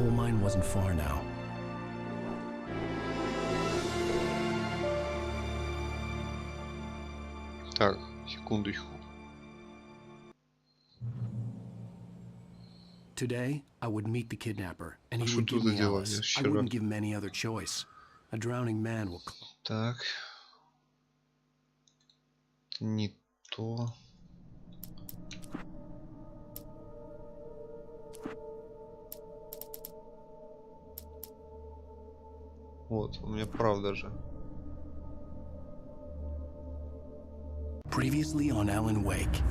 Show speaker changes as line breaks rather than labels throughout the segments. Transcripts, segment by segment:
coal mine wasn't far now.
Так, секундочку.
Today, I would meet the kidnapper, and he
Что
would give
тут за
me
дела?
Alice.
Я
I
вчера...
wouldn't give him any other choice. A drowning man will...
Так. Не то. Вот, у меня правда же.
Previously on Alan Wake,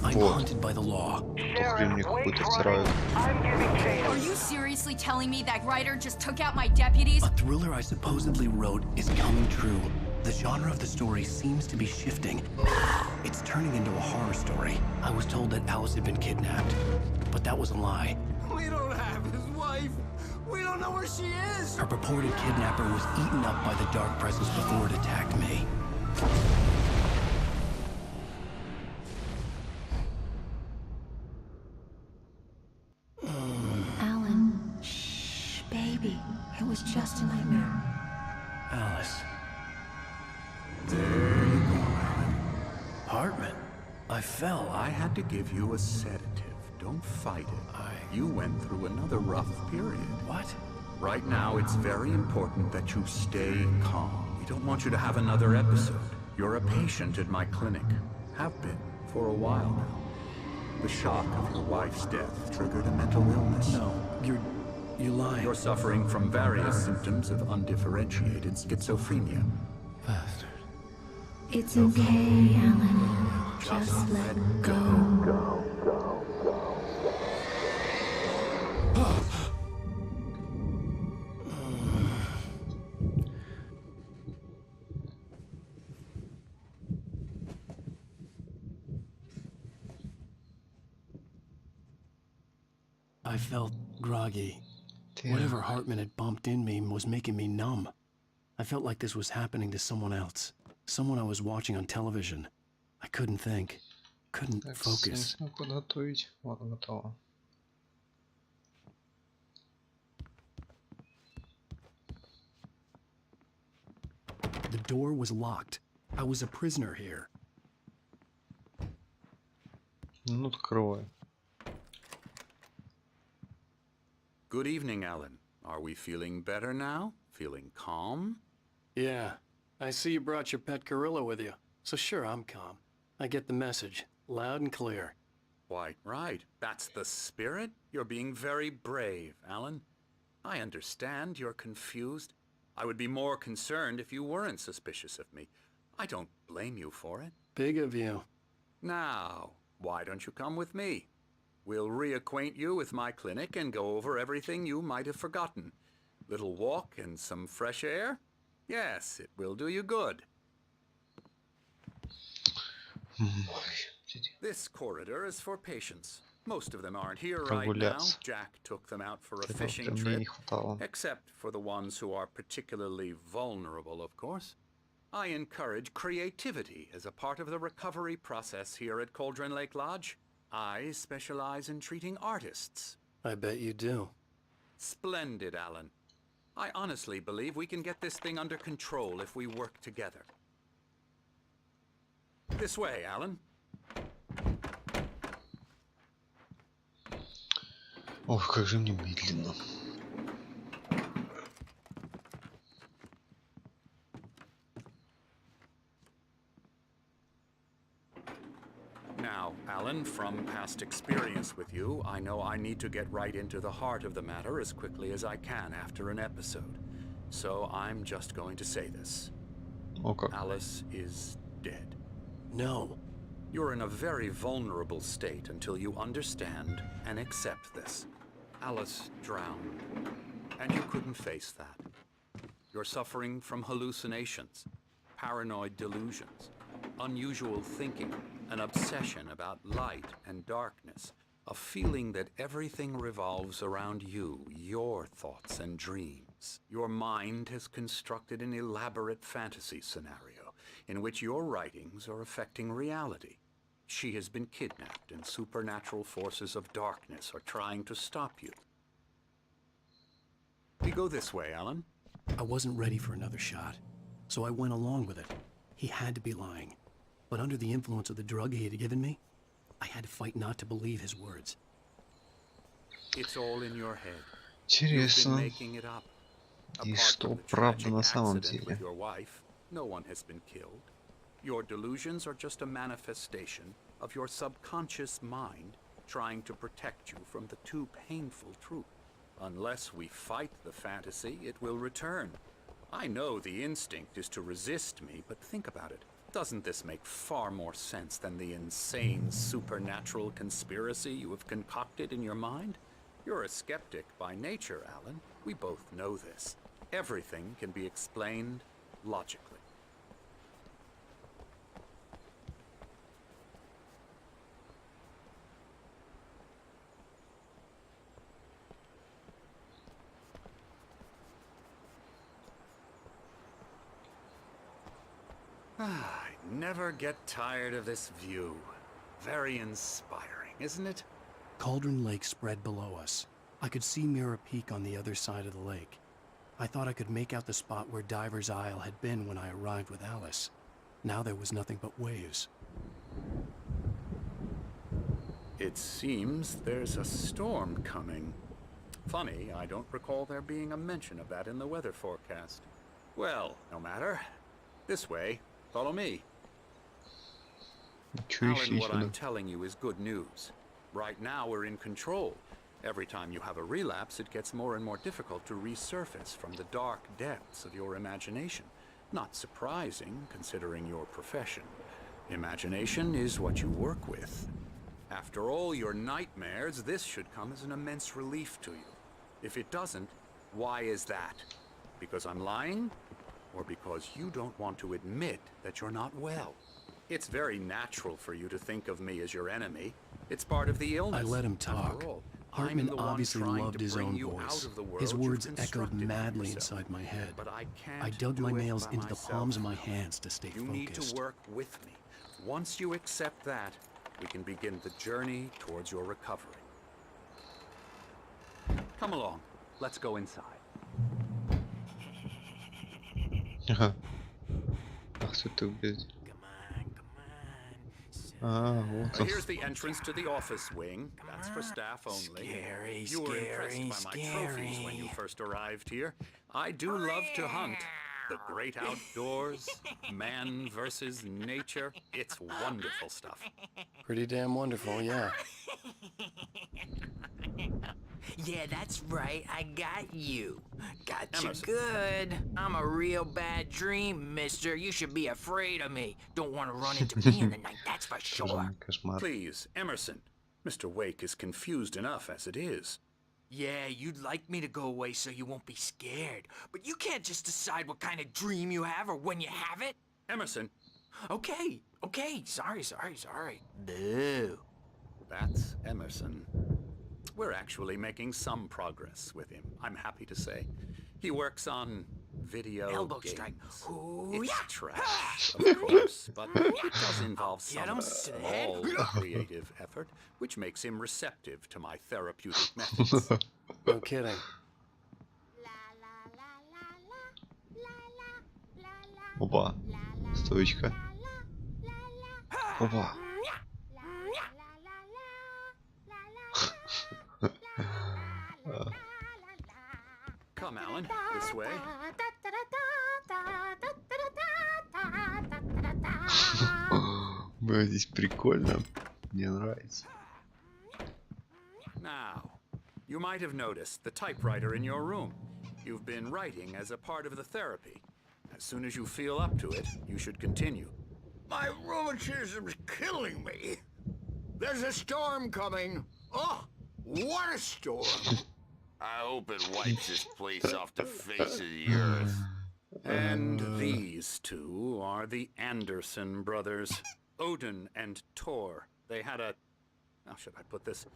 I'm haunted by the law.
Хрен мне какой-то втирают.
Are you seriously telling me that writer just took out my deputies?
A thriller I supposedly wrote is coming true. The genre of the story seems to be shifting. It's turning into a horror story. I was told that Alice had been kidnapped, but that was a lie.
We don't have his wife. We don't know where she is.
Her purported kidnapper was eaten up by the dark presence before it attacked me.
Alan, shh, baby. It was just a nightmare.
Alice.
There you go, Alan.
Hartman. I fell.
I had to give you a sedative. Don't fight it. You went through another rough period.
What?
Right now, it's very important that you stay calm. We don't want you to have another episode. You're a patient at my clinic. Have been for a while now. The shock of your wife's death triggered a mental illness.
No, you're lying.
You're suffering from various symptoms of undifferentiated schizophrenia.
Bastard.
It's okay, Alan. Just let go.
I felt groggy.
Damn.
Whatever Hartman had bumped in me was making me numb. I felt like this was happening to someone else. Someone I was watching on television. I couldn't think. Couldn't
Так,
focus.
нужно подготовить. Ладно, готово.
The door was locked. I was a prisoner here.
Ну, открывай.
Good evening, Alan. Are we feeling better now? Feeling calm?
Yeah. I see you brought your pet gorilla with you. So sure, I'm calm. I get the message. Loud and clear.
Quite right. That's the spirit. You're being very brave, Alan. I understand you're confused. I would be more concerned if you weren't suspicious of me. I don't blame you for it.
Big of you.
Now, why don't you come with me? We'll reacquaint you with my clinic and go over everything you might have forgotten. Little walk and some fresh air? Yes, it will do you good. This corridor is for patients. Most of them aren't here right now. Jack took them out for a fishing trip, except for the ones who are particularly vulnerable, of course. I encourage creativity as a part of the recovery process here at Cauldron Lake Lodge. I specialize in treating artists.
I bet you do.
Splendid, Alan. I honestly believe we can get this thing under control if we work together. This way, Alan.
Ох, как же мне медленно.
Now, Alan, from past experience with you, I know I need to get right into the heart of the matter as quickly as I can after an episode. So I'm just going to say this.
Okay.
Alice is dead.
No.
You're in a very vulnerable state until you understand and accept this. Alice drowned, and you couldn't face that. You're suffering from hallucinations, paranoid delusions, unusual thinking, an obsession about light and darkness, a feeling that everything revolves around you, your thoughts and dreams. Your mind has constructed an elaborate fantasy scenario in which your writings are affecting reality. She has been kidnapped and supernatural forces of darkness are trying to stop you. We go this way, Alan.
I wasn't ready for another shot, so I went along with it. He had to be lying. But under the influence of the drug he had given me, I had to fight not to believe his words.
It's all in your head. You've been
Интересно.
making it up.
И
Apart
что
from the
правда
tragic
на самом
accident with
деле?
your wife, no one has been killed. Your delusions are just a manifestation of your subconscious mind trying to protect you from the too painful truth. Unless we fight the fantasy, it will return. I know the instinct is to resist me, but think about it. Doesn't this make far more sense than the insane supernatural conspiracy you have concocted in your mind? You're a skeptic by nature, Alan. We both know this. Everything can be explained logically. I never get tired of this view. Very inspiring, isn't it?
Cauldron Lake spread below us. I could see Mirror Peak on the other side of the lake. I thought I could make out the spot where Diver's Isle had been when I arrived with Alice. Now there was nothing but waves.
It seems there's a storm coming. Funny, I don't recall there being a mention of that in the weather forecast. Well, no matter. This way. Follow me. Alan, what I'm telling you is good news. Right now we're in control. Every time you have a relapse, it gets more and more difficult to resurface from the dark depths of your imagination. Not surprising, considering your profession. Imagination is what you work with. After all your nightmares, this should come as an immense relief to you. If it doesn't, why is that? Because I'm lying? Or because you don't want to admit that you're not well? It's very natural for you to think of me as your enemy. It's part of the illness.
I let him talk.
After all,
Hartman
I'm the one
obviously
trying
loved
to
his
bring
own
you
voice.
out of the world
His
you've
words echoed
constructed for
madly
yourself.
inside my head.
But I can't
I dug
do
my
it
nails
by
into the
myself.
palms of my hands to stay
You need to
focused.
work with me. Once you accept that, we can begin the journey towards your recovery. Come along. Let's go inside.
Ага. Ах, что ты, блядь. А, вот он.
Here's the entrance to the office wing. That's for staff only.
Scary,
You were impressed by my trophies when you first arrived here. I do love to hunt. The great outdoors, man versus nature. It's wonderful stuff.
Pretty damn wonderful, yeah.
Yeah, that's right. I got you. Got you
Emerson.
good. I'm a real bad dream, mister. You should be afraid of me. Don't want to run into me in the night, that's for sure.
Кошмар, кошмар.
Please, Emerson. Mr. Wake is confused enough as it is.
Yeah, you'd like me to go away so you won't be scared. But you can't just decide what kind of dream you have or when you have it.
Emerson,
Okay. Sorry. Boo.
that's Emerson. We're actually making some progress with him, I'm happy to say. He works on video
Elbow
games.
strike.
It's
Hoo-yah!
trash, of course, but it does involve
Get
some
him to the head.
small creative effort, which makes him receptive to my therapeutic methods.
No kidding.
Опа. Стоечка. Опа.
Come, Alan, this way.
Блядь, здесь прикольно. Мне нравится.
Now, you might have noticed the typewriter in your room. You've been writing as a part of the therapy. As soon as you feel up to it, you should continue.
My rheumatism's killing me. There's a storm coming. Oh, what a storm.
I hope it wipes this place off the face of the earth.
And these two are the Anderson brothers, Odin and Tor. They had a, how should I put this?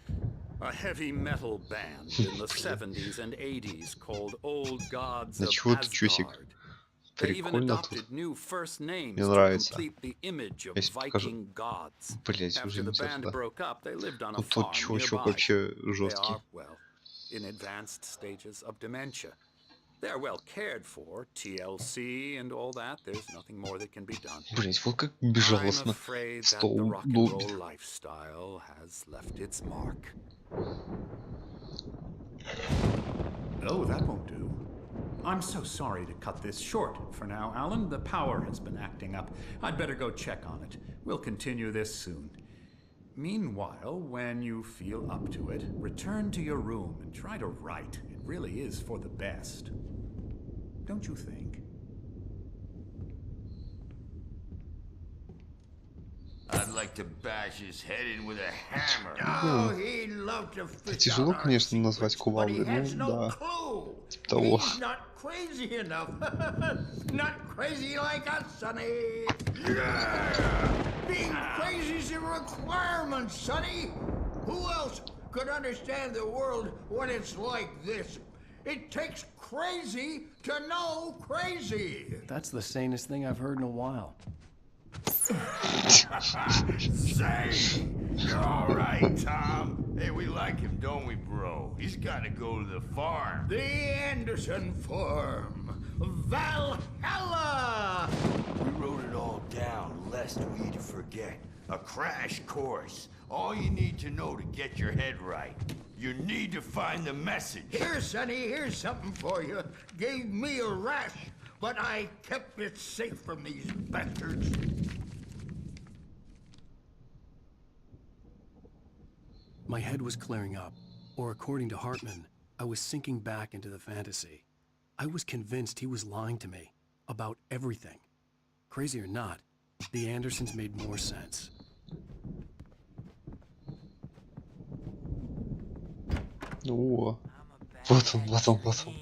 A heavy metal band in the 70s and 80s called Old Gods of
Ничего ты, чусик.
Asgard. They even
Прикольно тут.
adopted new first names
Мне
to
нравится.
complete the image of
Если покажу.
Viking gods.
Блять,
After
уже
the
не
band
сюда.
broke up, they lived on a
Ну
farm
тут чувачок
nearby.
вообще
They
жесткий.
are, well, in advanced stages of dementia. They're well cared for, TLC and all that. There's nothing more that can be done.
Блять, вот как
I'm
безжалостно
afraid that the
стол
rock and roll
долбит.
lifestyle has left its mark.
Oh, that won't do. I'm so sorry to cut this short for now, Alan. The power has been acting up. I'd better go check on it. We'll continue this soon. Meanwhile, when you feel up to it, return to your room and try to write. It really is for the best. Don't you think?
I'd like to bash his head in with a hammer.
Oh, he'd love to fish
Тяжело,
out our
конечно, назвать
secrets, but he
кувалдой,
has
ну
no
да,
clue.
типа того.
He's not crazy enough. Not crazy like us, Sonny. Yeah! Being crazy's a requirement, Sonny. Who else could understand the world when it's like this? It takes crazy to know crazy.
That's the sanest thing I've heard in a while.
Say, you're all right, Tom. Hey, we like him, don't we, bro? He's got to go to the farm.
The Anderson Farm. Valhalla!
We wrote it all down, lest we'd forget. A crash course. All you need to know to get your head right. You need to find the message.
Here, Sonny, here's something for you. Gave me a rash, but I kept it safe from these bastards.
My head was clearing up, or according to Hartman, I was sinking back into the fantasy. I was convinced he was lying to me about everything. Crazy or not, the Andersons made more sense.
О, вот он, вот он, вот он.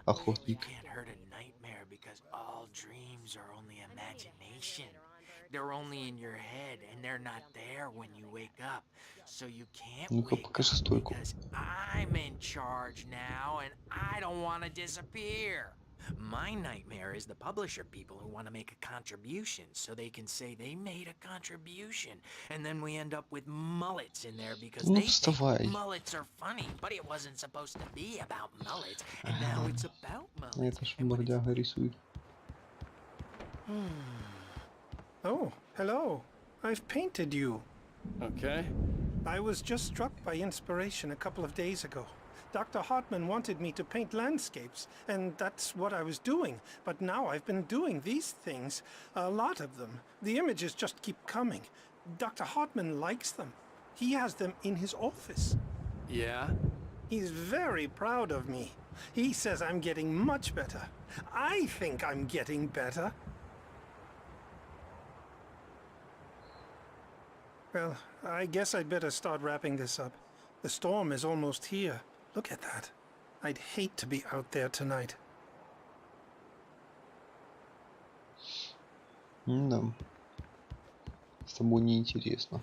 Охотник.
Can't hurt a nightmare because all dreams are only imagination. They're only in your head and they're not there when you wake up. So you can't
Ну-ка,
wake
покажи
up
стойку.
because I'm in charge now and I don't want to disappear. My nightmare is the publisher people who want to make a contribution so they can say they made a contribution. And then we end up with mullets in there because
Ну,
they
вставай.
think mullets are funny. But it wasn't supposed to be about mullets. And now it's about mullets.
Это ж
And when it's
мордяга рисует.
Oh, hello. I've painted you.
Okay.
I was just struck by inspiration a couple of days ago. Dr. Hartman wanted me to paint landscapes, and that's what I was doing. But now I've been doing these things, a lot of them. The images just keep coming. Dr. Hartman likes them. He has them in his office.
Yeah?
He's very proud of me. He says I'm getting much better. I think I'm getting better. Well, I guess I'd better start wrapping this up. The storm is almost here. Look at that. I'd hate to be out there tonight.
Да. С тобой неинтересно.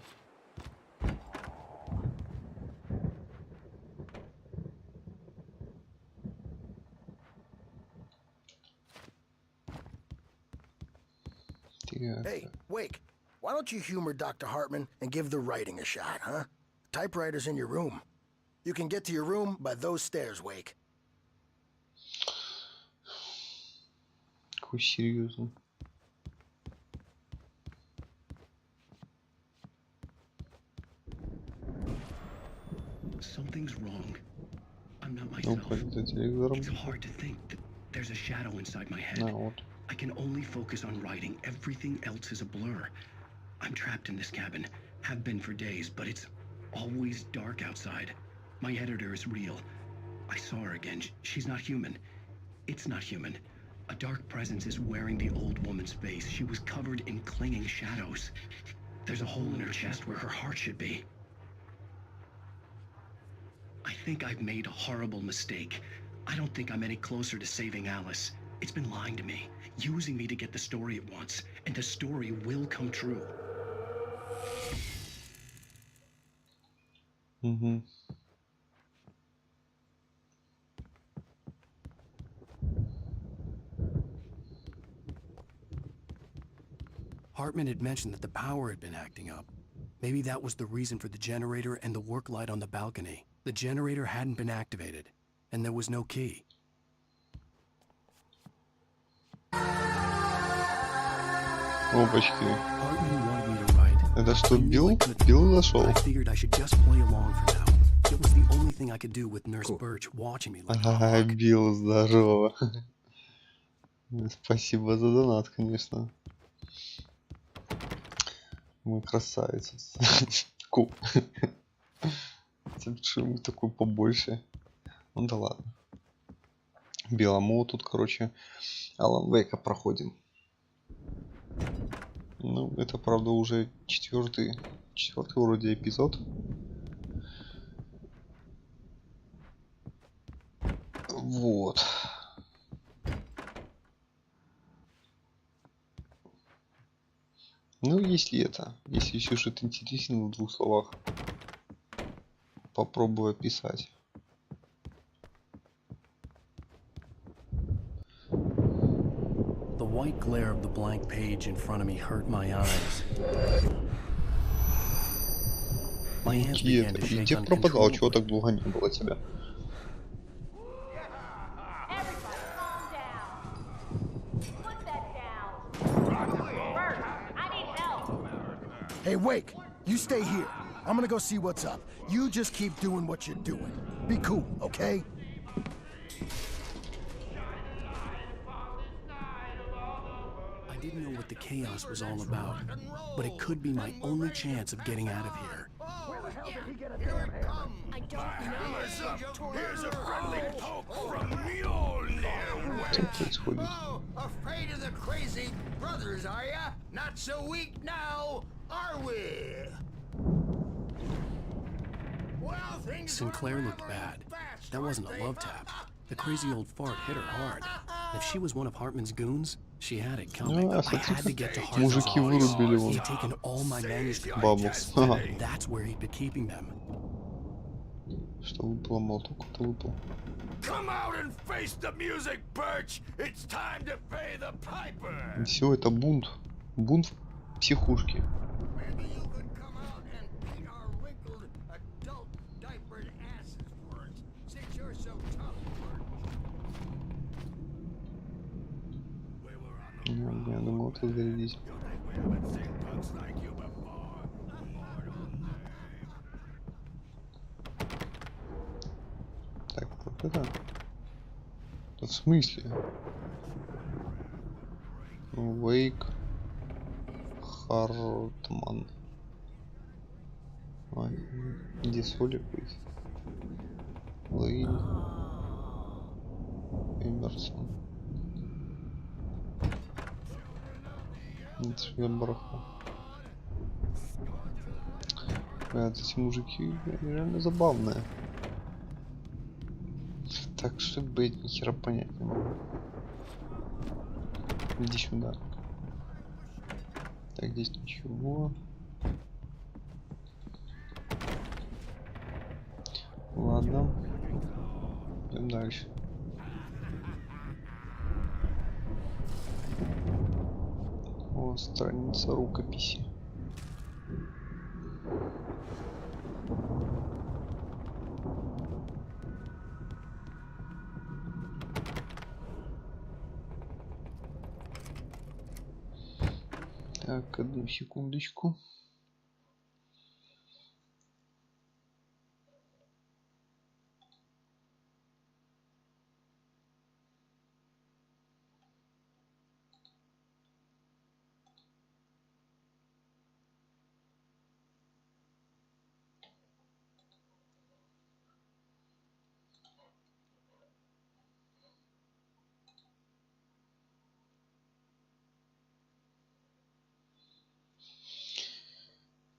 Hey, Wake, why don't you humor Dr. Hartman and give the writing a shot, huh? Typewriter's in your room. You can get to your room by those stairs, Wake.
Какой серьезный.
Something's wrong. I'm not
Ну,
myself.
за телевизором.
It's hard to think that there's a shadow inside my head.
А, вот.
I can only focus on writing. Everything else is a blur. I'm trapped in this cabin. Have been for days, but it's always dark outside. My editor is real. I saw her again. She's not human. It's not human. A dark presence is wearing the old woman's face. She was covered in clinging shadows. There's a hole in her chest where her heart should be. I think I've made a horrible mistake. I don't think I'm any closer to saving Alice. It's been lying to me, using me to get the story it wants, and the story will come true.
Угу.
Hartman had mentioned that the power had been acting up. Maybe that was the reason for the generator and the work light on the balcony. The generator hadn't been activated, and there was no key.
Опачки.
Hartman wanted me to write.
Это что,
I knew I
Билл?
couldn't,
Билл зашел?
but I figured I should just play along for now. It was the only thing I could do with Nurse Birch watching me like a
Ага,
hawk.
Билл, здорово. Спасибо за донат, конечно. Мой красавец. Ку. Почему такой побольше? Ну да ладно. Белому тут, короче, Алан Вейка проходим. Ну, это, правда, уже четвертый вроде эпизод. Вот. Ну, если сюжет интересен в двух словах, попробую описать.
The white glare of the blank page in front of me hurt my eyes. My hands began to shake
Где пропадал? Чего
uncontrollably.
так долго не было тебя?
Hey, Wake, you stay here. I'm gonna go see what's up. You just keep doing what you're doing. Be cool, okay?
I didn't know what the chaos was all about, but it could be my only chance of getting out of here.
I don't know.
Here's a friendly poke from Mjolnir.
Что происходит?
Oh, afraid of the crazy brothers, are ya? Not so weak now, are we? Well, things
Sinclair looked bad. That wasn't a love tap. The crazy old fart hit her hard. If she was one of Hartman's goons, she had it coming. I had to get to Hartman's
Мужики
office.
вырубили его.
He had taken all my manuscripts.
Бабус.
That's where he'd been keeping them.
Что выпало? Молоток это выпал.
Come out and face the music, Birch. It's time to pay the piper.
Все, это бунт. Бунт в психушке.
Maybe you could come out and beat our wrinkled adult diapered asses for it, since you're so tough,
Я думал, это зарядить.
We haven't seen punks like you before.
Так, вот это. Да в смысле? Вейк. Хартман. Ой, где Солик будет? Лейн. Эмерсон. Это что за барахло? Эти мужики реально забавные. Так что быть, ни хера понять не могу. Иди сюда. Так, здесь ничего. Ладно. Идем дальше. О, страница рукописи. Так, одну секундочку.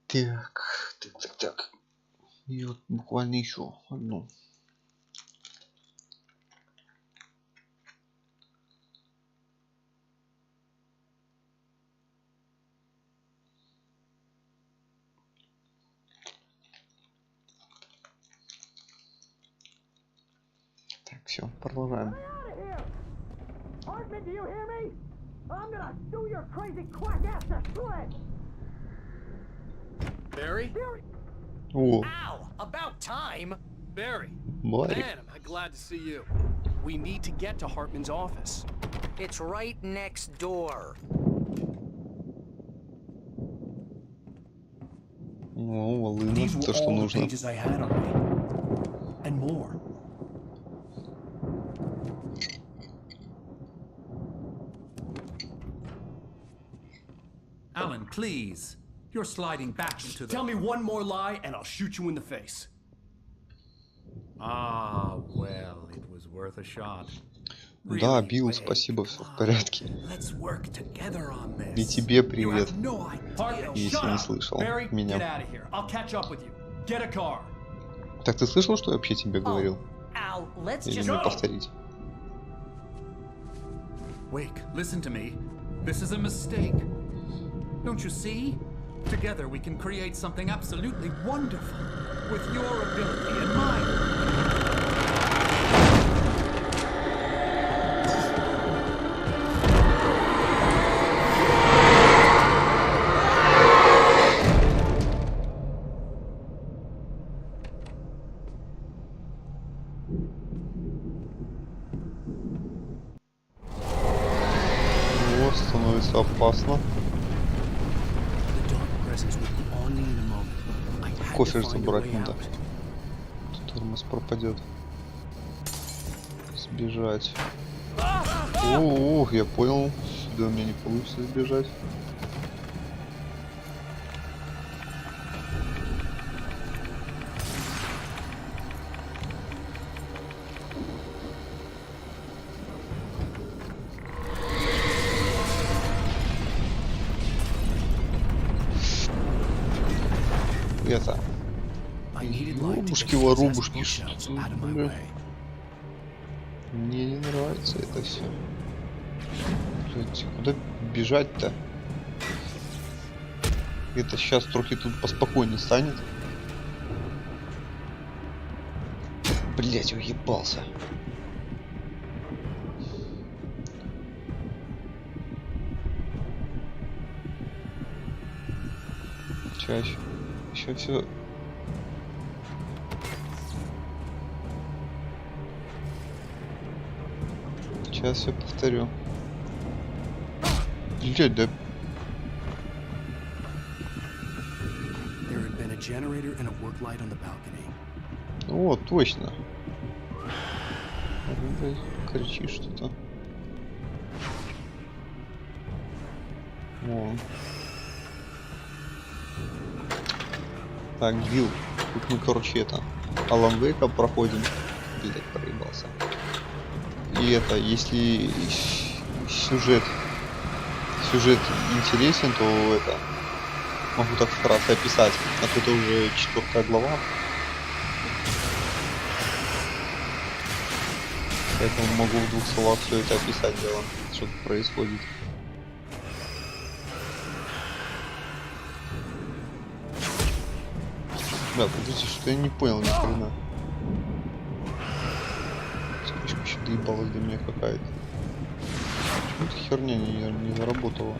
Так. И вот буквально еще одну. Так, все, продолжаем.
Hartman, do you hear me? I'm gonna sue your crazy quack ass to shreds!
Barry?
О,
Ow! About time! Barry!
Барри.
Man, am I glad to see you. We need to get to Hartman's office.
It's right next door.
Ну, волына,
These were
то, что
all the
нужно.
pages I had on me. And more.
Alan, please. You're sliding back into the...
Tell me one more lie and I'll shoot you in the face.
Ah, well, it was worth a shot.
Да, Билл, спасибо, все в порядке.
Let's work together on this.
И тебе привет,
No idea.
Hartman,
если
shut
не
up.
слышал
Barry, get
меня.
out of here. I'll catch up with you. Get a car.
Так ты слышал, что я вообще тебе говорил?
Al, let's
Или
just
мне повторить?
Wake, listen to me. This is a mistake. Don't you see? Together we can create something absolutely wonderful. With your ability and mine.
Вот, становится опасно. Кофе забрать надо. Тут тормоз пропадет. Сбежать. Ох, я понял. Сюда у меня не получится сбежать. Это. Рубушки, Мне не нравится это все. Блять, куда бежать-то? Это сейчас трохи тут поспокойнее станет. Блять, уебался. Чаще. Еще все. Сейчас все повторю. Блять, да. О, точно. Кричишь что-то. О. Так, Билл, тут мы, короче, это Алан Вейка проходим. Блять, проебался. И это, если сюжет интересен, то это могу так вкратце описать. А тут уже 4-я глава. Поэтому могу в 2 словах все это описать дело, что тут происходит. Да, подождите, что я не понял ни хрена. Скачка еще доебалась до меня какая-то. Почему эта херня не заработала?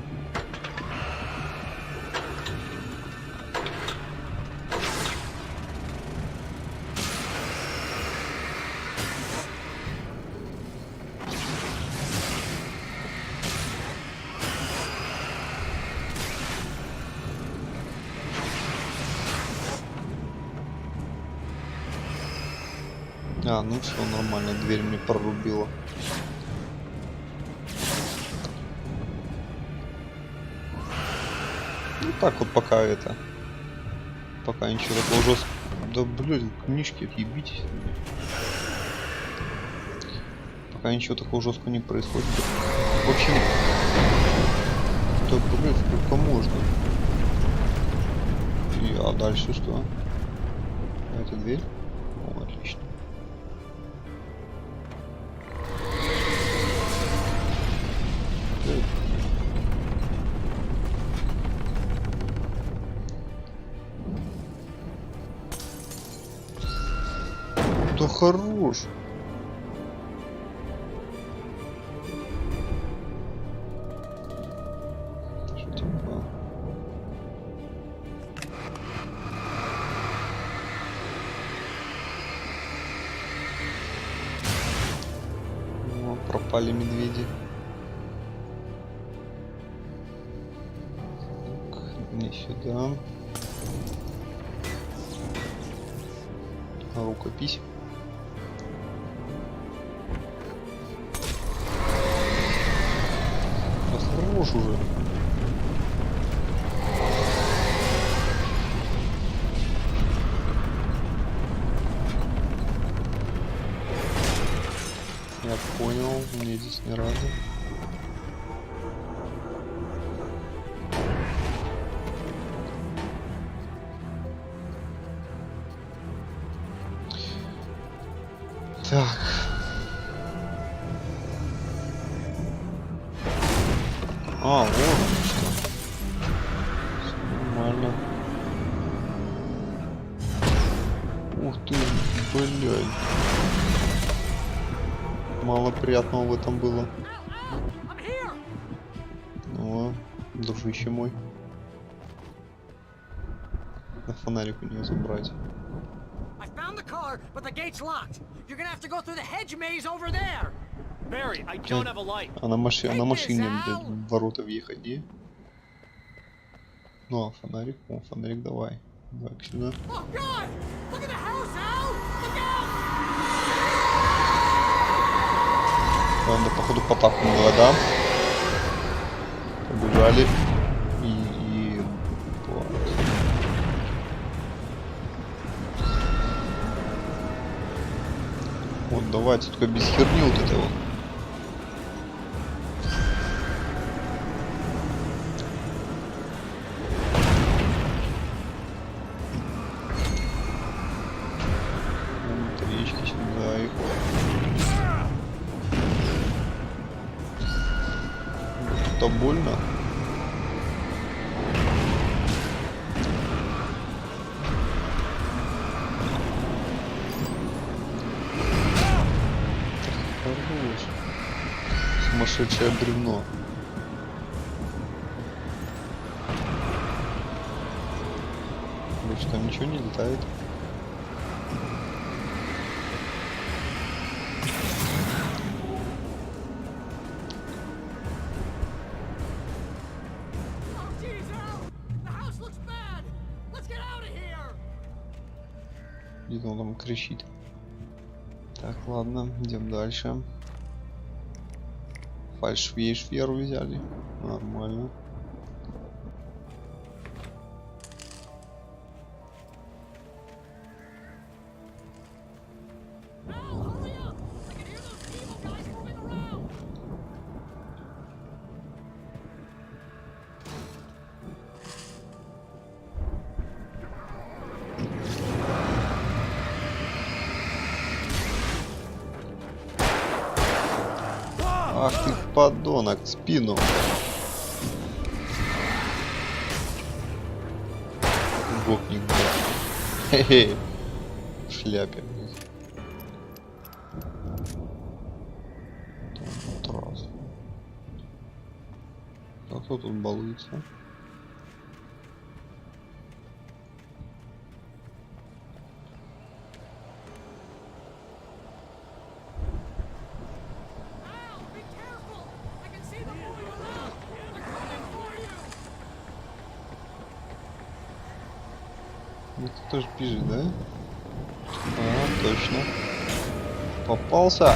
А, ну все нормально, дверь мне прорубила. Ну так вот пока это. Пока ничего такого жесткого. Да блядь, книжки отъебитесь. Пока ничего такого жесткого не происходит. Вообще. Да блядь, сколько можно. И, а дальше что? Это дверь? О, отлично. Да хорош. Что типа? О, пропали медведи. Так, не сюда. Рукопись. Хорош уже. Я понял, мне здесь не рады. Так. А, вот что. Всё нормально. Ух ты, блядь. Мало приятного в этом было. Ну, дружище мой. На фонарик у нее забрать. А на машине, блядь, в ворота въехать, не? Ну, а фонарик? О, фонарик давай. Давай-ка сюда. Надо, походу, потапнула, да? Побежали. И... Вот. Вот, давайте, только без херни вот это вот. Речки сюда их. Это больно. Хорош. Сумасшедшее бревно. Больше там ничего не летает. Где-то он там кричит. Так, ладно, идем дальше. Фальшвейшверу взяли. Нормально. Ах ты, подонок, в спину. Гопник, блядь. Хе-хе. В шляпе, блядь. Вот раз. А кто тут балуется? Это тоже пишет, да? А, точно. Попался.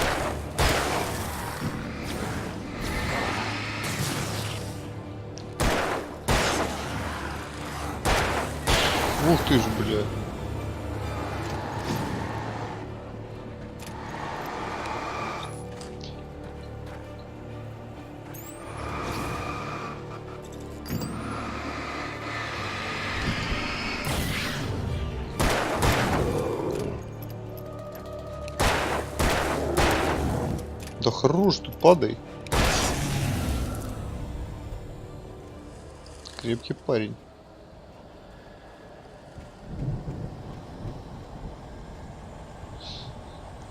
Ух ты ж, блядь. Да хорош, тут падай. Крепкий парень.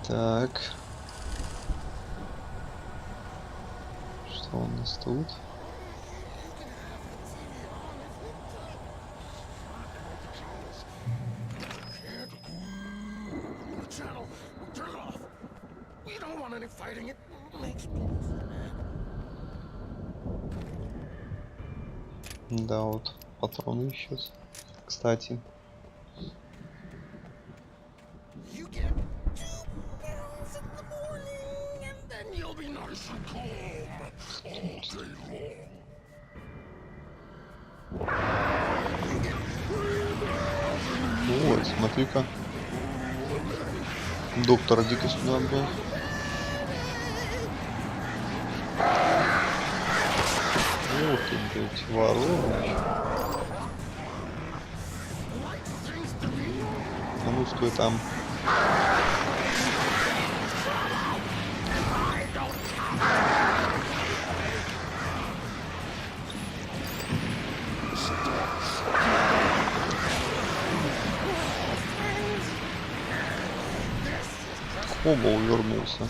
Так. Что у нас тут? Да, вот патроны исчез. Кстати. смотри-ка. Доктор, иди-ка сюда, блядь. Вот ты, блядь, ворона. А ну стой там. Оба увернулся.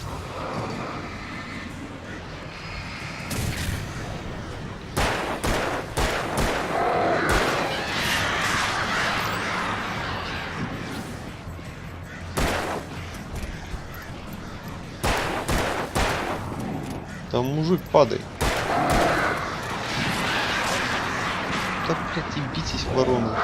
Там мужик, падай. Так отъебитесь, вороны.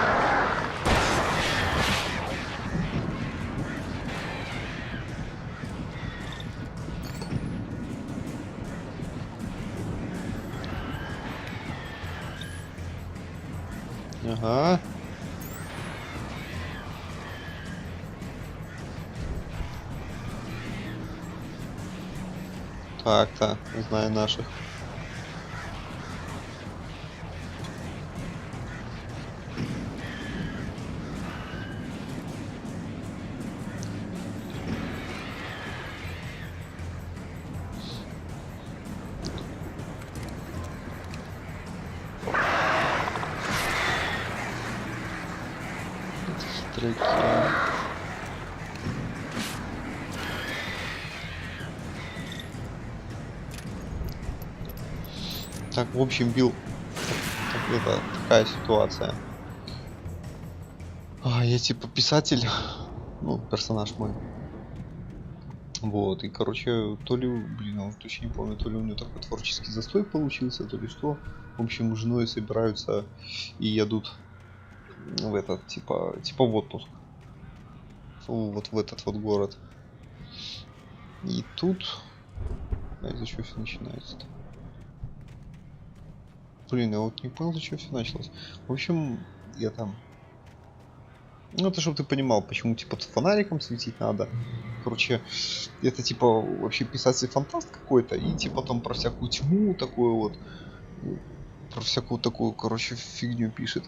Ага. Так-то, знаю наших. Хитряки. Так, в общем, Билл, это такая ситуация. Я типа писатель, ну, персонаж мой. Вот, и, короче, то ли, блин, я точно не помню, то ли у него такой творческий застой получился, то ли что. В общем, с женой собираются и едут в этот, типа в отпуск. Вот в этот вот город. И тут... за что все начинается-то? Блин, я вот не понял, за что все началось. В общем, я там... Ну, это чтобы ты понимал, почему, типа, фонариком светить надо. Короче, это, типа, вообще писатель-фантаст какой-то. И, типа, там про всякую тьму такую вот. Про всякую такую, короче, фигню пишет.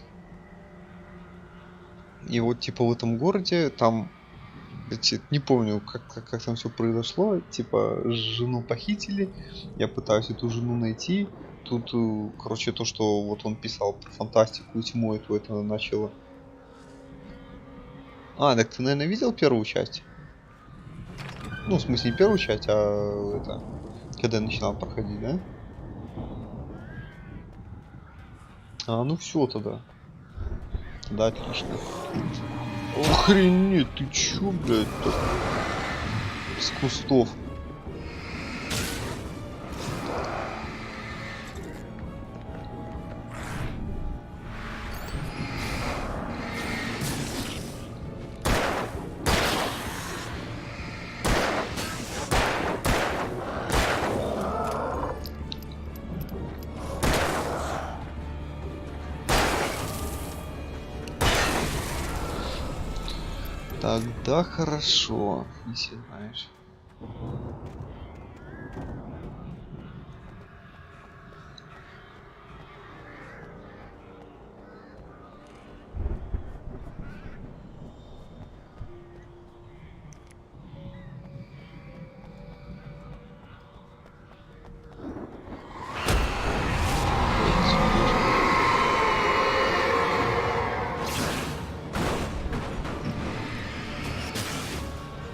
И вот, типа, в этом городе, там... Не помню, как там все произошло. Типа, жену похитили. Я пытаюсь эту жену найти. Тут, короче, то, что вот он писал про фантастику и тьму, это начало. Так ты, наверное, видел первую часть? Ну, в смысле, не первую часть, а это... Когда я начинал проходить, да? Ну все тогда. Да, отлично. Охренеть, ты чё, блядь, так? С кустов. Тогда хорошо, если знаешь.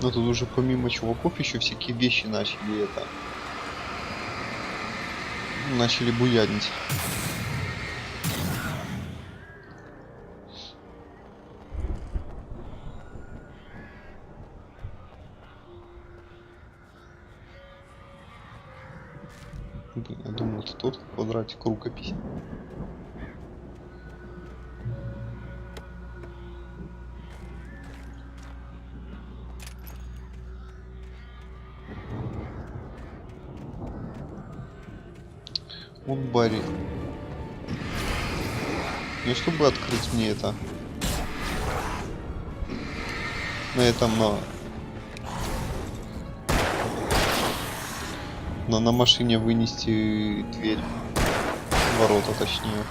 Но тут уже помимо чуваков еще всякие вещи начали начали буянить. Блин, я думал, это тот квадратик рукопись. Вот Барри. И чтобы открыть мне это. на этом, на машине вынести дверь, ворота точнее.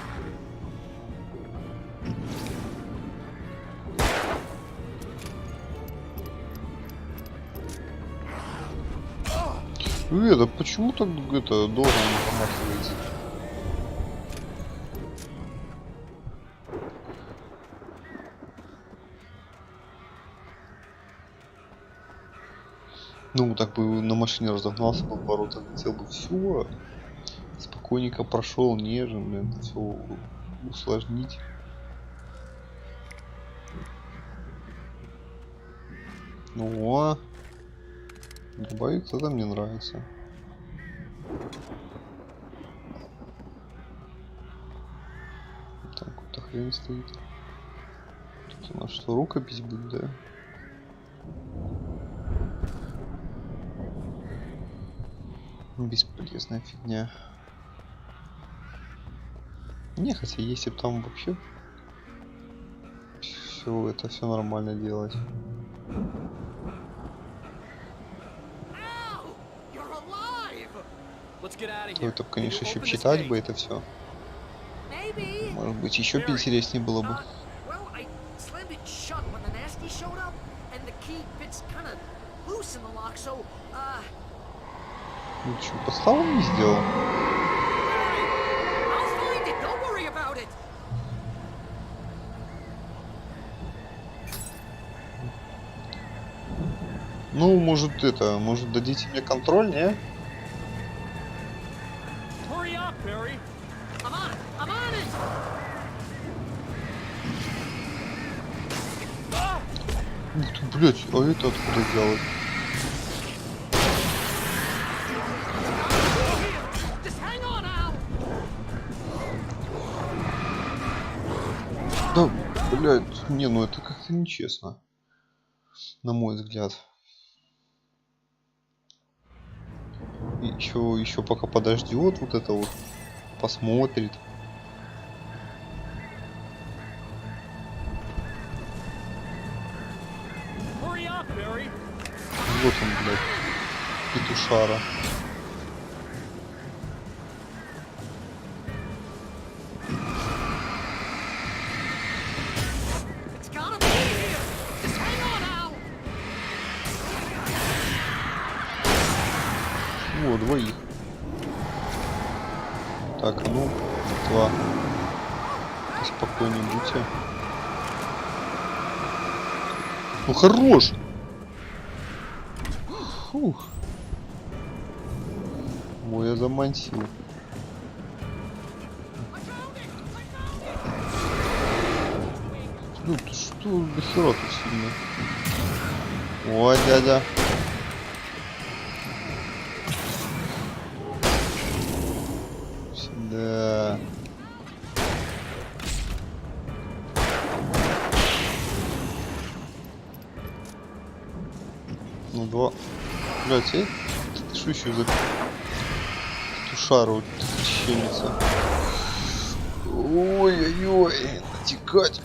Это почему так это долго не помахивается? Ну, так бы на машине разогнался бы, в ворота летел бы, все. Спокойненько прошел, нежен, это все усложнить. О, добавить это мне нравится. Так, вот хрень стоит. Тут у нас что, рукопись будет, да? Бесполезная фигня. Не, хотя если бы там вообще все нормально делать. То это, конечно, еще читать бы это все. Может быть, еще интереснее было бы. Ничего, подставу не сделал. Ну, может дадите мне контроль, не? Ух ты, блять, а это откуда взялось? Да, блять, не, ну это как-то нечестно. На мой взгляд. Еще пока подождет вот это вот, посмотрит. Вот он, блядь, петушара. О, двоих. Так, а ну, два. Спокойнее будьте. Ну хорош! Фух. Ой, я замансил. Ну ты что, дохера тут сильно? Ой, дядя. Да. Ну два. Блять, что еще за тушару щемится? Ой-ой-ой, натекать.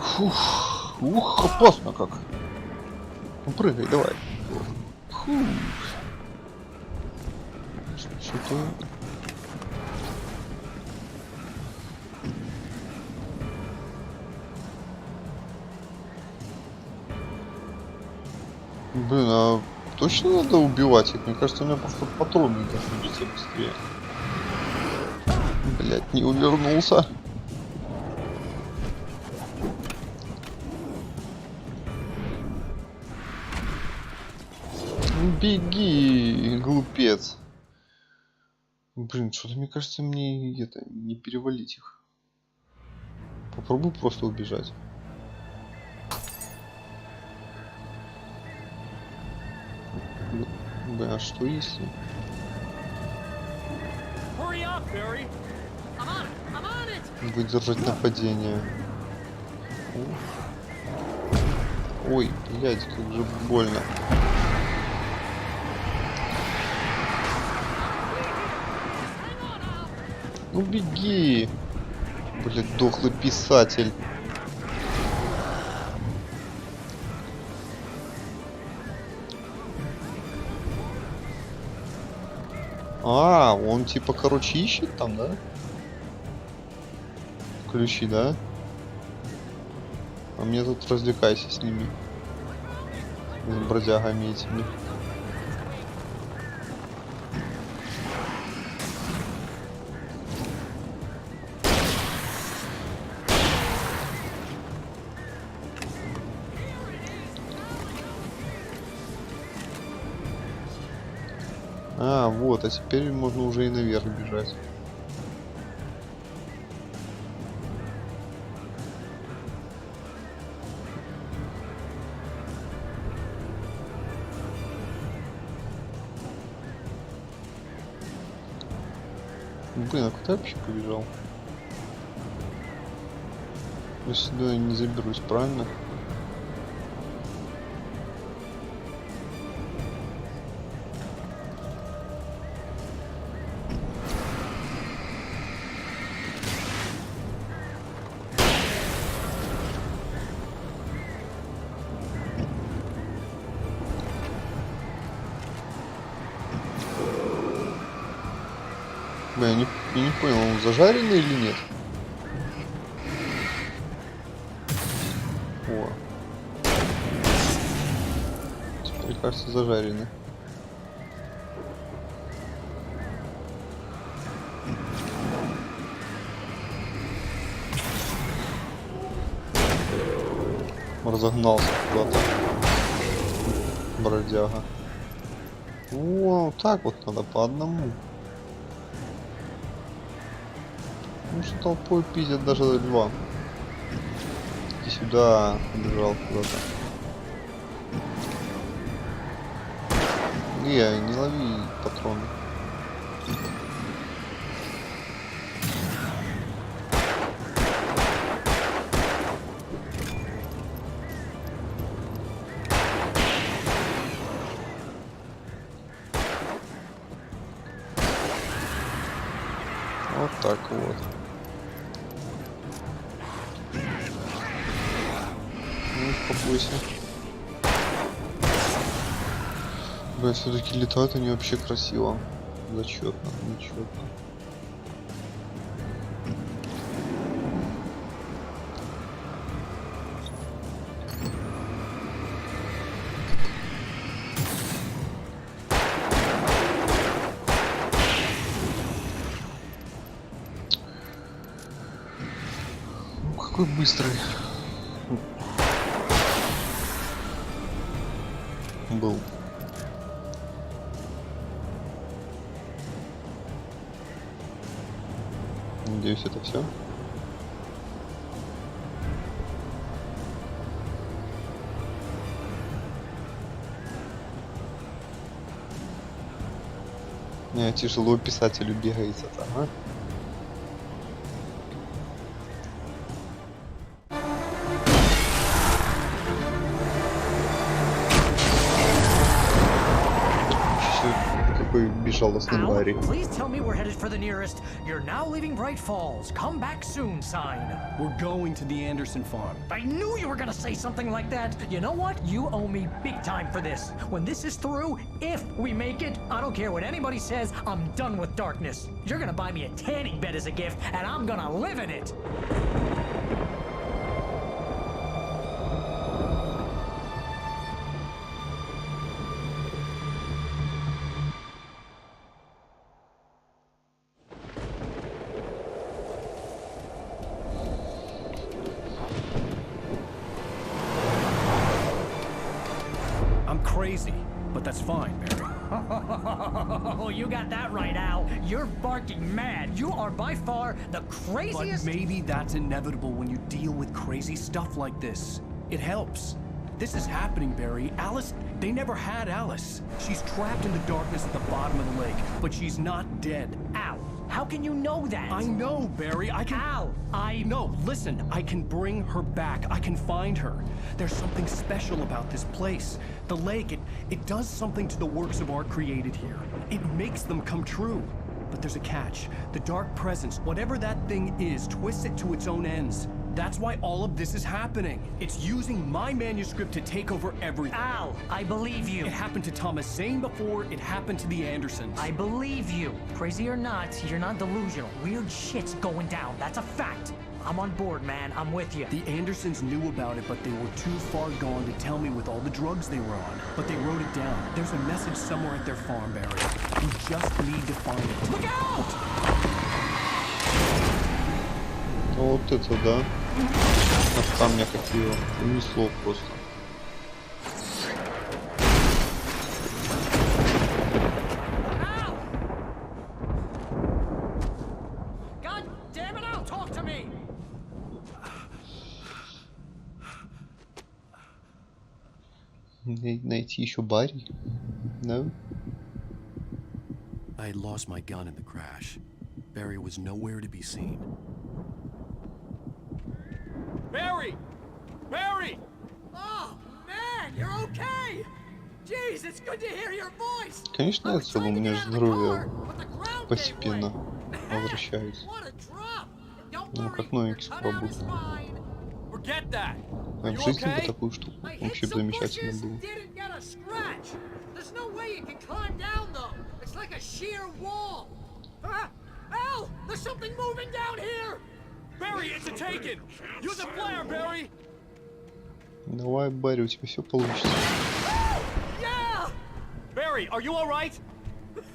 Фух. Ух, опасно как. Ну прыгай, давай. Фух. Что-то... Блин, а точно надо убивать их? Мне кажется, у меня просто патроны закончатся быстрее. Блять, не увернулся. Беги, глупец. Блин, что-то мне кажется, мне это не перевалить их. Попробуй просто убежать. Блин, а что если? Выдержать нападение. Ой, блядь, как же больно. Ну беги! Блядь, дохлый писатель. А, он типа, короче, ищет там, да? Ключи, да? А мне тут развлекайся с ними. С бродягами этими. А, вот, а теперь можно уже и наверх бежать. Блин, а куда я вообще побежал? Я сюда не заберусь, правильно? Блин, я не понял, он зажаренный или нет? О. Теперь, кажется, зажаренный. Разогнался куда-то. Бродяга. О, вот так вот надо по одному. Ну что толпой пиздят даже льва. Иди сюда, побежал куда-то. Не лови патроны. Вот так вот. Ну, успокойся. Бля, все-таки летают они вообще красиво. Зачетно, зачетно. Какой быстрый был. Надеюсь, это все. Не, тяжело писателю бегается-то, ага. Безжалостный Барри.
Please tell me we're headed for the nearest "You're now leaving Bright Falls. Come back soon" sign.
We're going to the Anderson farm.
I knew you were gonna say something like that. You know what? You owe me big time for this. When this is through, if we make it, I don't care what anybody says, I'm done with darkness. You're gonna buy me a tanning bed as a gift, and I'm gonna live in it.
Crazy, but that's fine, Barry.
Oh, you got that right, Al. You're barking mad. You are by far the craziest.
But maybe that's inevitable when you deal with crazy stuff like this. It helps. This is happening, Barry. Alice, they never had Alice. She's trapped in the darkness at the bottom of the lake, but she's not dead.
Al, how can you know that?
I know, Barry. I can...
Al,
No, listen. I can bring her back. I can find her. There's something special about this place. The lake, it does something to the works of art created here. It makes them come true. But there's a catch. The dark presence, whatever that thing is, twists it to its own ends. That's why all of this is happening. It's using my manuscript to take over everything.
Al, I believe you.
It happened to Thomas Zane before it happened to the Andersons.
I believe you. Crazy or not, you're not delusional. Weird shit's going down. That's a fact. I'm on board, man. I'm with you.
The Andersons knew about it, but they were too far gone to tell me with all the drugs they were on. But they wrote it down. There's a message somewhere at their farm, Barry. You just need to find it. Look out!
Вот это да. От камня как его унесло просто. Найти еще Барри? No?
I had lost my gun in the crash. Barry was nowhere to be seen.
Barry! Barry! Oh, man, you're okay! Jeez, it's good to hear your voice!
Конечно, я цел, у меня здоровье постепенно возвращается. Ну, как новенький скоро буду. А в жизни бы такую штуку вообще замечательно было.
There's no way you can climb down though. It's like a sheer wall. Al, there's something moving down here.
Barry, it's a taken. Use a flare, Barry.
Давай, Барри, у тебя все получится.
Yeah. Barry, are you all right?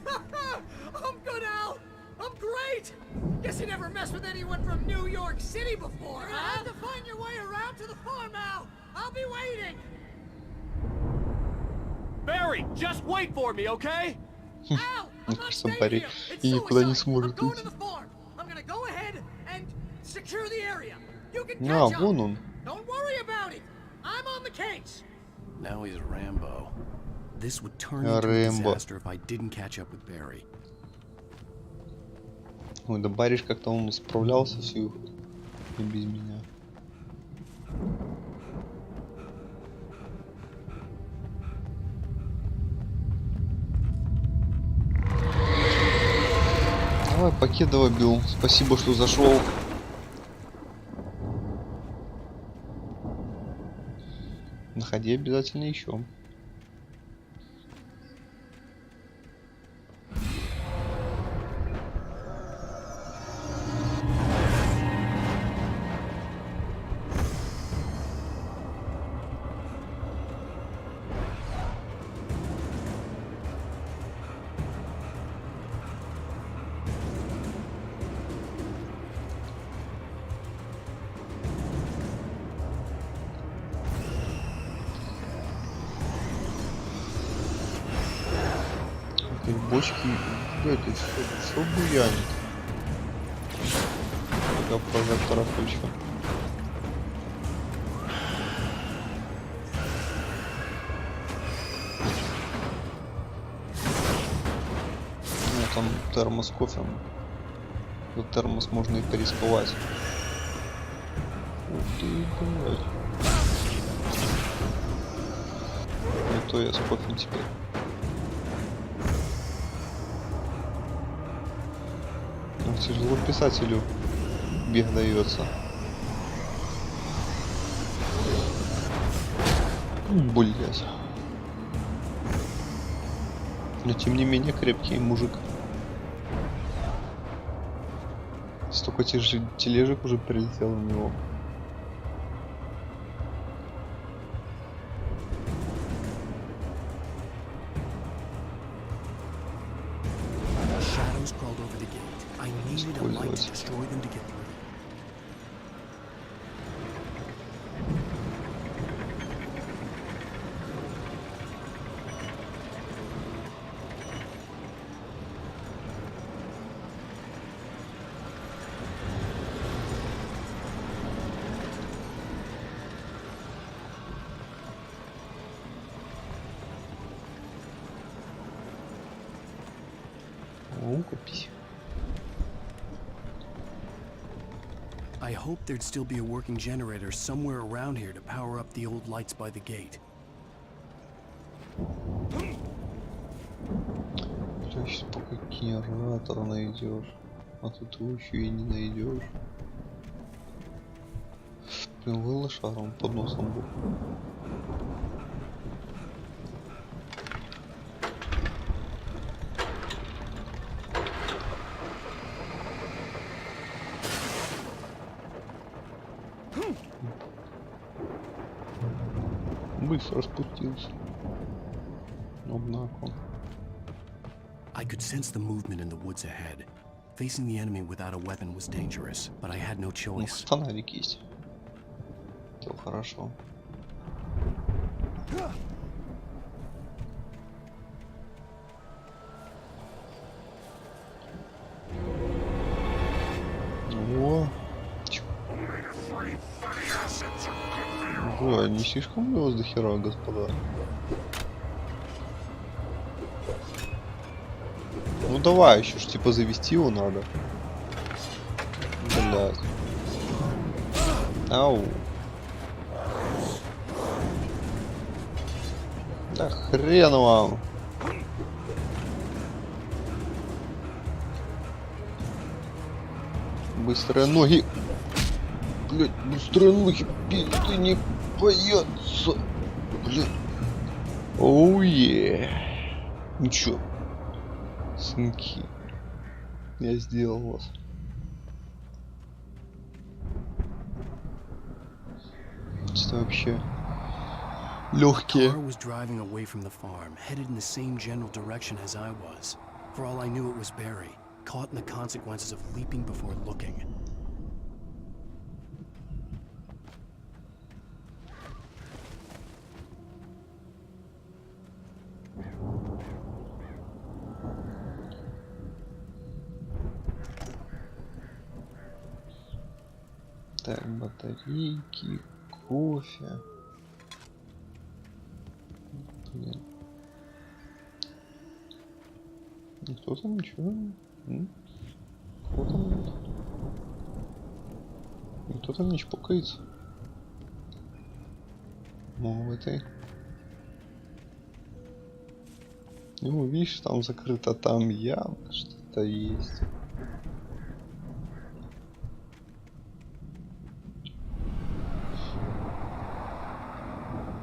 I'm good, Al. I'm great. Guess you never messed with anyone from New York City before, huh? You have to find your way around to the farm, Al. I'll be waiting.
Barry, just wait for me, okay?
Al,
Мне кажется, Барри и никуда не сможет уйти.
I'm gonna go ahead and secure the area. You can
А,
catch
вон
up.
он.
Don't worry about it. I'm on the case.
Now he's Rambo. This would turn into a disaster if I didn't catch up with Barry.
Ой, да Барриш как-то он справлялся всю и без меня. Давай, покедово, Билл. Спасибо, что зашел. Находи обязательно еще. Бочки, блядь, что буянит? Когда прожектора включу. Ну там термос кофе. Этот термос можно и порисковать. Ух ты, блядь. Не то я с кофе теперь. Тяжело писателю бег дается. Блять. Но тем не менее крепкий мужик. Столько тележек уже прилетело в него.
I hoped there'd still be a working generator somewhere around here to power up the old lights by the gate.
Сейчас пока генератор найдешь, а тут его еще и не найдешь. Прям лошаром под носом был. Быстро спустился. Однако.
I could sense the movement in the woods ahead. Facing the enemy without a weapon was dangerous, but I had no choice.
Фонарик есть. То хорошо. О, ой, не слишком ли вас до хера, господа? Ну давай, еще ж типа завести его надо. Блядь. Ау. Да хрен вам. Быстрые ноги. Блять, быстрые ноги. Пизды не боятся. Блять. Оуе. Ну чё? Сынки. Я сделал вас. Что вообще? Легкие.
The car was driving away from the farm, headed in the same general direction as I was. For all I knew, it was Barry, caught in the consequences of leaping before looking.
Так, батарейки, кофе. Блин. Никто там ничего? Кто там нет? Никто там не чпокается. Ну, в этой. Ну, видишь, там закрыто, там явно что-то есть.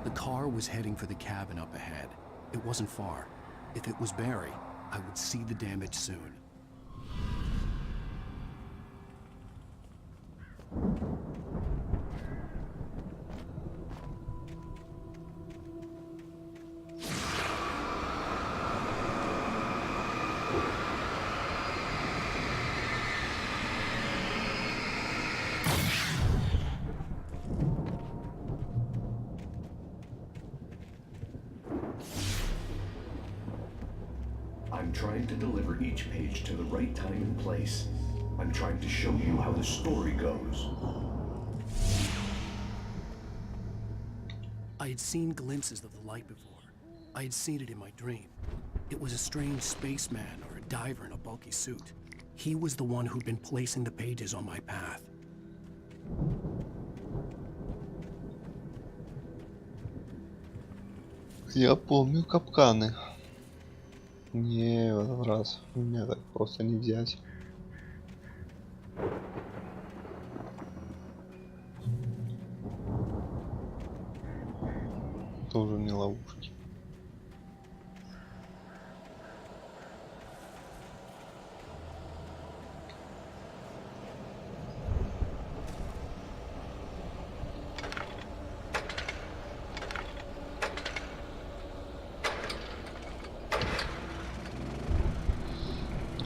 The car was heading for the cabin up ahead. It wasn't far. If it was Barry, I would see the damage soon.
I'm trying to deliver each page to the right time and place. I'm trying to show you how the story goes.
I had seen glimpses of the light before. I had seen it in my dream. It was a strange spaceman or a diver in a bulky suit. He was the one who'd been placing the pages on my path.
Я помню капканы. Не, в этот раз меня так просто не взять. Тоже не ловушки.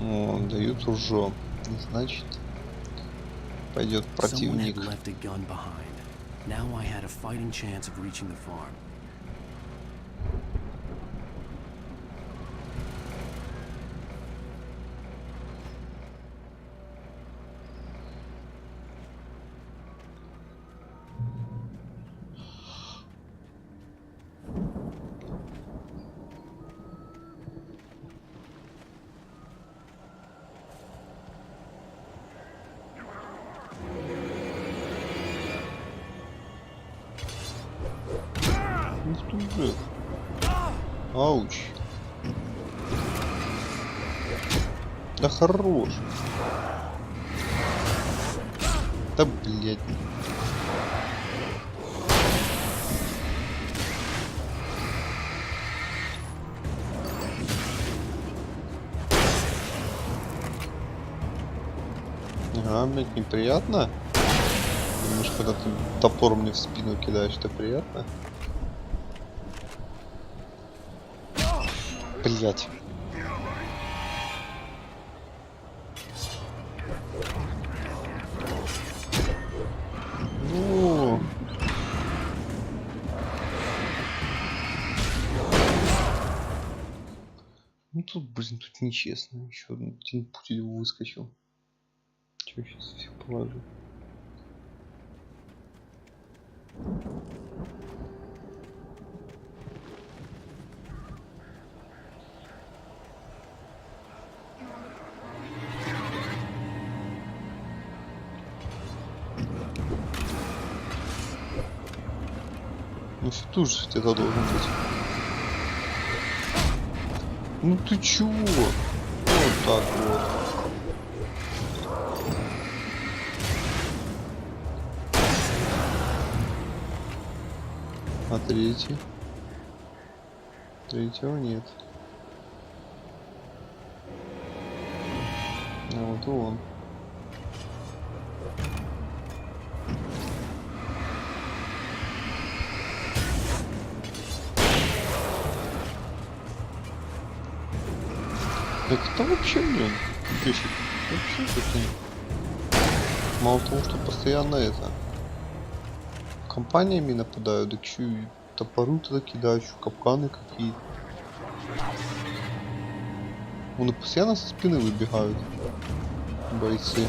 О, дают уже. Значит, пойдет противник.
Someone had left a gun behind. Now I had a fighting chance of reaching the farm. Ауч. Да хорош. Да блять.
блядь, неприятно? Думаешь, когда ты топор мне в спину кидаешь, это приятно? Блять. Ну. Ну тут, блин, тут нечестно. Еще один путь выскочил. Че, сейчас всех положу. Ну все тут же где-то должен быть. Ну ты чего? Вот так вот. А третий? Третьего нет. А вот и он. Так это вообще, блин, вещи. Вообще такие. Мало того, что постоянно это компаниями нападают, да еще и топоры туда кидают, еще капканы какие-то. Вон и постоянно со спины выбегают бойцы.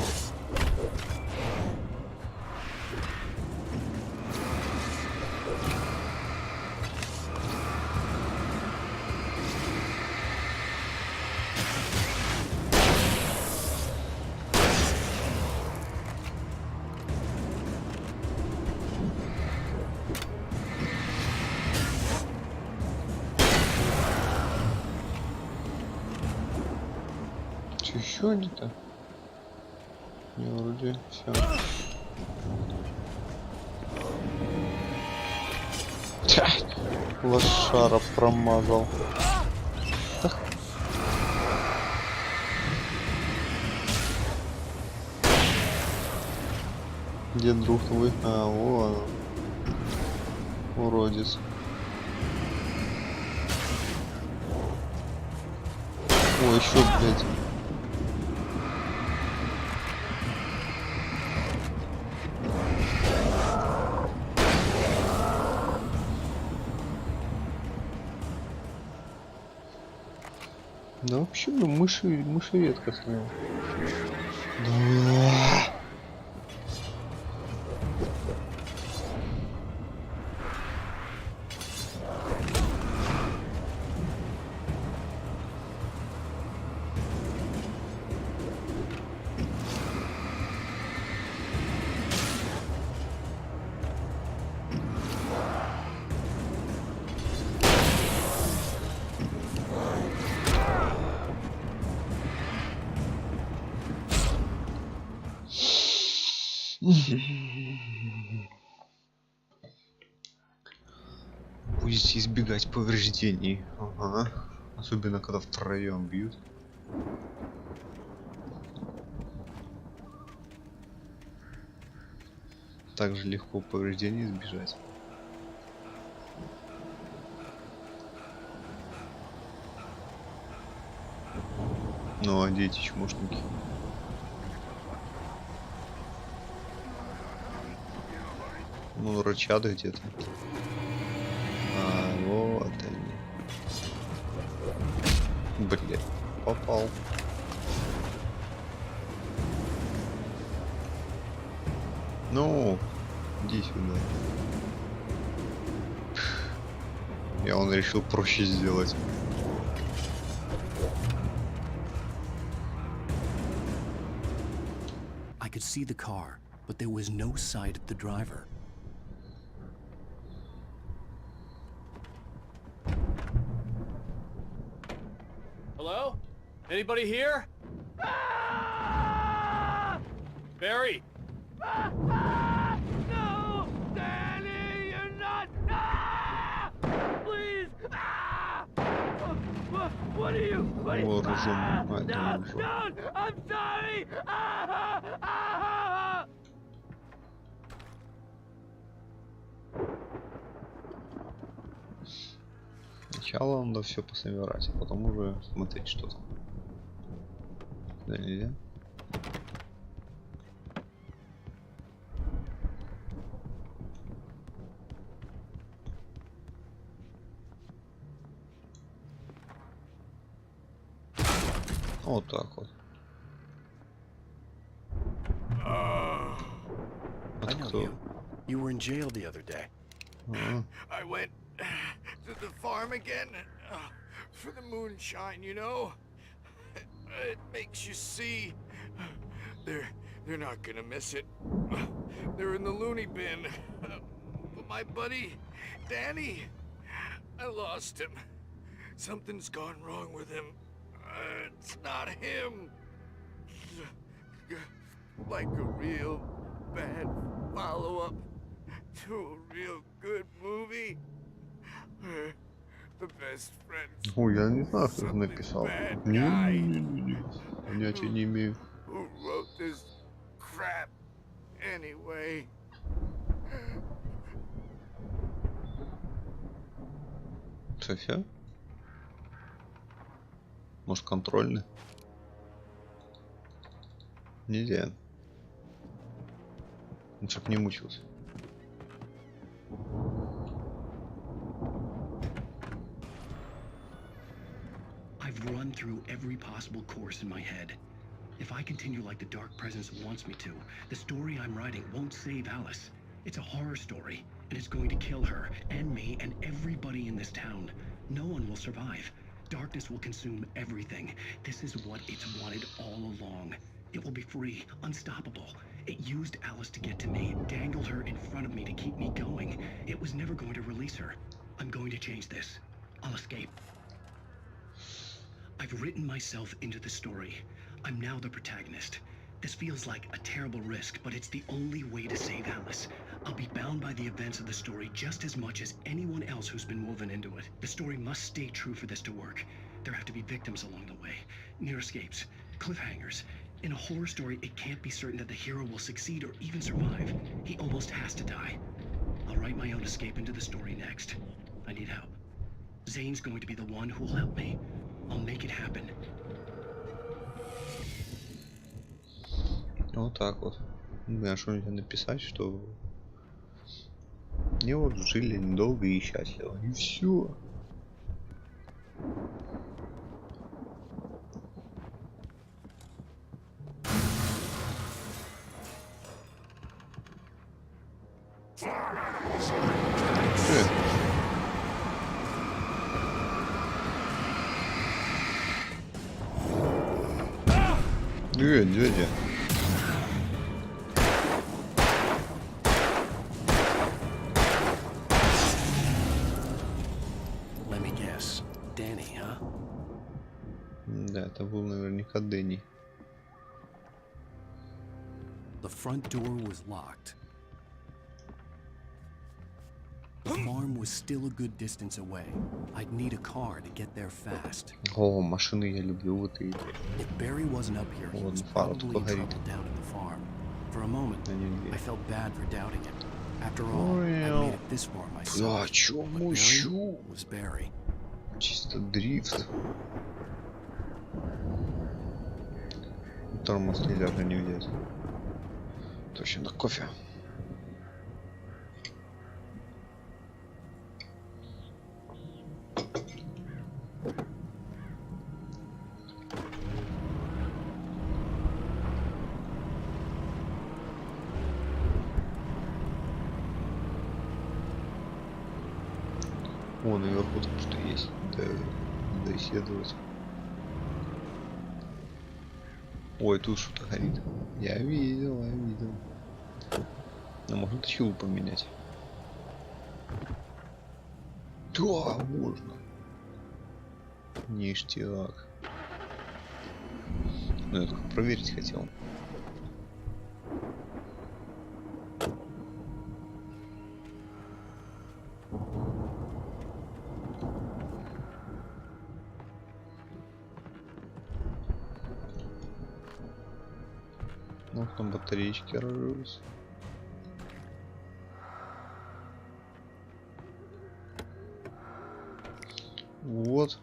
Еще они-то? Не, вроде все. Лошара промазал. Где друг твой? А, вон он. Уродец. О, еще, блядь. Да вообще, ну мыши редко снял. Да. Будете избегать повреждений. Ага. Особенно когда втроем бьют. Так же легко повреждений избежать. Ну а дети чмошники. Ну, рычат где-то. А, вот они. Блин, попал. Ну, иди сюда. Я он решил проще сделать.
I could see the car, but there was no sight of the driver.
Hello? Anybody here? Barry!
No! Danny, you're not! Please! What are you?
Вооружен.
No! I'm sorry!
Сначала надо все пособирать, а потом уже смотреть, что там. Да, нельзя. Вот так вот.
I know you. You were in jail the other day.
I went to the farm again for the moonshine, you know? It makes you see. They're not gonna miss it. They're in the loony bin. But my buddy, Danny, I lost him. Something's gone wrong with him. It's not him. Like a real bad follow-up to a real good movie. The best friends.
Ой, я не знаю, кто это написал. Не. Понятия не имею.
Who wrote this crap anyway?
София? Может, контрольный? Нельзя. Он чтоб не мучился.
I've run through every possible course in my head. If I continue like the Dark Presence wants me to, the story I'm writing won't save Alice. It's a horror story, and it's going to kill her, and me, and everybody in this town. No one will survive. Darkness will consume everything. This is what it's wanted all along. It will be free, unstoppable. It used Alice to get to me, dangled her in front of me to keep me going. It was never going to release her. I'm going to change this. I'll escape. I've written myself into the story. I'm now the protagonist. This feels like a terrible risk, but it's the only way to save Alice. I'll be bound by the events of the story just as much as anyone else who's been woven into it. The story must stay true for this to work. There have to be victims along the way, near escapes, cliffhangers. In a horror story, it can't be certain that the hero will succeed or even survive. He almost has to die. I'll write my own escape into the story next. I need help. Zane's going to be the one who'll help me. I'll make it happen.
Вот так вот. Да, что-нибудь написать, что не вот жили недолго и счастливо. И все. Дядя.
Let me guess. Danny, huh?
Да, это был наверняка Дэнни.
The front door was locked. The farm was still a good distance away. I'd need a car to get there fast.
О, машины я люблю в этой игре.
If Barry wasn't up here, he was probably in trouble down in the farm. For a moment, I felt bad for doubting him. After all, I made it this far myself.
Да, чё мучу?
Was Barry.
Чисто дрифт. Тормоз нельзя же не взять. Точно, кофе. О, наверху там что есть. Да исследовать. Ой, тут что-то горит. Я видел. А можно точилу поменять? Да, можно. Ништяк. Ну, я только проверить хотел. Ну, там батареечки разжились. Вот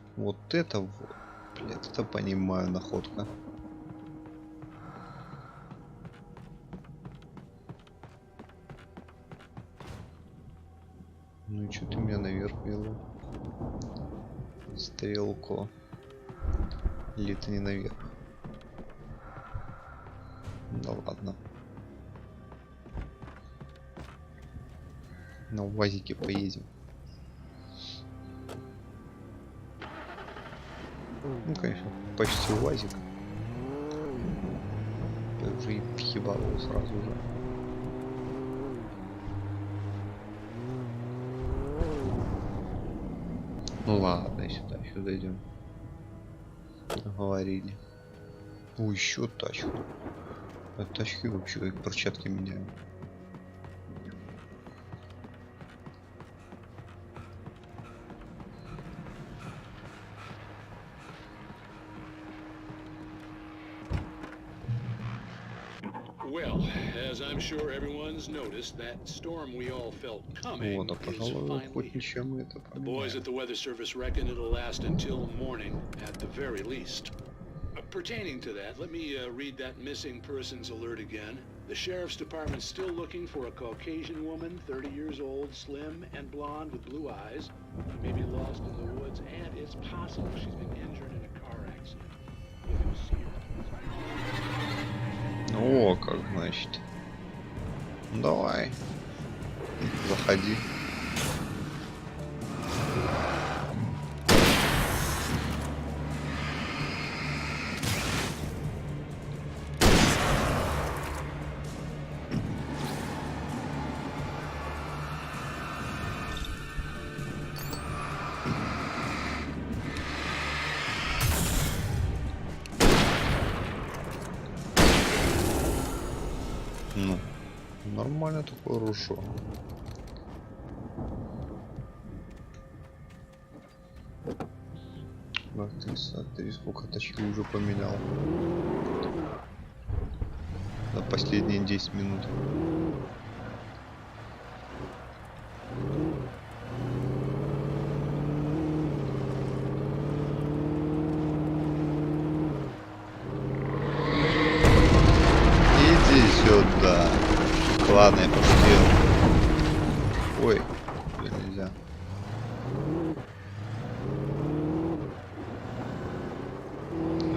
это вот. Блядь, это понимаю, находка. Ну и что ты меня наверх вела? Стрелку. Или это не наверх? Да ладно. На УАЗике поедем. Ну, конечно, почти УАЗик. Я уже и въебал его сразу же. Ну ладно, сюда идем. Говорили. О, еще тачку. А тачки вообще как перчатки меняют.
Well, as I'm sure everyone's noticed, that storm we all felt coming is finally here. The boys at the Weather Service reckon it'll last until morning at the very least. Pertaining to that, let me read that missing persons alert again. The Sheriff's Department's still looking for a Caucasian woman, 30 years old, slim and blonde with blue eyes. She may be lost in the woods, and it's possible she's been injured in a car accident. If you see her,
О, как значит. Давай. Заходи. Ну, нормально такое ружье. Смотри, сколько тачки уже поменял. За последние 10 минут. Сюда. Ладно, я пошутил. Ой, нельзя.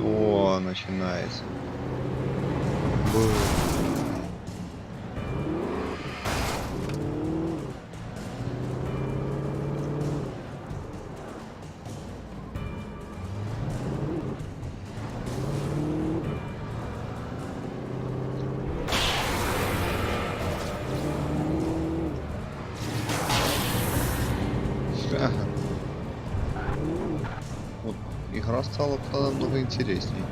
О, начинается. Вот, игра стала намного интересней.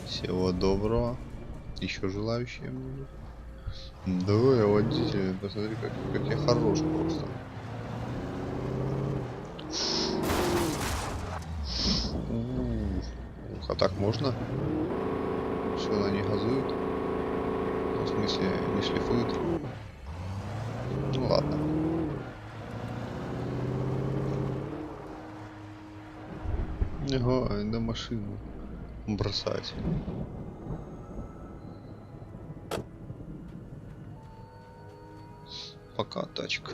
Всего доброго. Еще желающие будут. Да, я водитель. Посмотри, как я хорош просто. А так можно? Все, она не газует. В смысле, не шлифует. Ну ладно. Ага, на машину бросать. Пока, тачка.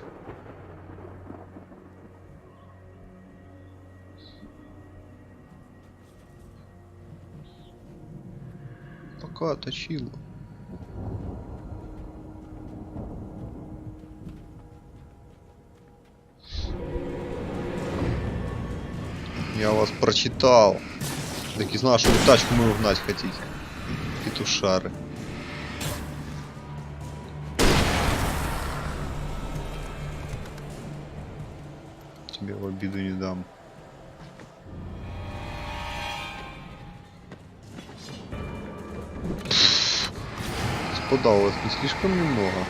Пока точила. Я вас прочитал. Так и знал, что вы тачку мою угнать хотите. Петушары. Тебе в обиду не дам. господа, у вас не слишком немного?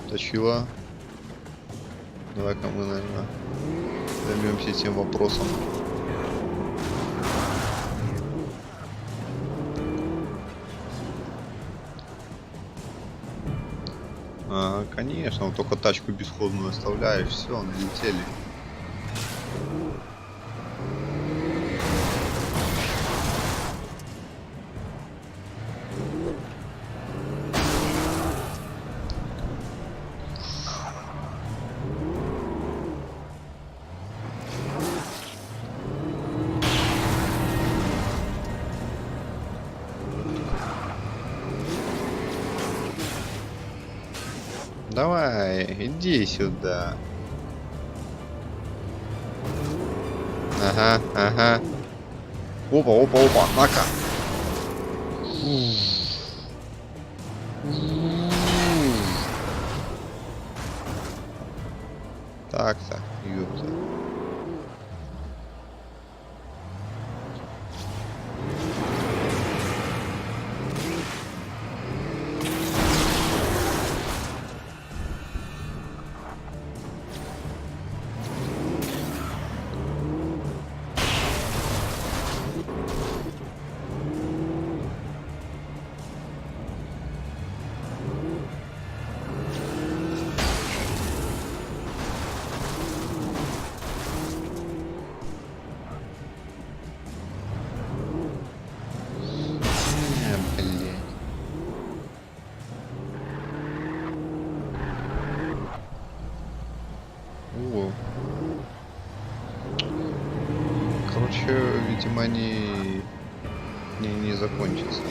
Точила. Давай-ка мы, наверное, займемся этим вопросом. Конечно, вот только тачку бесходную оставляешь, все, налетели. Давай, иди сюда. Ага, ага. Опа, опа, опа, на-ка. Так-то, ёпта. Короче, видимо, они не закончатся.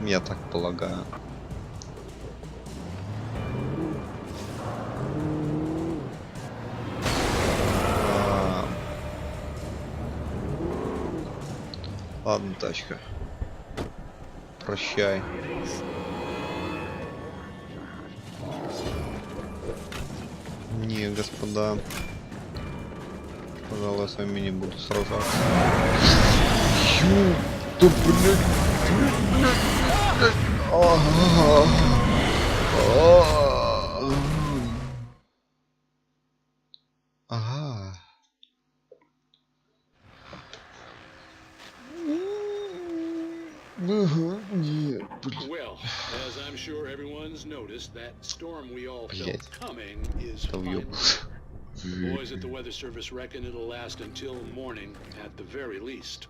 Я так полагаю. Ладно, тачка. Прощай. Не, господа. Пожалуй, я с вами не буду сражаться. Да блядь. Ага.
Well, as I'm sure everyone's noticed, that storm we all felt coming is finally. The boys at the Weather Service reckon it'll last until morning at the very least.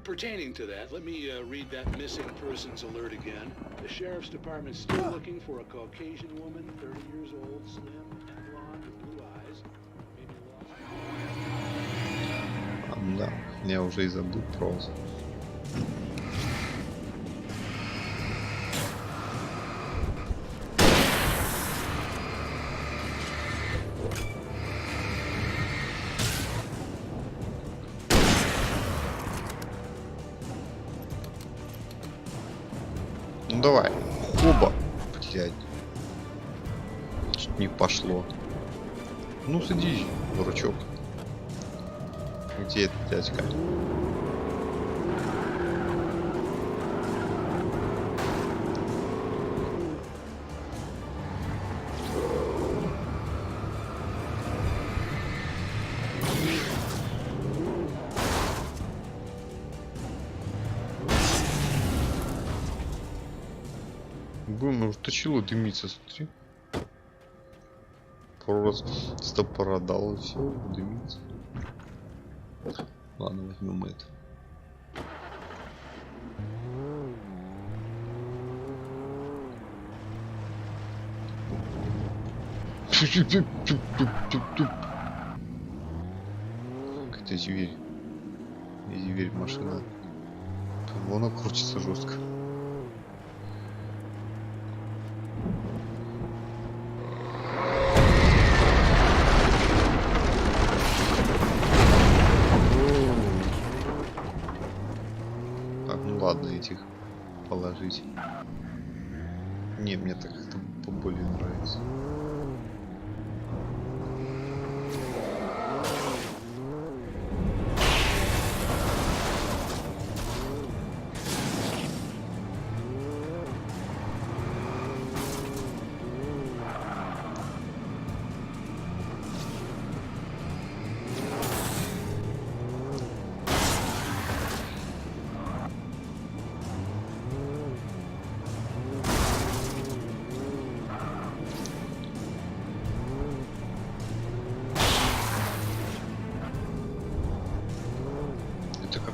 Pertaining to that, let me read that missing persons alert again. The Sheriff's Department's still looking for a Caucasian woman, 30 years old, slim and blonde with blue eyes.
Да, я уже и забыл просто. Ну давай, хоба, блядь. Что-то не пошло. Ну садись, дурачок. Где этот дядька? Блин, уже точило дымится, смотри. Просто продал и все, дымится. Ладно, возьмем это. Как это зверь? Зверь машина. Вон она крутится жестко. Ладно, этих положить. Не, мне так как-то поболее нравится.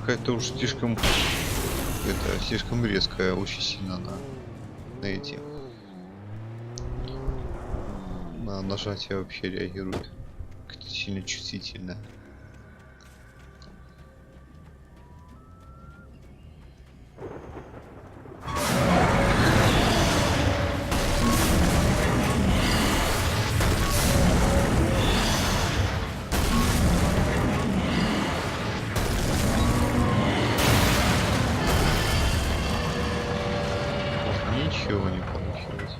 какая-то уж слишком... Это слишком резкая, очень сильно на эти... На нажатие вообще реагирует. Как-то сильно чувствительно. Ничего не получилось.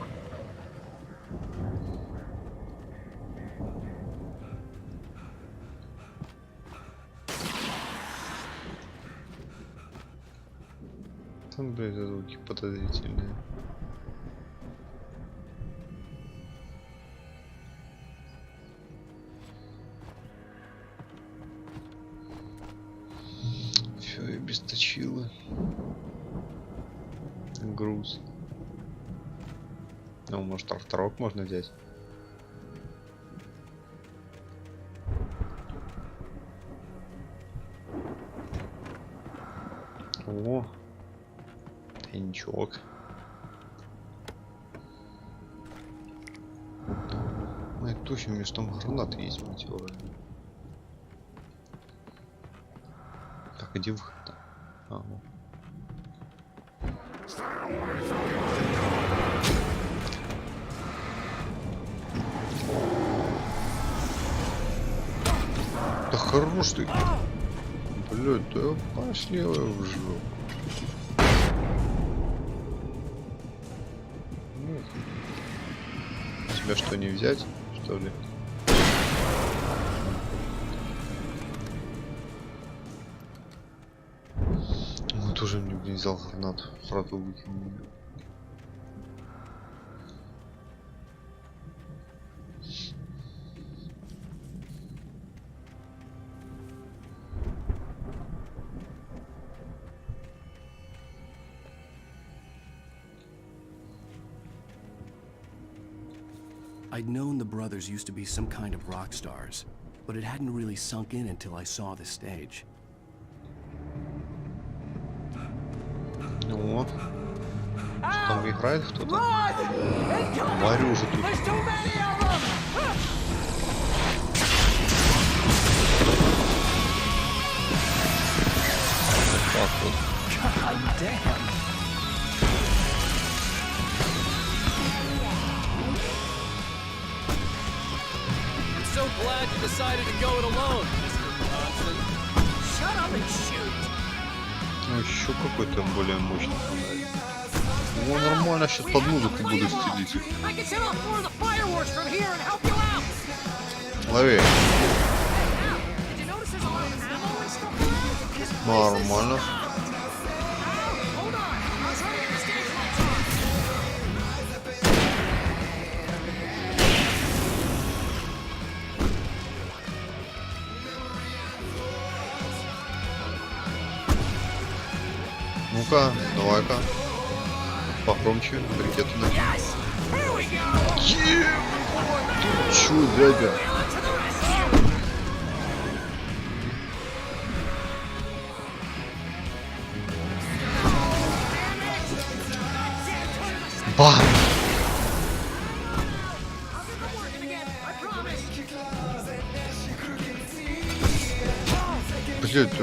Там, блядь, звуки подозрительные. Все, я без точилы. Груз. Ну, может, тракторок можно взять. О, тайничок. Ну, точно, у меня же там гранаты есть, мать его. Так, иди выход-то. Ага. Да хорош ты. Блядь, да пошли в жопу. Тебя что, не взять, что ли? Ну тоже мне, блин, взял гранату. Сразу выкинул.
I'd known the brothers used to be some kind of rock stars, but it hadn't really sunk in until I saw the stage.
Ну, там играет кто-то. Варю уже тут. Так вот.
So glad you decided to go it alone, Mr. Bronson. Shut up and shoot.
Ну еще какой-то более мощный фонарь. Ну нормально, сейчас под музыку буду стелить. Лови. Нормально. Ну-ка, давай-ка. Погромче, брикеты на. Чё, дядя? Бам! Блядь, ты...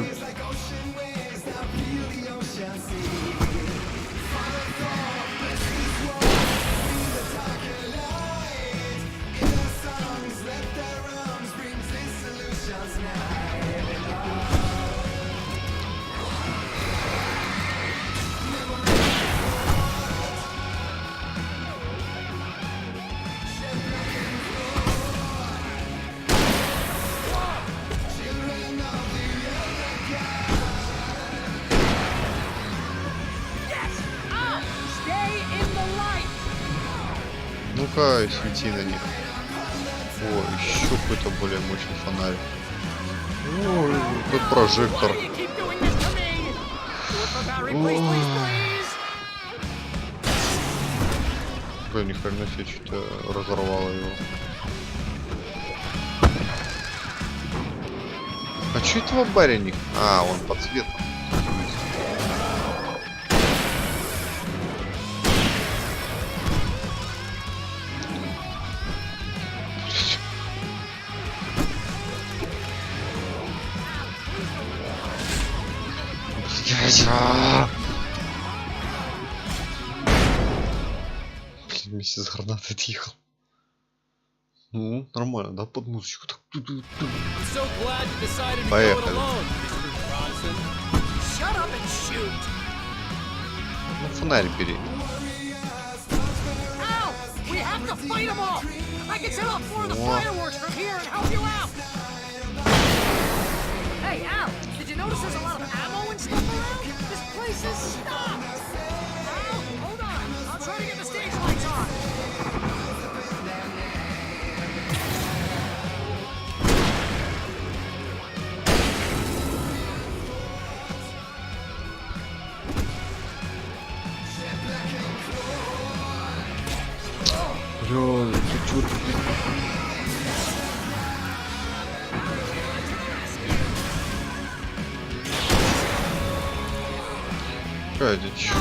Ну-ка, свети на них. О, еще какой-то более мощный фонарь. О, тут прожектор. Блин, ни хрена себе, что-то разорвало его. А что этого баря не... А, он под цветом. Блин, вместе с гранатой отъехал. Ну, нормально, да, под музычку. Так. Поехали. Ну, фонарь бери.
Hey, Al, did you notice there's a lot of ammo and stuff around? This place is stopped! Al, hold on. I'll try to get the stage lights on.
Бля, ты чё тут? Это чё?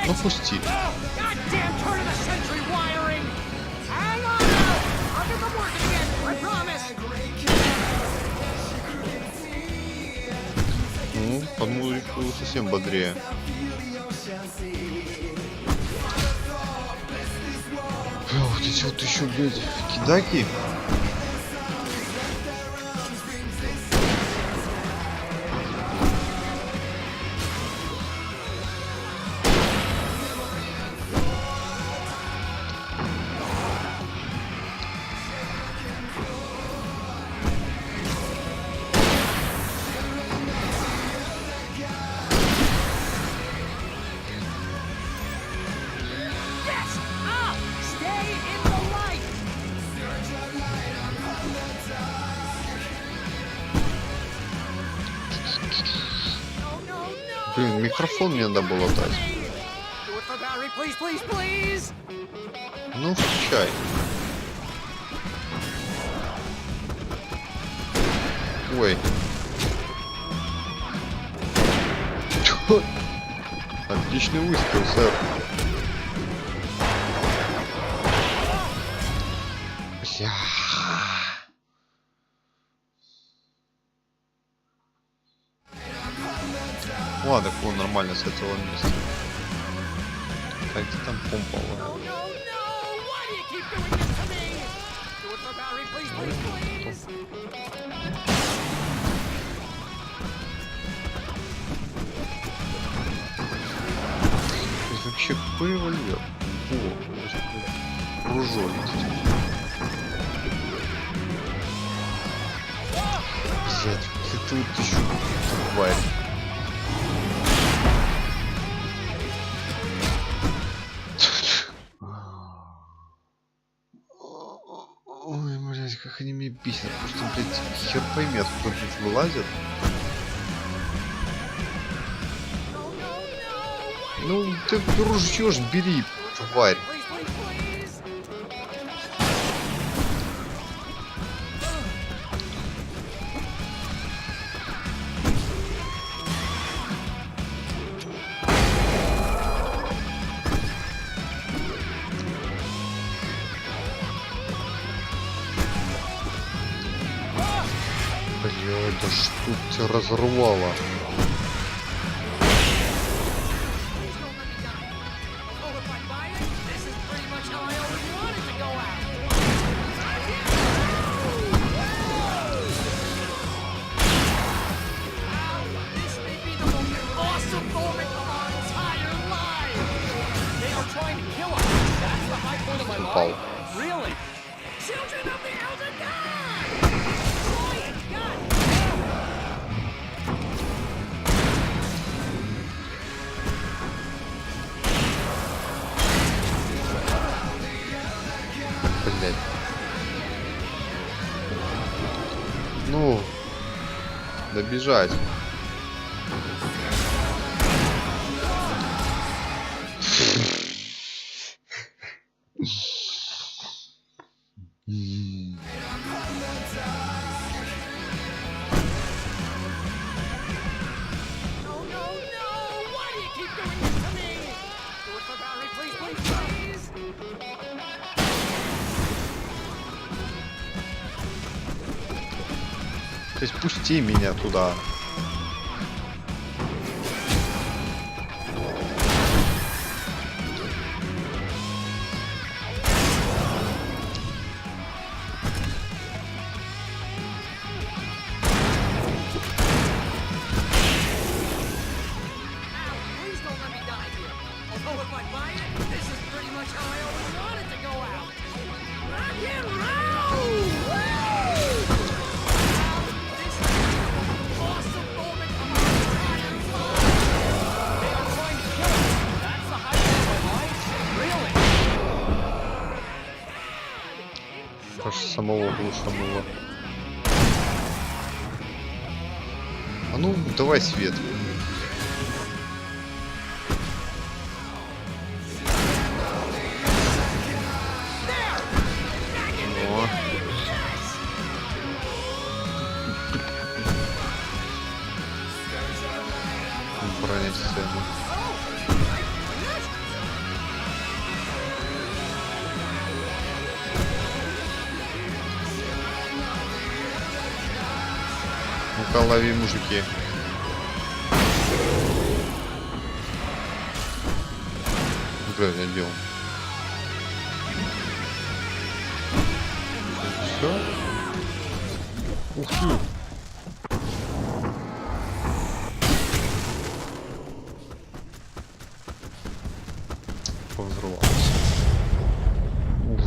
Ну пусти. Ну, под музыку совсем бодрее. Вот эти вот еще, блядь, кидаки. Блин, микрофон мне надо было дать. Ну, включай. Ой. Отличный выстрел, сэр. Бля. Ладно, так он нормально с этого места. Так, где там помпа? Это вообще какой револьвер? О, кружолить. Блять, это вот еще тварь. Ой, блядь, как они меня бесят. Просто, блядь, хер пойми, откуда, блядь, вылазят. Ну, ты ружьё ж бери, тварь. Бля, да что тебя разорвало? Упал. Блять. Ну, добежать. То есть пусти меня туда. Аж самого глушануло. А ну, давай свет. О. Бронять сцену. Ну-ка, лови, мужики. Бля, я делал. Все? Ух ты! Повзрывался. Ух,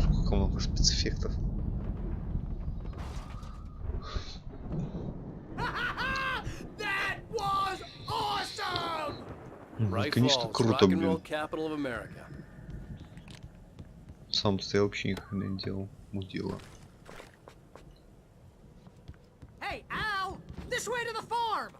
сколько много спецэффектов. Конечно, круто, блин. Сам стоял, вообще никогда не делал. Мудила.
Hey, Al! This way to the farm!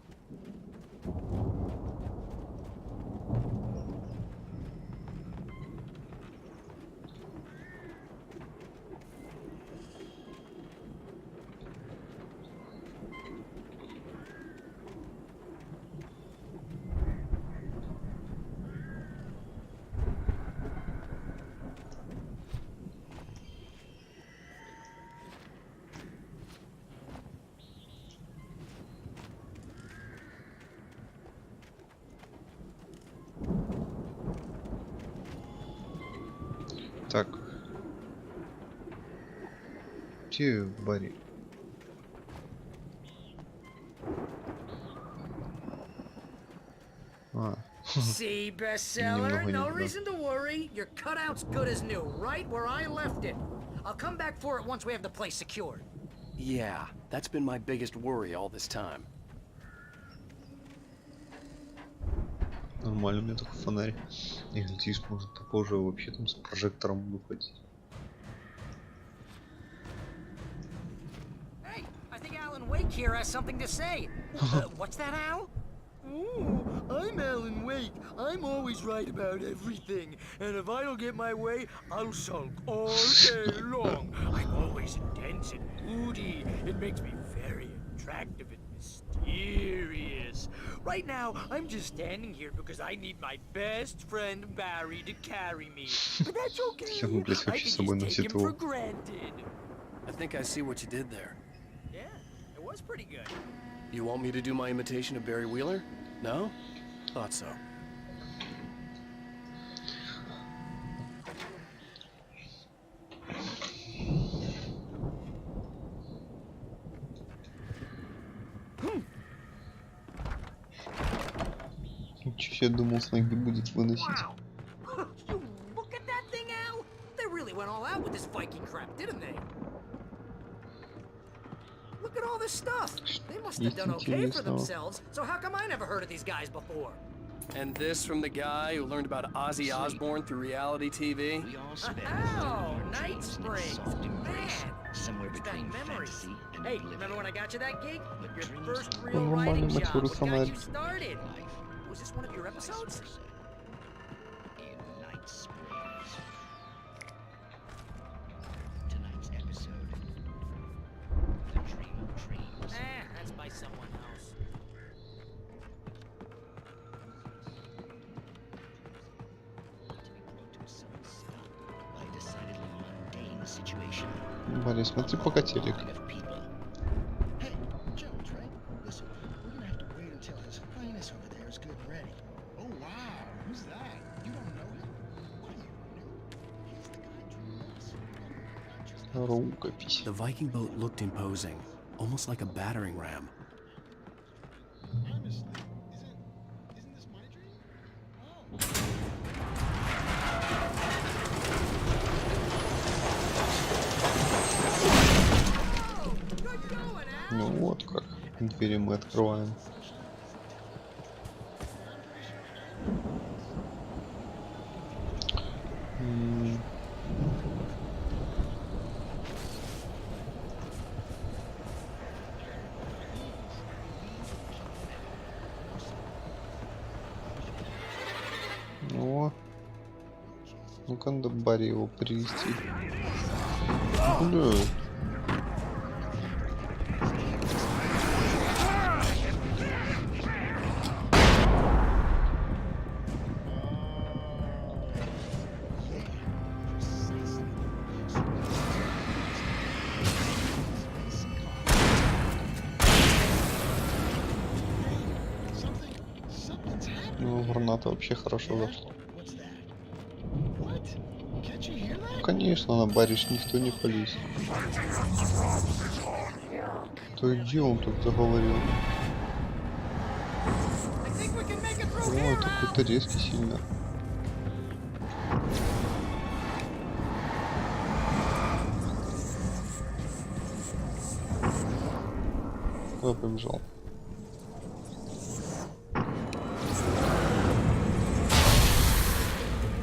Так. Где Барри?
See, bestseller? No reason to worry. Your cutout's good as new, right where I left it. I'll come back for it once we have the place secured.
Yeah, that's been my biggest worry all this time.
Нормально, у меня такой фонарь. И глядишь, может попозже вообще там с прожектором буду ходить.
Hey, I think Alan Wake here has something to say. What's that, Al?
Ooh, I'm Alan Wake. I'm always right about everything. And if I don't get my way, I'll sulk all day long. I'm always intense and moody. It makes me very attractive and mysterious. Right now, I'm just standing here because I need my best friend Barry to carry me. But that's okay. I can just take him for granted.
I think I see what you did there.
Yeah, it was pretty good.
You want me to do my imitation of Barry Wheeler? No? Thought so.
Я думал, с ноги будет выносить.
Look at that thing, Al! They really went all out with this Viking crap, didn't they? Look at all this stuff. They must have done okay for themselves. So how come I never heard of these guys before?
And this from the guy who learned about Ozzy Osbourne through reality TV?
Oh, Night Springs. Man, it's that memories. Hey, remember when I got you that gig? Your first real writing job. What got you started? Was this one of your episodes?
Tonight's episode. The Dream of Dreams.
That's by someone else.
By a decidedly mundane situation.
Валя, смотри пока телек.
Hey, Jones, right? Listen, we're gonna have to wait until his highness over there is good and ready.
Oh, wow. Who's that? You don't know him? What are you, new? He's the guy
Рукопись.
The Viking boat looked imposing, almost like a battering ram.
Honestly, isn't this my dream?
Ну вот как. Двери мы открываем. Ну-ка, надо Барри его привести. Бля. Ну, граната вообще хорошо зашла. Конечно, на бариш никто не полез. То и где он тут заговорил? О, это какой-то резкий сильно. Куда побежал?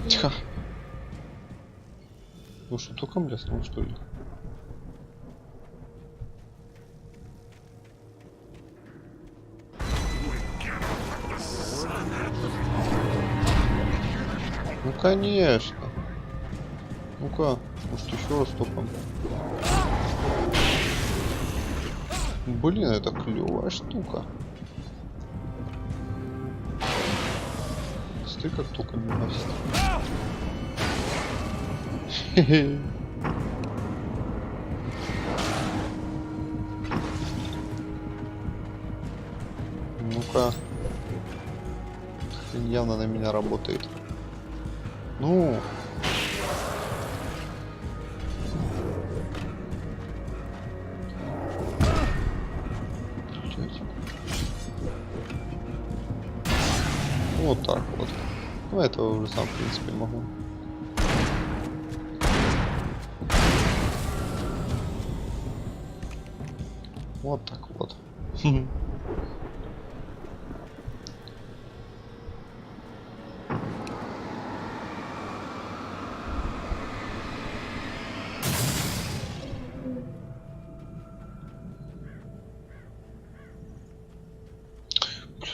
Тихо. Ну что, только бляснул, что ли? Ну конечно. Ну-ка, может еще раз топом. Блин, это клевая штука. Смотри, как током наносит. Хе-хе. Ну-ка. Явно на меня работает. Ну. Вот так вот. Ну, этого уже сам, в принципе, могу. Вот так вот.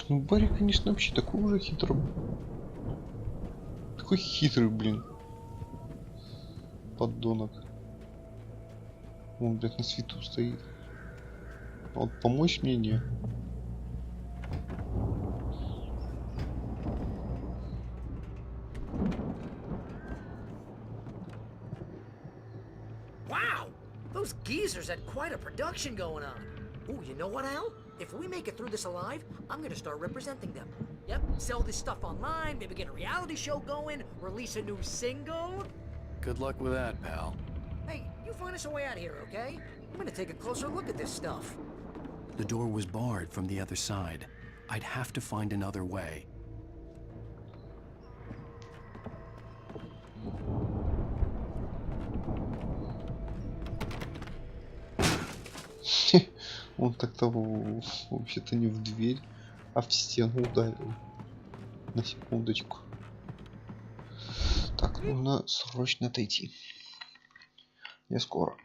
Ну, Барри, конечно, вообще такой уже хитрый. Такой хитрый, блин. Поддонок. Он, блядь, на свету стоит. А вот помочь мне не.
Wow! Those geezers had quite a production going on. Ooh, you know what, Al? If we make it through this alive, I'm gonna start representing them. Yep, sell this stuff online, maybe get a reality show going, release a new single.
Good luck with that, pal.
Hey, you find us a way out of here, okay? I'm gonna take a closer look at this stuff.
The door was barred from the other side. I'd have to find another way.
Он так-то вообще-то не в дверь, а в стену ударил. На секундочку. Так, нужно срочно отойти. Я скоро.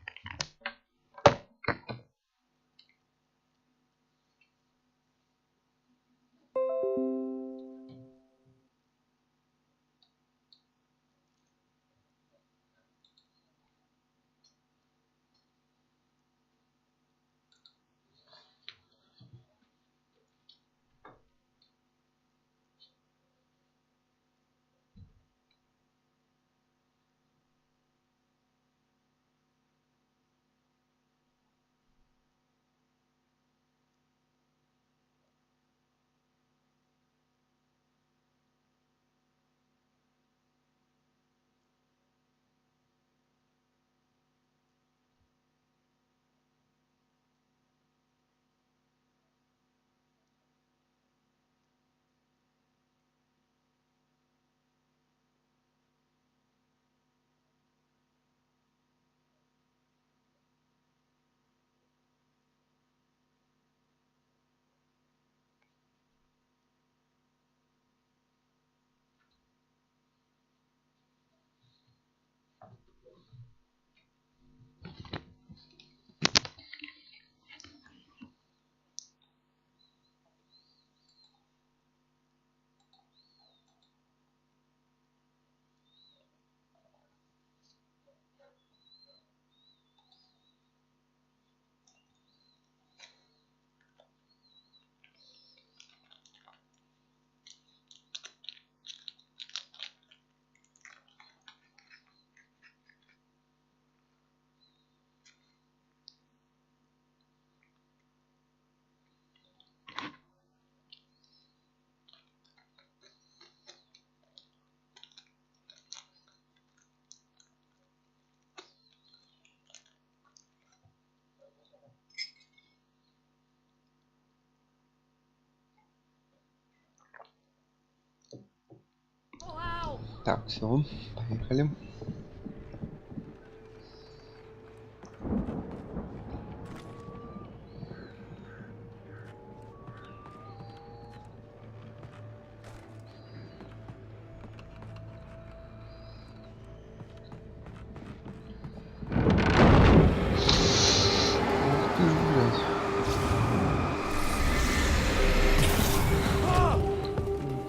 Так, все, поехали.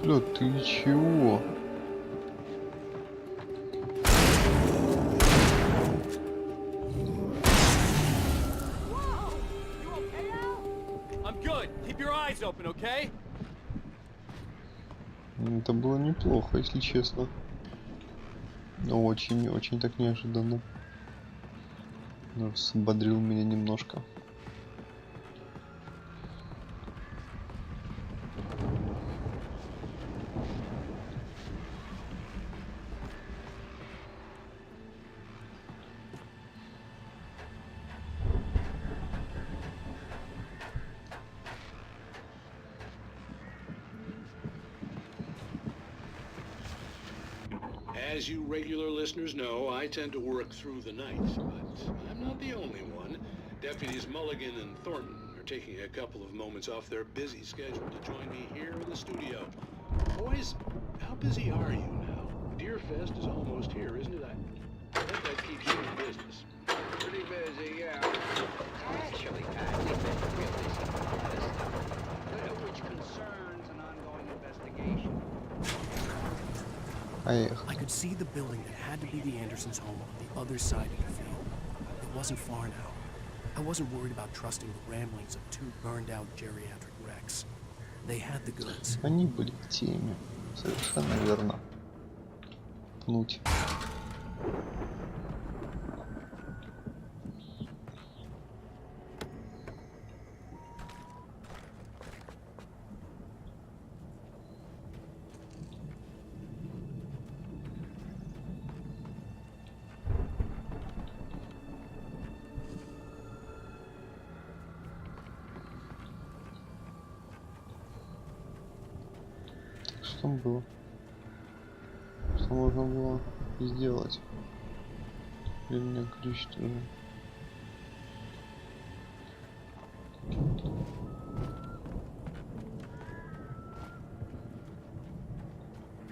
Бля, ты чего?
I'm good. Keep your eyes open, okay?
Это было неплохо, если честно. Но очень так неожиданно. Взбодрил меня немножко.
As you regular listeners know, I tend to work through the night, but I'm not the only one. Deputies Mulligan and Thornton are taking a couple of moments off their busy schedule to join me here in the studio. Boys, how busy are you now? Deerfest is almost here, isn't it? I bet that keeps you in business.
Pretty busy, yeah. Actually, Pat, we've been real busy with a lot of stuff, which concerns an ongoing investigation.
I could see the building that had to be the Andersons' home on the other side of the field. It wasn't far now. I wasn't worried about trusting the ramblings of two burned-out geriatric wrecks. They had the goods.
Они были в теме. Совершенно верно. Пнуть. Что там было? Что можно было сделать? Или меня ключ тоже?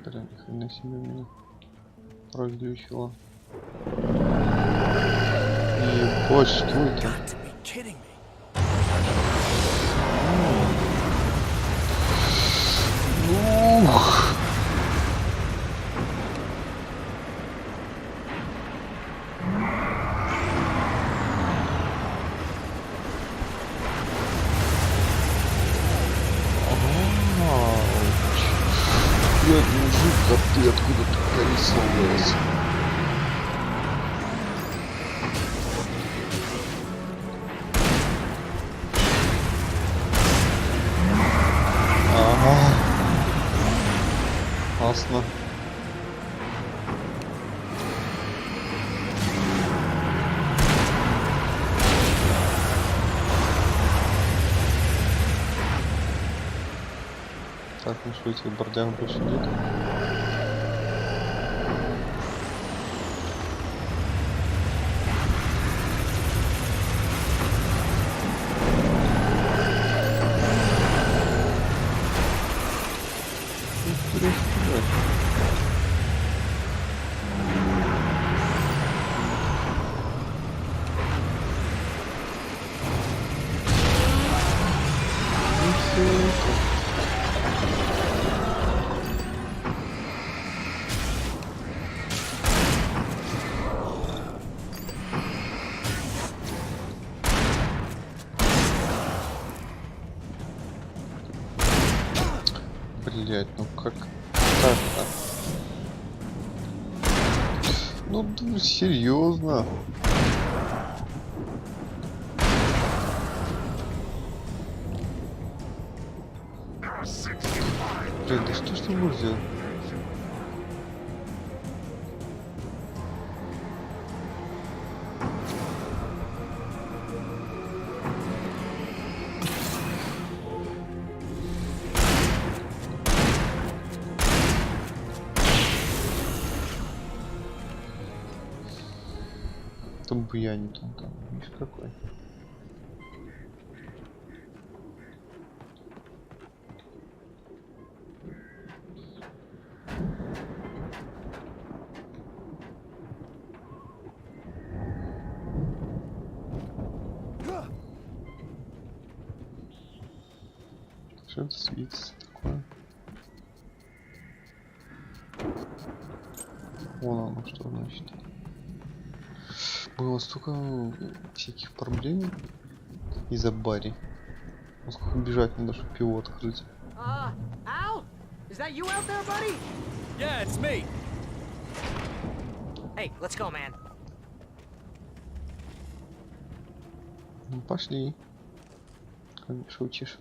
Бля, ни хрена себе меня разглючило. Ебать, что это? Ух! Блядь, мужик, а ты откуда-то колесо вылез? Ага. Классно. Так, ну что, этих бордяг больше нет? Блять, ну как так-то? Ну, серьезно. Блять, да что ж ты можешь делать? Там буянит он там, видишь какой. Что это светится такое? Вон оно что значит. Было столько всяких проблем из-за Барри. Вот сколько бежать надо, чтобы его открыть.
Al? Is that you out there, buddy?
Yeah, it's me.
Hey, let's go, man.
Ну, пошли. Как шутишь.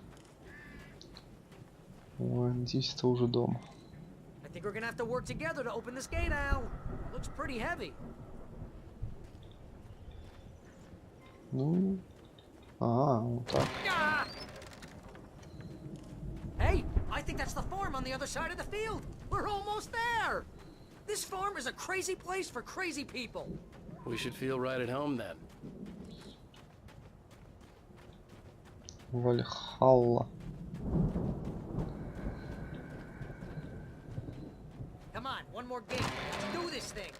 Ой, здесь это уже дом.
I think we're gonna have to work together to open this gate, Al. Looks pretty heavy.
Ну, вот так.
Hey, I think that's the farm on the other side of the field. We're almost there. This farm is a crazy place for crazy people.
We should feel right at home then.
Вальхалла.
Come on, one more gate. Let's do this thing.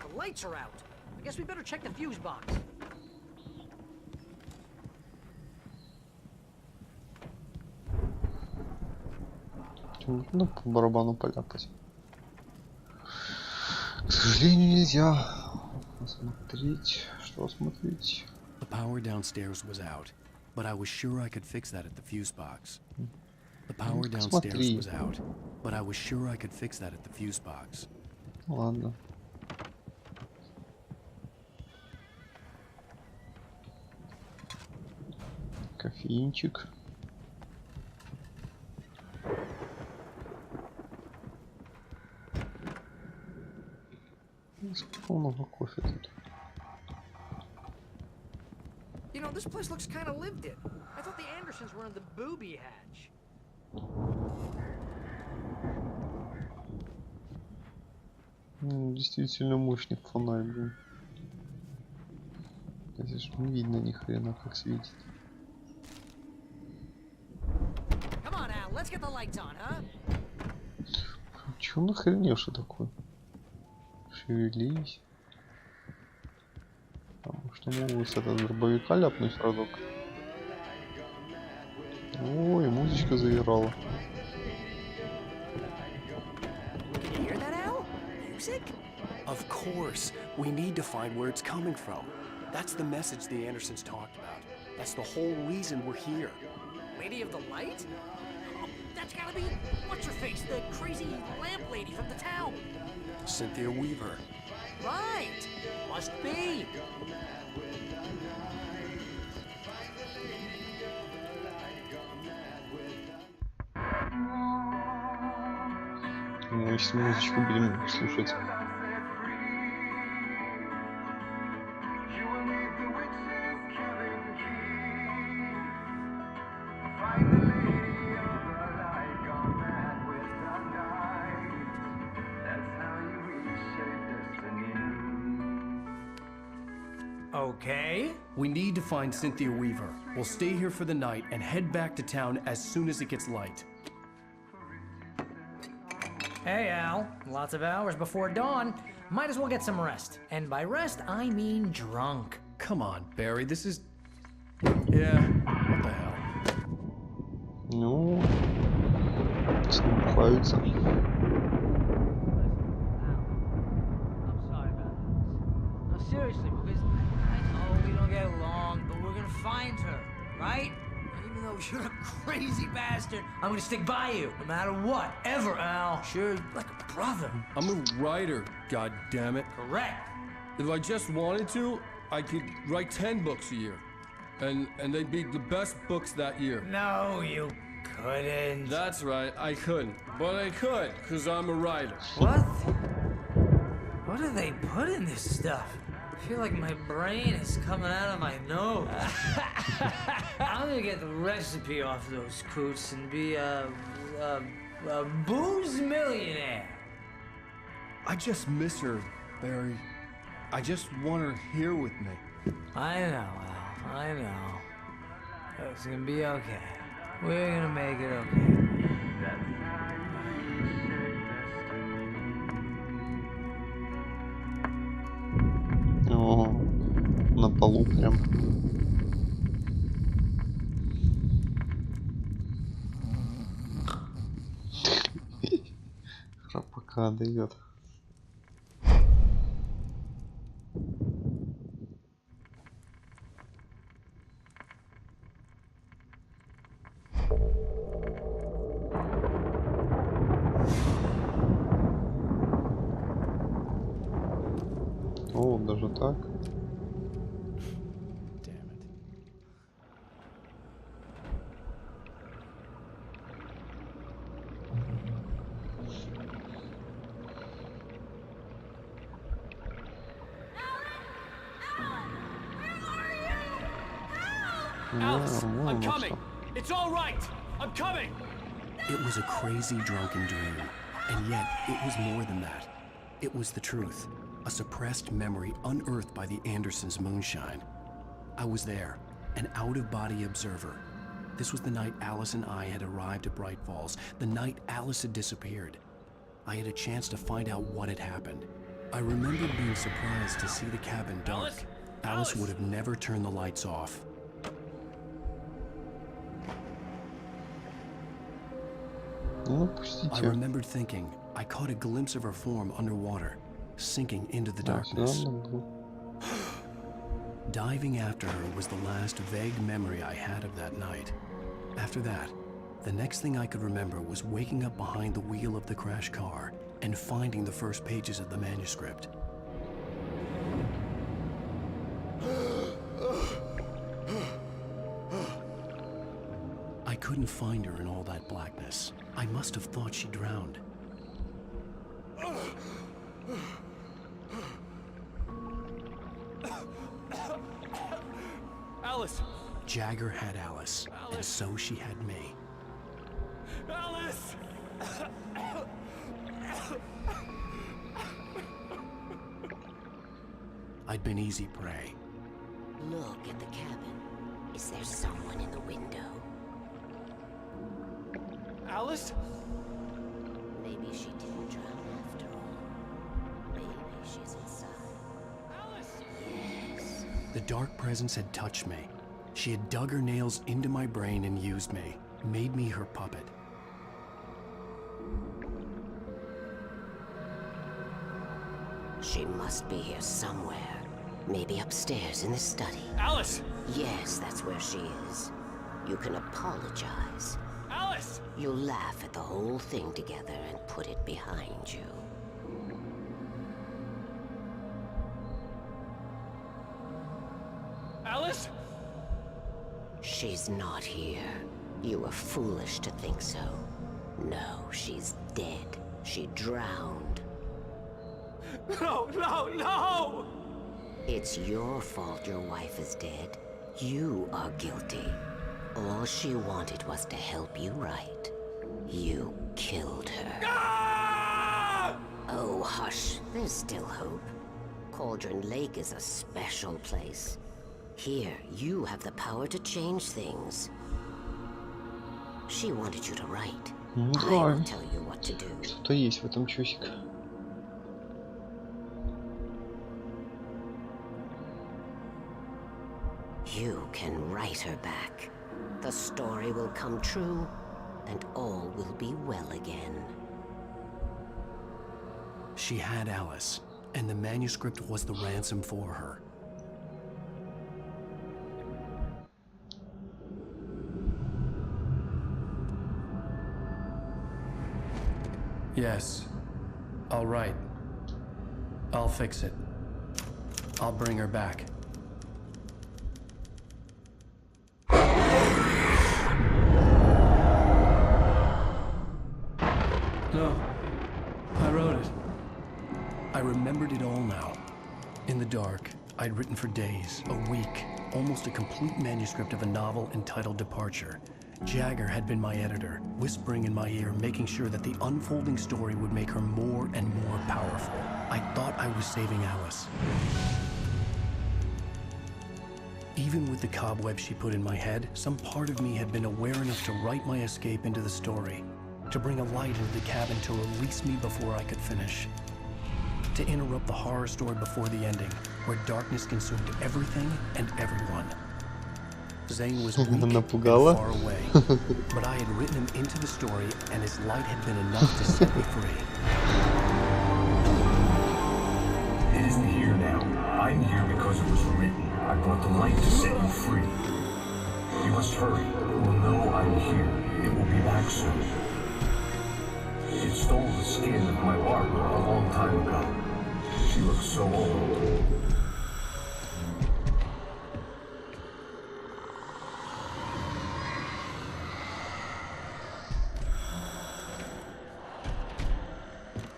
The lights are out. I guess we better check the fuse box.
Ну, по барабану поляпать. К сожалению, нельзя смотреть. Что смотреть?
The power downstairs was out, but I was sure I could fix that at the fuse box. The power downstairs was out, but I was sure I could fix that at the fuse box.
Ладно. Кофеинчик. Сколько много кофе тут.
You know, this place looks kind of lived in. I thought the Andersons were in the booby hatch.
Действительно мощный фонарь, блин. Здесь не видно ни хрена, как светит.
Come on, Al, let's get the lights on, huh?
Чё нахреневший такой? Шевелись. Потому что могу с этого дробовика ляпнуть разок. Ой, музычка заиграла.
Of course. We need to find where it's coming from. That's the message the Andersons talked about. That's the whole reason we're here.
Lady of the Light? Oh, that's gotta be... What's-her-face? The crazy lamp lady from the town.
Cynthia Weaver.
Right! Must be.
Ну, если музычку будем слушать.
Okay.
We need to find Cynthia Weaver. We'll stay here for the night and head back to town as soon as it gets light.
Hey, Al. Lots of hours before dawn. Might as well get some rest. And by rest, I mean drunk.
Come on, Barry, this is... Yeah, what the hell?
Ну, слухаются.
Seriously, because I know we don't get along, but we're gonna find her, right? Even though you're a crazy bastard, I'm gonna stick by you, no matter what, ever, Al. Sure, like a brother.
I'm a writer, goddammit.
Correct.
If I just wanted to, I could write 10 books a year. And they'd be the best books that year.
No, you couldn't.
That's right, I couldn't. But I could, because I'm a writer.
What? What do they put in this stuff?
I feel like my brain is coming out of my nose. I'm gonna get the recipe off those coots and be a booze millionaire.
I just miss her, Barry. I just want her here with me.
I know, Al. I know. It's gonna be okay. We're gonna make it okay.
О, на полу прям. Храпака дает. О, даже так.
Alice, I'm coming. It's all right. I'm coming.
It was a crazy drunken dream, and yet it was more than that. It was the truth, a suppressed memory unearthed by the Andersons' moonshine. I was there, an out-of-body observer. This was the night Alice and I had arrived at Bright Falls, the night Alice had disappeared. I had a chance to find out what had happened. I remember being surprised to see the cabin dark. Alice would have never turned the lights off. I remembered thinking I caught a glimpse of her form underwater, sinking into the darkness. Diving after her was the last vague memory I had of that night. After that, the next thing I could remember was waking up behind the wheel of the crashed car and finding the first pages of the manuscript. I couldn't find her in all that blackness. I must have thought she drowned.
Alice!
Jagger had Alice, and so she had me.
Alice!
I'd been easy prey.
Look at the cabin. Is there someone in the window?
Alice?
Maybe she didn't drown after all. Maybe she's inside.
Alice!
Yes.
The dark presence had touched me. She had dug her nails into my brain and used me, made me her puppet.
She must be here somewhere. Maybe upstairs in the study.
Alice!
Yes, that's where she is. You can apologize.
Alice!
You'll laugh at the whole thing together and put it behind you.
Alice?
She's not here. You were foolish to think so. No, she's dead. She drowned.
No, no, no!
It's your fault your wife is dead. You are guilty. All she wanted was to help you right. You killed her.
Ah!
Oh, hush. There's still hope. Cauldron Lake is a special place. Here, you have the power to change things. She wanted you to write. I will tell you what to do.
Что-то есть в этом чусик.
You can write her back. The story will come true, and all will be well again.
She had Alice, and the manuscript was the ransom for her.
Yes. All right. I'll fix it. I'll bring her back. No. I wrote it.
I remembered it all now. In the dark, I'd written for days, a week, almost a complete manuscript of a novel entitled Departure. Jagger had been my editor, whispering in my ear, making sure that the unfolding story would make her more and more powerful. I thought I was saving Alice. Even with the cobweb she put in my head, some part of me had been aware enough to write my escape into the story, to bring a light into the cabin to release me before I could finish, to interrupt the horror story before the ending, where darkness consumed everything and everyone. Zane was weak and far away, but I had written him into the story, and his light had been enough to set me free.
It isn't here now. I'm here because it was written. I brought the light to set you free. You must hurry. It will know I'm here. It will be back soon. It stole the skin of my Barbara a long time ago. She looks so old.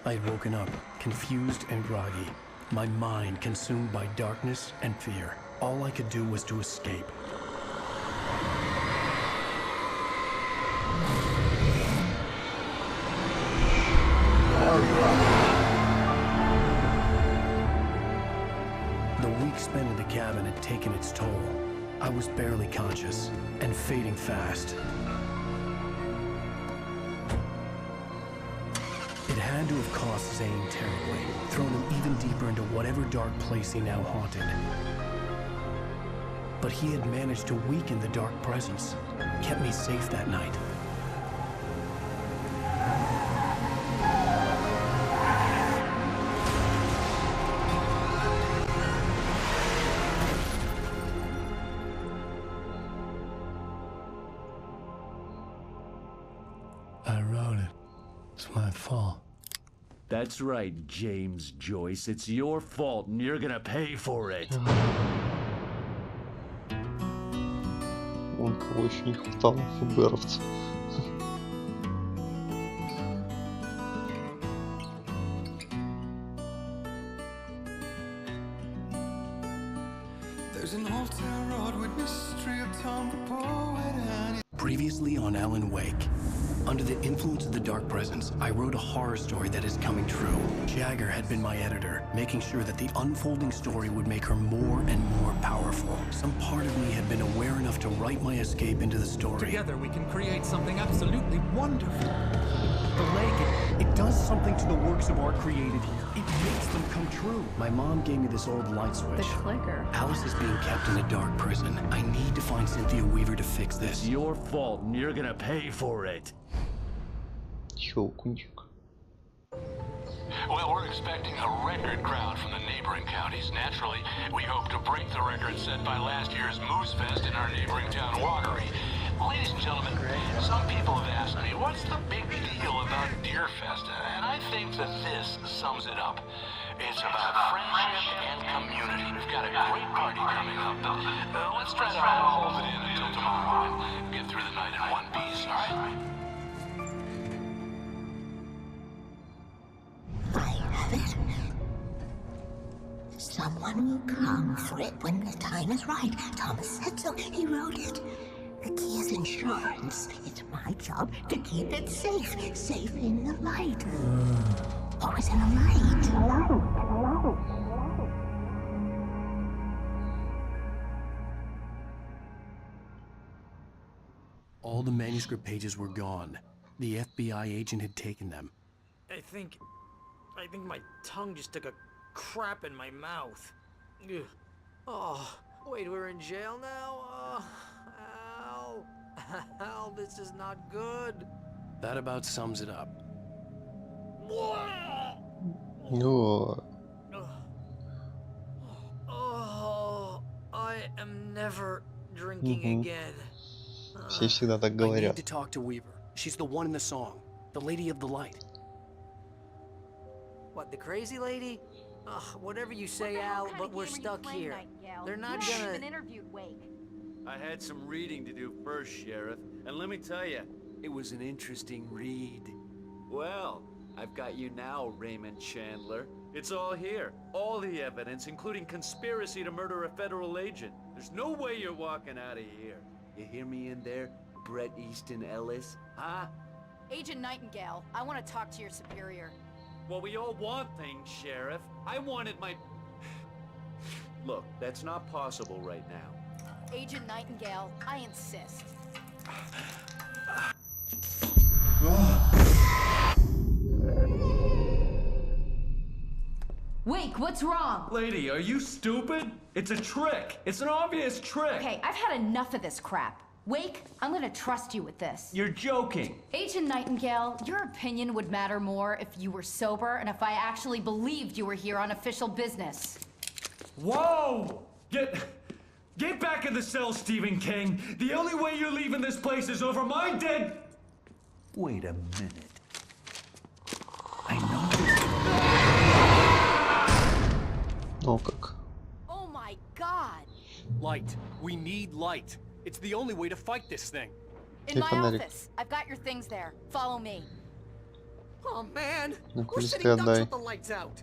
I had woken up, confused and groggy, my mind consumed by darkness and fear. All I could do was to escape. The week spent in the cabin had taken its toll. I was barely conscious and fading fast. It had to have cost Zane terribly, thrown him even deeper into whatever dark place he now haunted. But he had managed to weaken the dark presence, kept me safe that night.
I wrote it. It's my fault.
That's right, James Joyce. It's your fault, and you're gonna pay for it.
Вон кого еще не хватало, ФБРовцев.
Previously on Alan Wake. Under the influence of the dark presence, I wrote a horror story that is coming true. Jagger had been my editor, making sure that the unfolding story would make her more and more powerful. Some part of me had been aware enough to write my escape into the story.
Together we can create something absolutely wonderful.
The lake, it does something to the works of art created here. It makes them come true.
My mom gave me this old light switch.
The clicker.
Alice is being kept in a dark prison. I need to find Cynthia Weaver to fix this.
It's your fault, and you're gonna pay for it.
Щелкунчик.
Well, we're expecting a record crowd from the neighboring counties. Naturally, we hope to break the record set by last year's Moose Fest in our neighboring town, Watery. Ladies and gentlemen, some people have asked me, what's the big deal about Deer Fest? And I think that this sums it up. It's about friendship and community. We've got a great party coming up, but let's try to hold it in until tomorrow and get through the night in one piece, all right?
Someone will come for it when the time is right. Thomas said so. He wrote it. The key is insurance. It's my job to keep it safe. Safe in the light. Always in the light.
All the manuscript pages were gone. The FBI agent had taken them.
I think my tongue just took a crap in my mouth. Ugh. Oh, wait, we're in jail now? Al. Al, this is not good.
That about sums it up.
No.
Oh, I am never drinking again.
Все всегда так
I
говорят.
need to talk to Weaver. She's the one in the song. The Lady of the Light.
What, the crazy lady? Ugh, whatever you say, Al, but we're stuck here. They're not gonna...
interviewed Wake.
I had some reading to do first, Sheriff, and let me tell you, it was an interesting read. Well, I've got you now, Raymond Chandler. It's all here. All the evidence, including conspiracy to murder a federal agent. There's no way you're walking out of here. You hear me in there, Bret Easton Ellis? Huh?
Agent Nightingale, I want to talk to your superior.
Well, we all want things, Sheriff. I wanted my... Look, that's not possible right now.
Agent Nightingale, I insist. Wake, what's wrong?
Lady, are you stupid? It's a trick. It's an obvious trick.
Okay, I've had enough of this crap. Wake, I'm gonna trust you with this.
You're joking.
Agent Nightingale, your opinion would matter more if you were sober and if I actually believed you were here on official business.
Whoa! Get back in the cell, Stephen King. The only way you're leaving this place is over my dead... Wait a minute. I know...
Oh, как.
Oh my God!
Light. We need light. It's the only way to fight this thing.
In my office. I've got your things there. Follow me.
Oh man!
Ну,
We're
ключ
sitting ducks
отдай.
with the lights out.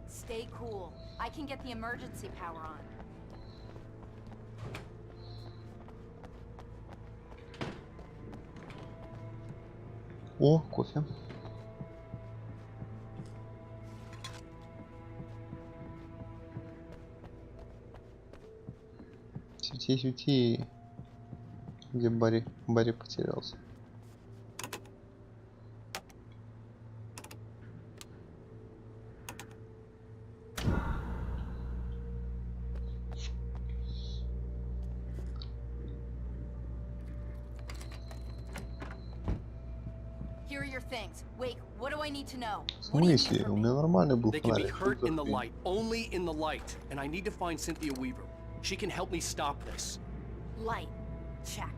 Stay cool. I can get the emergency power on.
О, кофе. Свети, свети. Где Барри? Барри потерялся.
Here are your things. Wake, what do I need to know?
В смысле? У меня нормальный был
They can be
фонарик. Что
hurt
за
in the
хрень?
light, only in the light. And I need to find Cynthia Weaver. She can help me stop this.
Light. Check.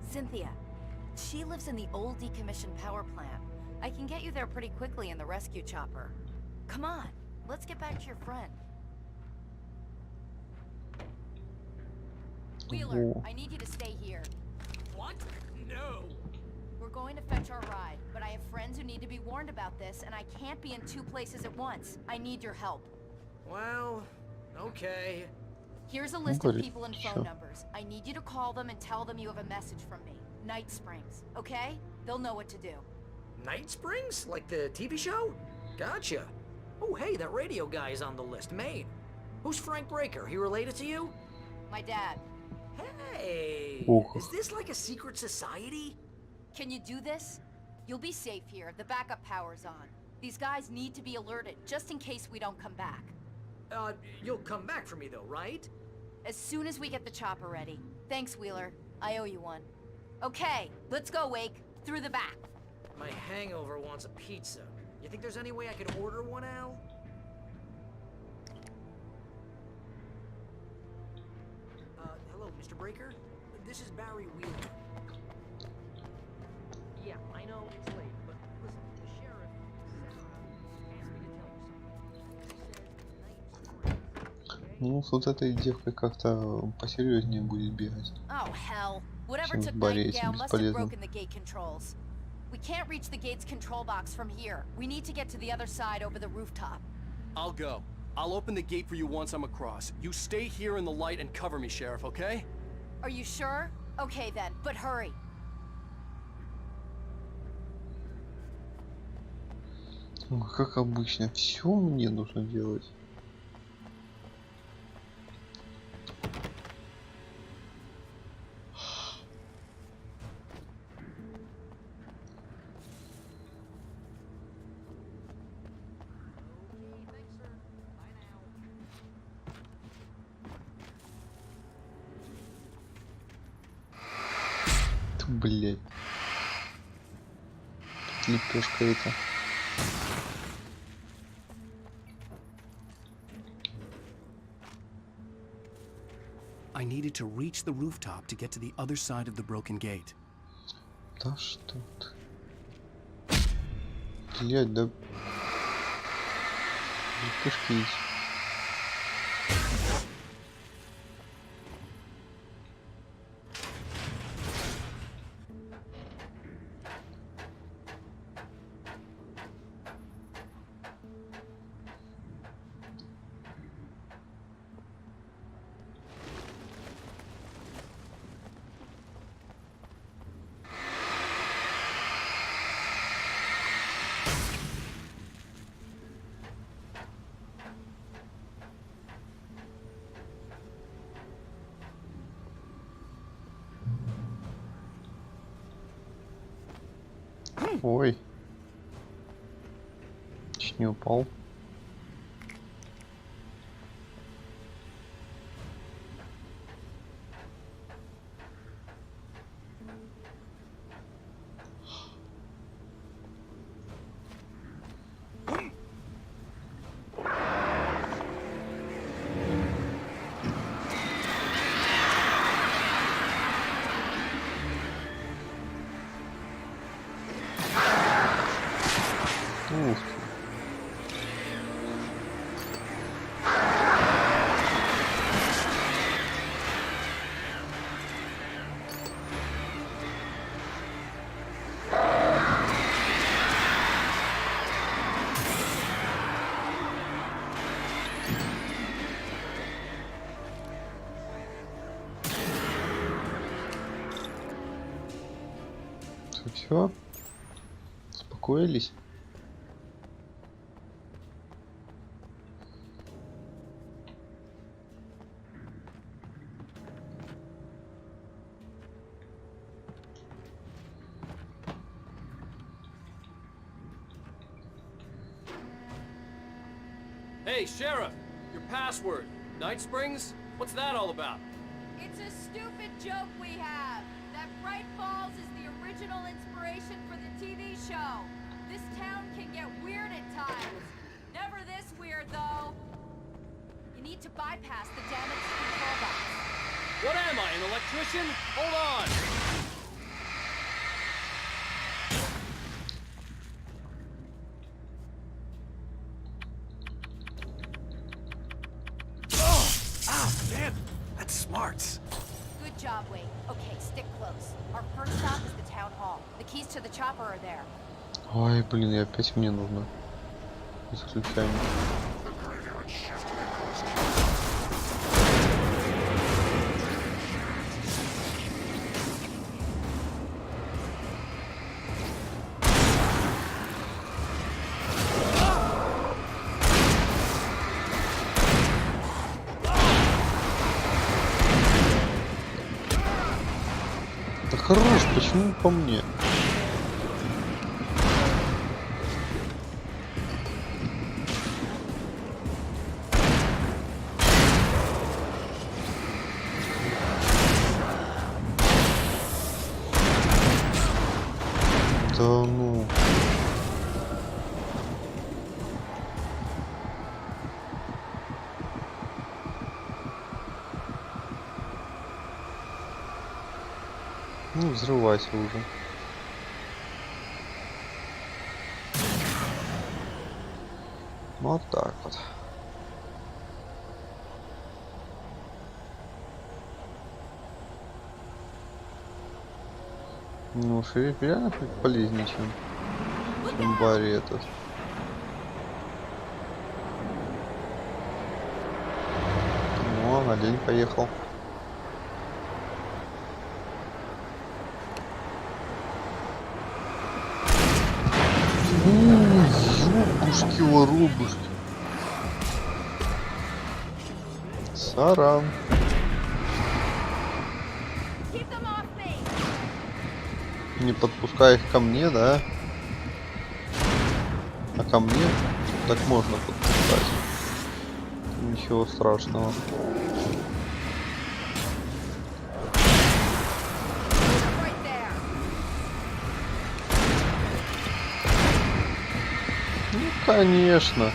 Cynthia. She lives in the old decommissioned power plant. I can get you there pretty quickly in the rescue chopper. Come on, let's get back to your friend. Wheeler, I need you to stay here.
What? No.
We're going to fetch our ride, but I have friends who need to be warned about this, and I can't be in two places at once. I need your help.
Well, okay.
Here's a list of people and phone numbers. I need you to call them and tell them you have a message from me. Night Springs, okay? They'll know what to do.
Night Springs? Like the TV show? Gotcha. Oh, hey, that radio guy is on the list. Maine. Who's Frank Breaker? He related to you?
My dad.
Hey!
Ох.
Is this like a secret society?
Can you do this? You'll be safe here. The backup power's on. These guys need to be alerted, just in case we don't come back.
You'll come back for me though, right?
As soon as we get the chopper ready. Thanks, Wheeler. I owe you one. Okay, let's go, Wake. Through the back.
My hangover wants a pizza. You think there's any way I could order one, Al? Hello, Mr. Breaker? This is Barry Wheeler. Yeah, I know it's late, but listen, the sheriff, Sarah, asked me to tell you something.
Ну, с вот этой девкой как-то посерьезнее будет бегать.
Oh, hell. Whatever
Чем
took
Барри
Nightingale
этим
must have
бесполезным.
broken the gate controls. We can't reach the gate's control box from here. We need to get to the other side over the rooftop.
I'll go. I'll open the gate for you once I'm across. You stay here in the light and cover me, Sheriff, okay?
Are you sure? Okay then, but hurry.
Ну, как обычно, все мне нужно делать. Блять. Лепешка это.
I needed to reach the rooftop to get to the other side of the broken gate.
Да что ты? Блять, да. Лепешки есть. Ой. Чуть не упал. Ух ты. Все? Успокоились?
Hey, Sheriff! Your password. Night Springs? What's that all about?
It's a stupid joke we have. That Bright Falls is the original inspiration for the TV show. This town can get weird at times. Never this weird, though. You need to bypass the damaged control box.
What am I, an electrician? Hold on!
Smarts.
Good job, Wade. Okay, stick close. Our first stop is the town hall. The keys to the chopper are there.
Ой, блин, и опять мне нужно. Исключаем. Да хорош, почему по мне? Да ну. Ну, взрывайся уже. Вот так вот. Ну, шериф реально полезнее, чем Барри этот. Ну, олень поехал. Ёбушки, воробушки. Саран. Не подпускай их ко мне, да? А ко мне так можно подпускать. Ничего страшного. Ну, конечно.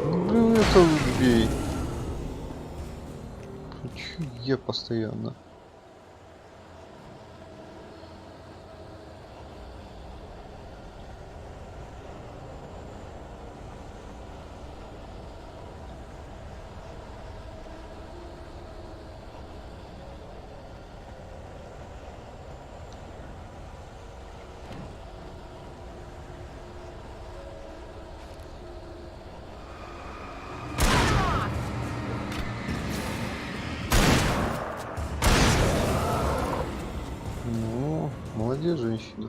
Ну, это убей. Чё я постоянно? Ну, молодец, женщина.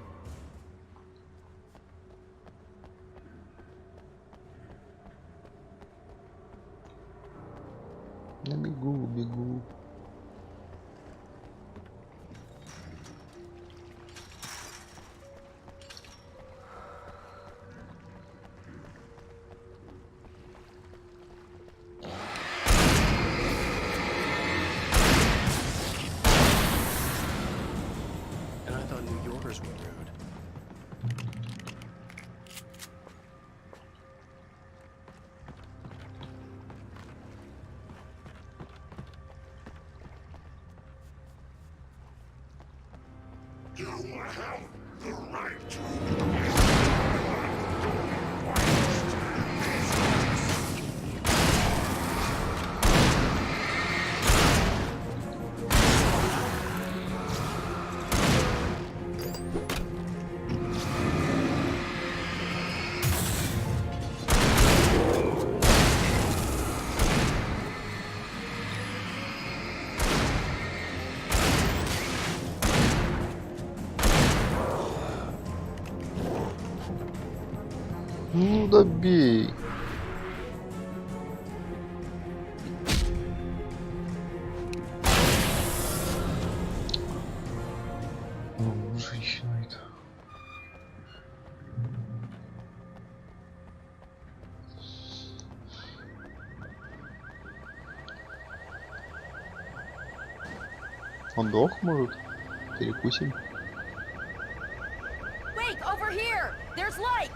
Я бегу.
And I thought New Yorkers were rude.
You have the right.
Ну добей. Ну, женщина это. Он дох, может? Перекусим.
Wake, over here! There's light!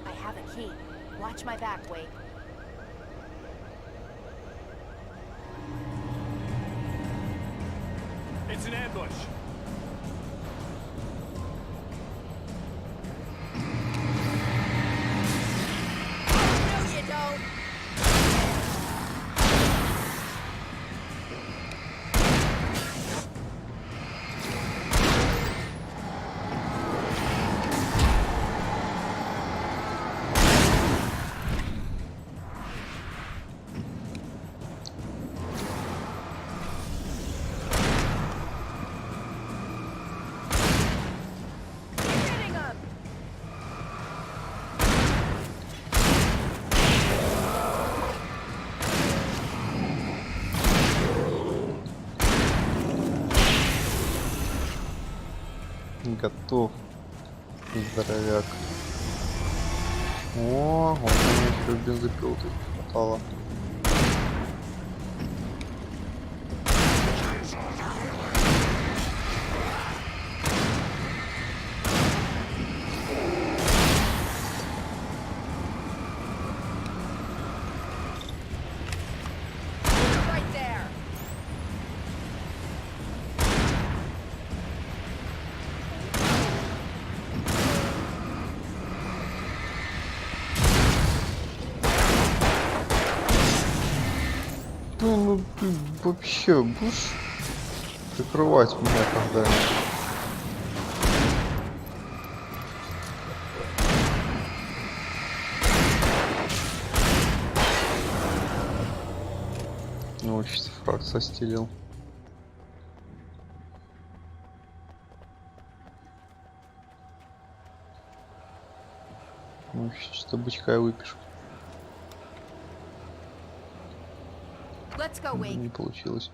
I have a key. Watch my back, Wake.
It's an ambush.
No, you don't! Hitting him!
Готов. Здоровяк. О, вот он еще бензопилы тут хватало.
Right there!
Ну ты вообще будешь прикрывать меня когда-нибудь? Ну, чисто фраг состелил. Ну, чисто бычка и выпишу.
Let's go, Wake.
Не получилось.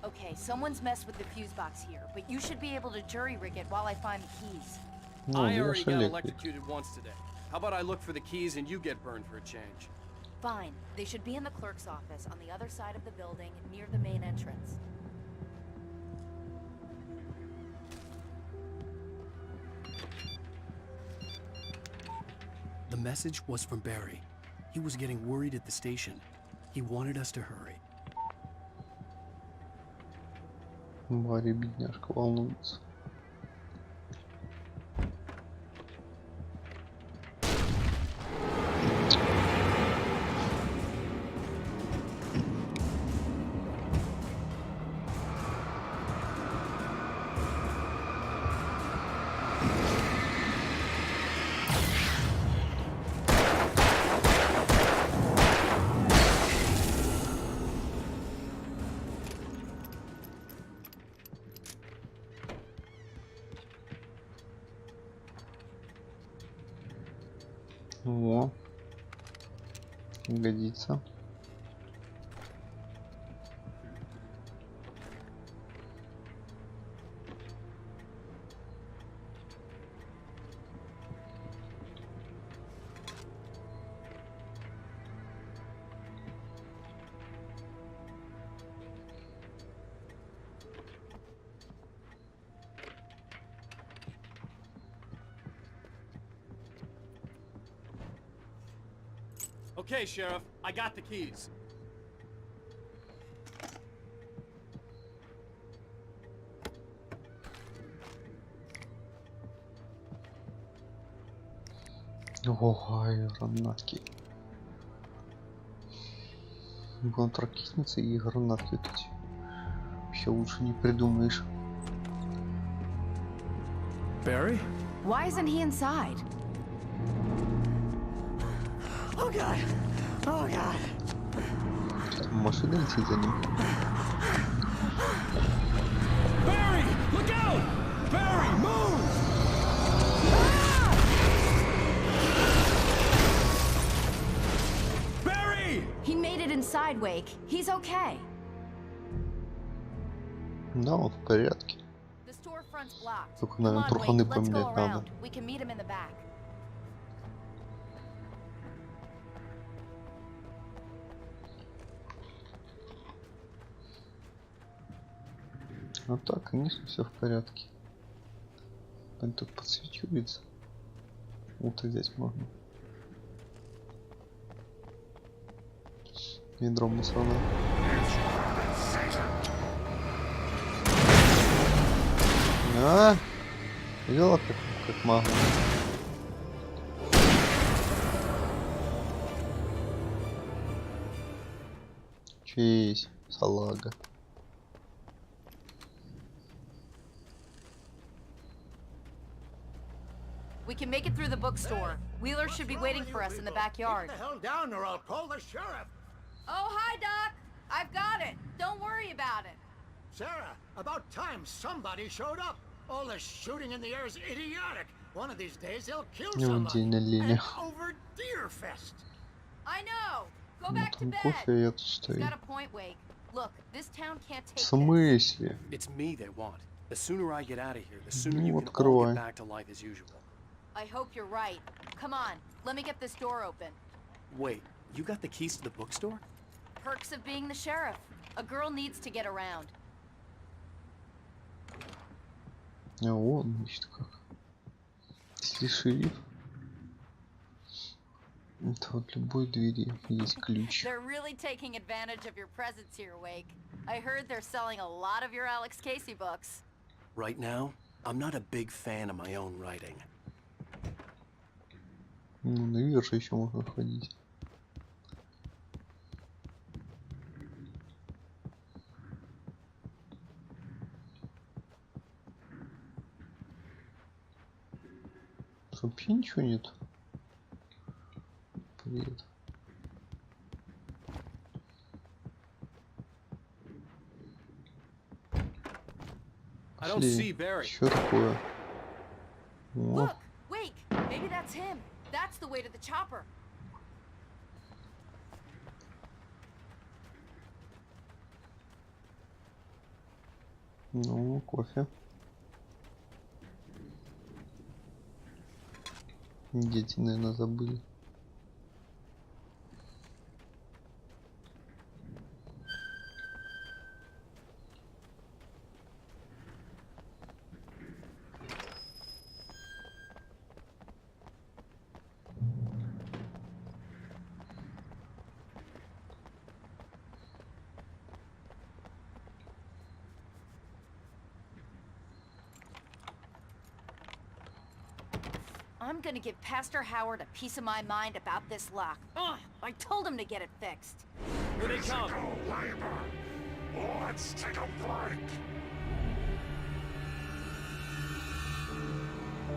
Okay, someone's messed with the fuse box here, but you should be able to jury-rig it while I find the keys.
Ну,
I
я
already got
электрик.
electrocuted once today. How about I look for the keys and you get burned for a change?
Fine. They should be in the clerk's office on the other side of the building, near the main entrance.
The message was from Barry. He was getting worried at the station. He wanted us to hurry.
Мария, бедняжка, волнуется. Годится.
Okay, Sheriff, I got the keys.
Ой, гранатки. Контракетницы и гранатки тут. Вообще лучше не придумаешь.
Barry?
Why isn't he inside?
Oh God! Oh God!
Машина летит за ним.
Barry, look out! Barry, move! Barry!
He made it inside, Wake. He's okay.
Да, он в порядке.
The storefront's blocked.
Только,
Come
наверное,
on,
труханы
Wake, let's go
поменять надо.
around. We can meet him in the back.
А так, конечно, все в порядке. Он тут подсвечивается. Вот и здесь можно. Ведро мусорное. А, видела, как магу? Честь, салага.
We can make it through the bookstore. Wheeler should be waiting for us in the backyard.
Get the hell down or I'll call the sheriff.
Oh, hi, Doc. I've got it. Don't worry about it.
Sarah, about time somebody showed up. All this shooting in the air is idiotic. One of these days they'll kill somebody. And over Deerfest.
I know. Go back to bed.
Кофе я тут стою.
Got a point, Wake. Look, this town can't take
В смысле?
It's me they want. The sooner I get out of here, the sooner
Ну,
you can all
открывай.
get back to life as usual.
I hope you're right. Come on, let me get this door open.
Wait, you got the keys to the bookstore?
Perks of being the sheriff. A girl needs to get around.
А вон, значит, как. Если шериф, то от любой двери есть ключ.
They're really taking advantage of your presence here, Wake. I heard they're selling a lot of your Alex Casey books.
Right now, I'm not a big fan of my own writing.
Ну, наверх же еще можно ходить. Вообще ничего нет. Привет. Пошли. Что такое? О.
Look, Wake. Maybe that's him. That's the way to the chopper.
Ну, кофе. Дети, наверное, забыли.
I'm gonna give Pastor Howard a piece of my mind about this lock. Ugh, I told him to get it fixed.
Here they come.
Let's take a break.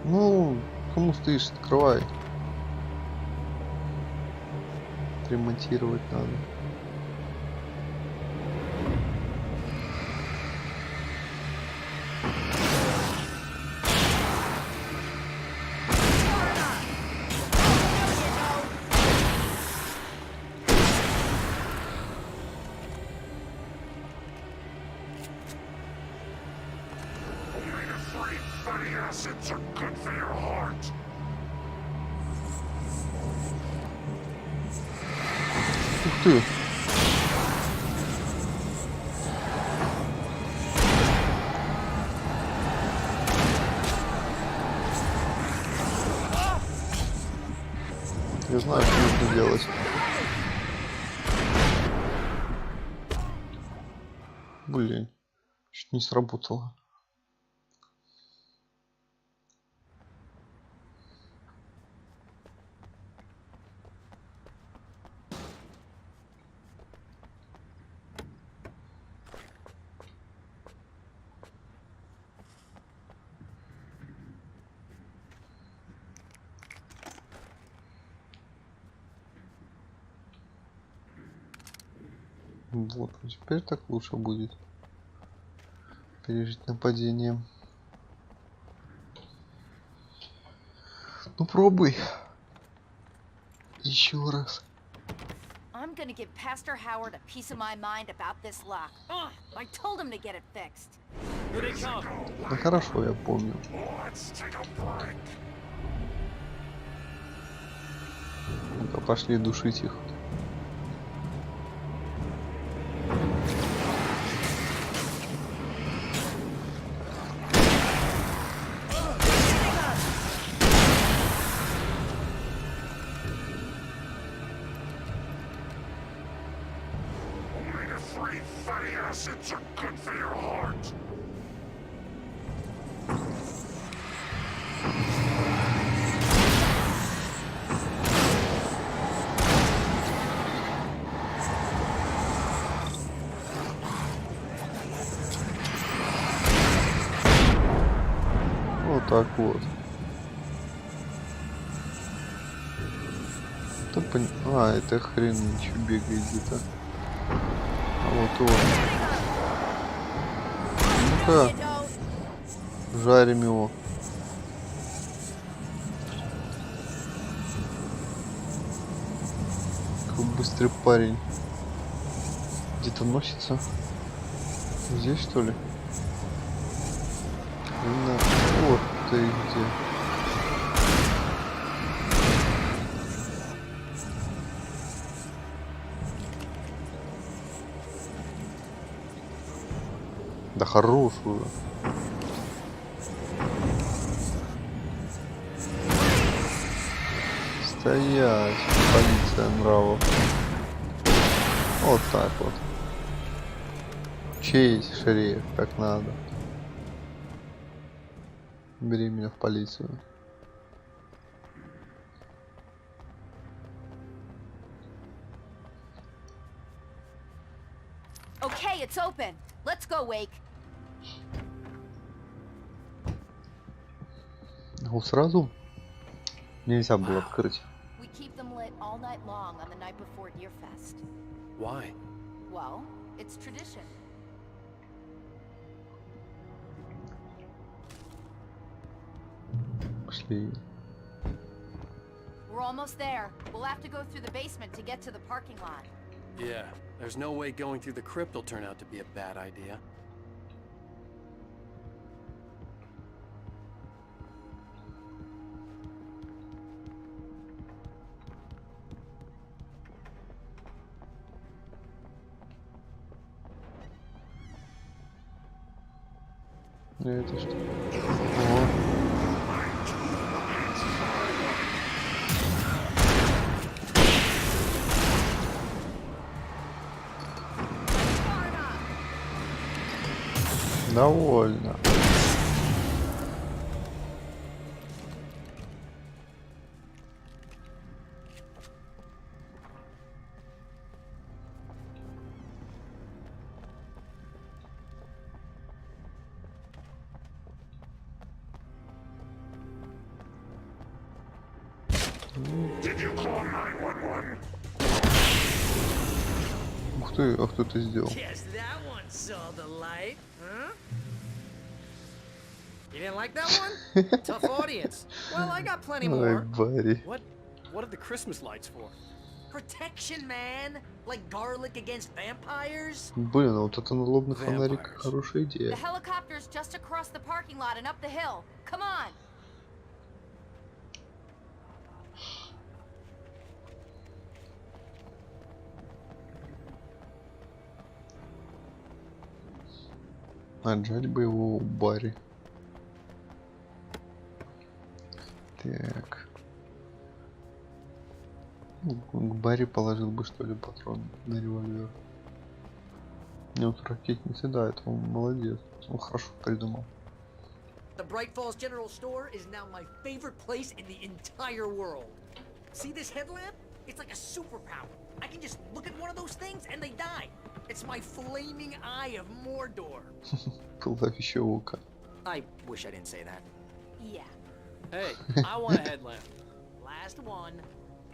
Ну, кому стоишь, открывай. Ремонтировать надо.
acids are good for your heart.
Ух ты! Я знаю, что нужно делать. Блин, чуть не сработало. Вот, теперь так лучше будет пережить нападение. Ну пробуй. Еще раз.
I'm gonna give Pastor Howard a piece of my mind about this lock. Ugh, I told him to get it fixed.
Here they come.
Ну хорошо, я помню. Ну-ка, пошли душить их.
Fatty acids are good for your heart.
Вот так вот. А, это хрен ничего бегает где-то. А вот он. Ну-ка. Жарим его. Какой быстрый парень. Где-то носится. Здесь, что ли? Вот ты где. Да хорошую. Стоять, полиция нравов. Вот так вот. Честь, шериф, как надо. Бери меня в полицию.
Okay, it's open. Let's go, Wake.
Ну сразу нельзя было открыть.
We keep them lit all night long on the night before Deerfest.
Why?
Well, it's tradition.
Пошли.
We're almost there. We'll have to go through the basement to get to the parking lot.
Yeah, there's no way going through the crypt will turn out to be a bad idea.
Это что? О. Довольно.
Did you call 911?
Ух ты, а кто это сделал?
Guess that one saw the light, huh? You didn't like that one? Tough audience. Well, I got plenty
Ой,
more.
Барри.
What are the Christmas lights for?
protection, man. Like garlic against vampires.
Блин, а вот это налобный фонарик хорошая
The
идея.
helicopter's just across the parking lot and up the hill. Come on.
Отжать бы его у Барри. Так. Ну, к Барри положил бы, что ли, патрон на револьвер. Не, вот ракетницы, да, это он молодец. Он хорошо придумал.
The Bright Falls General Store is now my favorite place in the entire world. See this headlamp? It's like a superpower. I can just look at one of those things and they die. It's my flaming eye of Mordor.
Пылающее око.
I wish I didn't say that.
Yeah.
Hey, I want a headlamp.
Last one.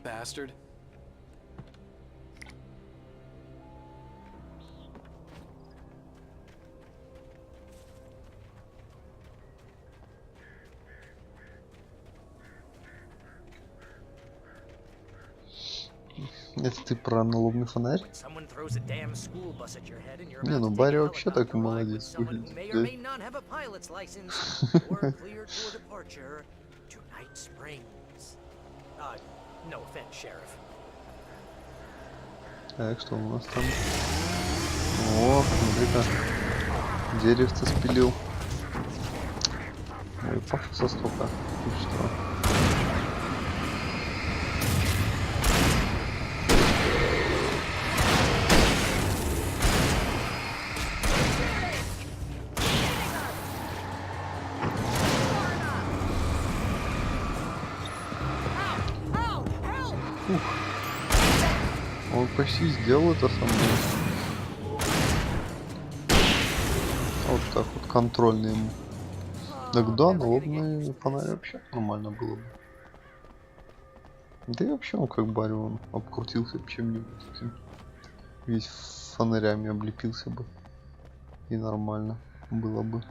Bastard.
Это ты про налобный фонарь? Не, ну Барри вообще такой молодец выглядит. Так, что у нас там? О, смотри-ка. Деревце спилил. Ой, пафоса столько. Ты что? Он почти сделал это со мной. Вот так вот контрольный ему. Так да, налобный фонарь вообще нормально было бы. Да и вообще он как Барри, он обкрутился чем-нибудь таким. Весь фонарями облепился бы. И нормально было бы.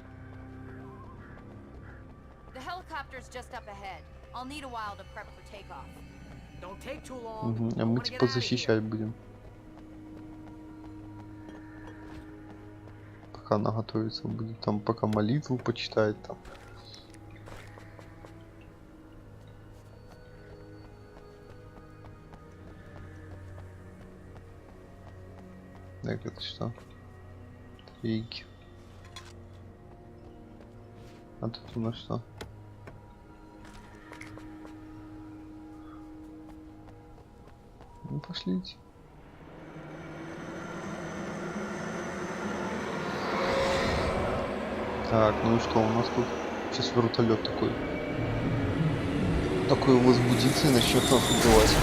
Угу. А мы типа защищать будем. Пока она готовится, будет там пока молитву почитает там. Так, это что? Трейки. А тут у нас что? Ну, пошлите. Так, ну и что у нас тут? Сейчас вертолет такой. Такой возбудится и начнет нас убивать.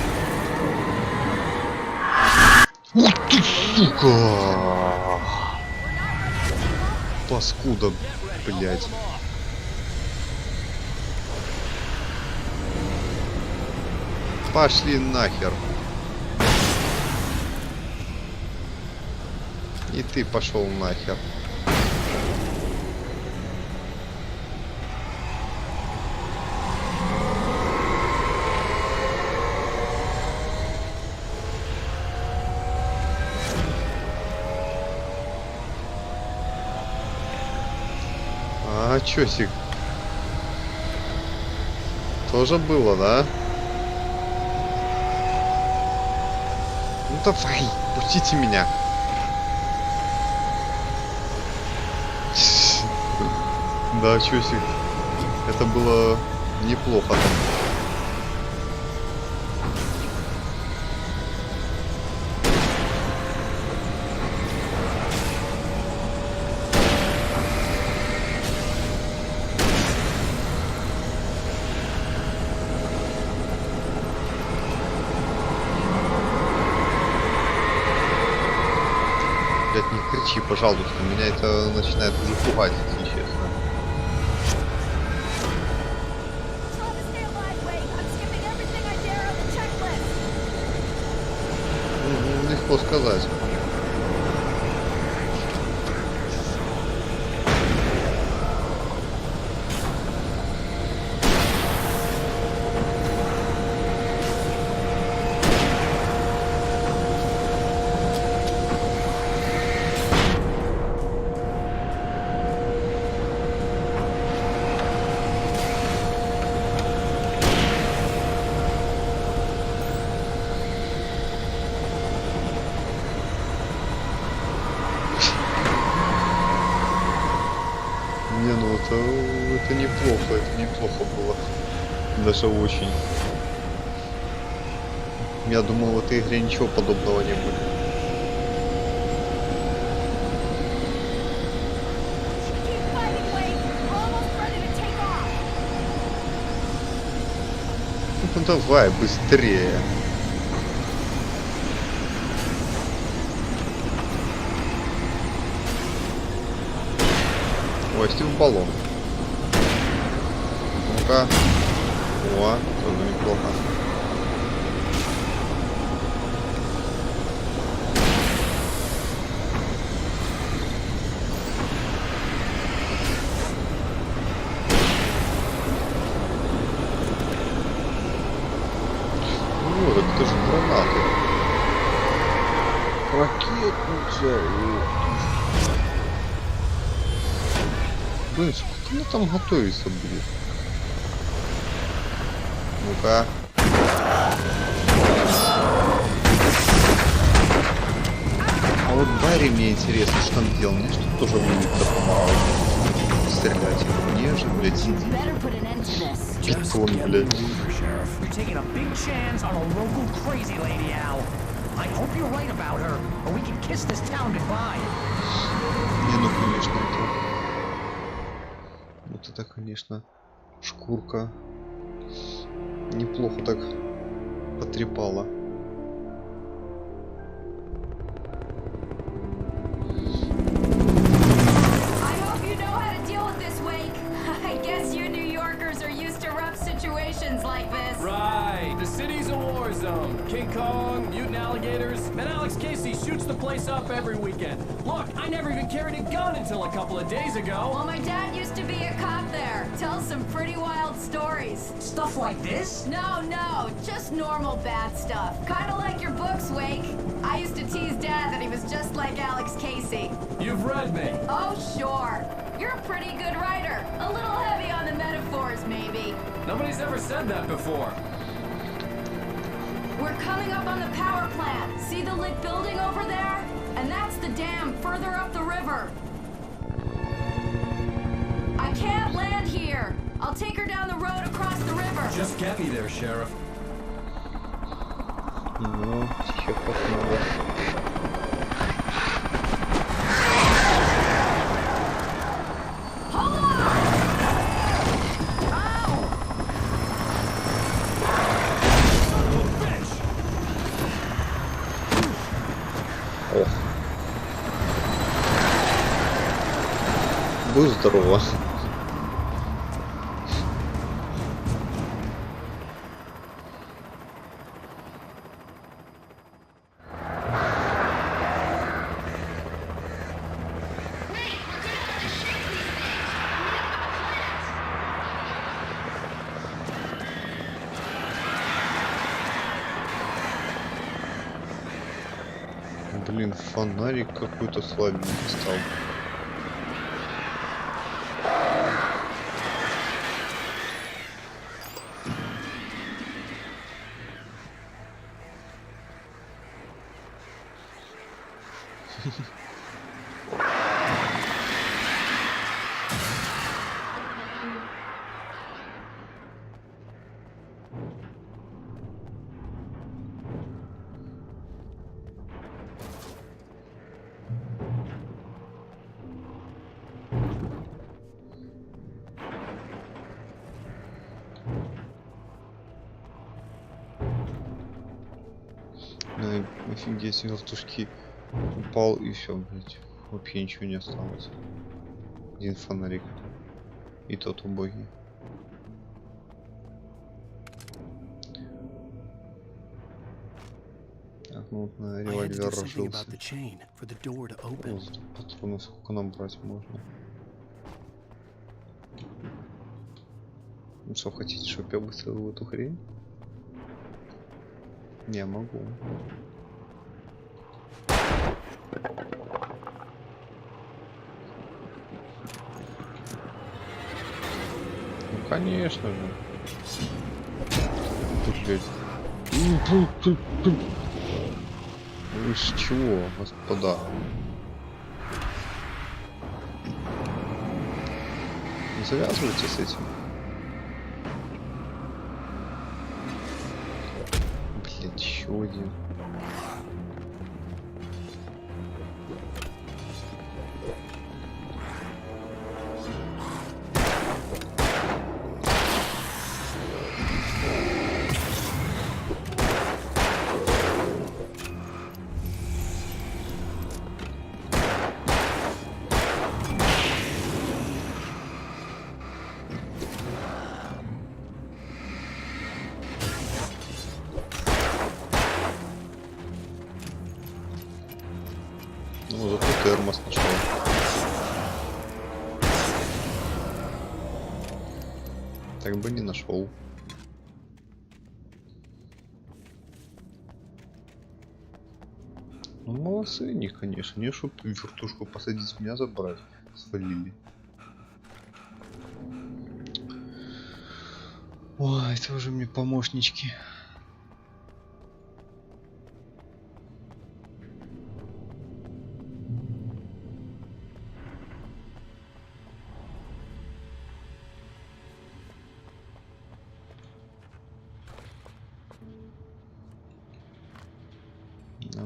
Вот ты, сука! Паскуда, блядь. Пошли нахер. И ты пошел нахер. А, чёсик. Тоже было, да? Ну давай, пустите меня. Да, чёсик. Это было неплохо там. Не кричи, пожалуйста, меня это начинает уже пугать, если честно. Легко сказать. это неплохо было. Даже очень. Я думал, в этой игре ничего подобного не будет. Ну давай, быстрее. Ой, в баллон. Ну-ка. О, тоже неплохо. Ну, это же гранаты. Ракетница. Блин, сколько она там готовится будет? Ну-ка. А вот Барри мне интересно, что он делал. Мне что тоже будет помогать стрелять. Мне же, блядь, питон, блядь. Не, ну конечно, это... Вот это, конечно, шкурка неплохо так потрепала.
Right, the city's a war zone. King Kong, mutant alligators, and Alex Casey shoots the place up every weekend. Look, I never even carried a gun until a couple of days ago.
Well, my dad used to be a cop there. Tells some pretty wild stories.
Stuff like this?
No, just normal bad stuff. Kind of like your books, Wake. I used to tease Dad that he was just like Alex Casey.
You've read me.
Oh, sure. You're a pretty good writer. A little heavy on the metaphors, maybe.
Nobody's ever said that before.
We're coming up on the power plant. See the lit building over there? And that's the dam further up the river. I can't land here. I'll take her down the road across the river.
Just get me there, Sheriff.
Ну, сейчас посмотрим. Ох. Будь здорова. Блин, фонарик какой-то слабенький стал. Офигеть, вертушки упал и все, блять. Вообще ничего не осталось. Один фонарик. И тот убогий. Так, ну вот на револьвер разжился. Патронов сколько нам брать можно? Ну что, хотите, чтобы я выстрелил в эту хрень? Не могу. Ну конечно же. Блять. Вы с чего, господа? завязывайте с этим. Блять, еще один. Ну, зато термос нашел. Так бы не нашел. Ну, молодцы они, конечно. Не, чтоб вертушку посадить, меня забрать. Свалили. Ой, это уже мне помощнички.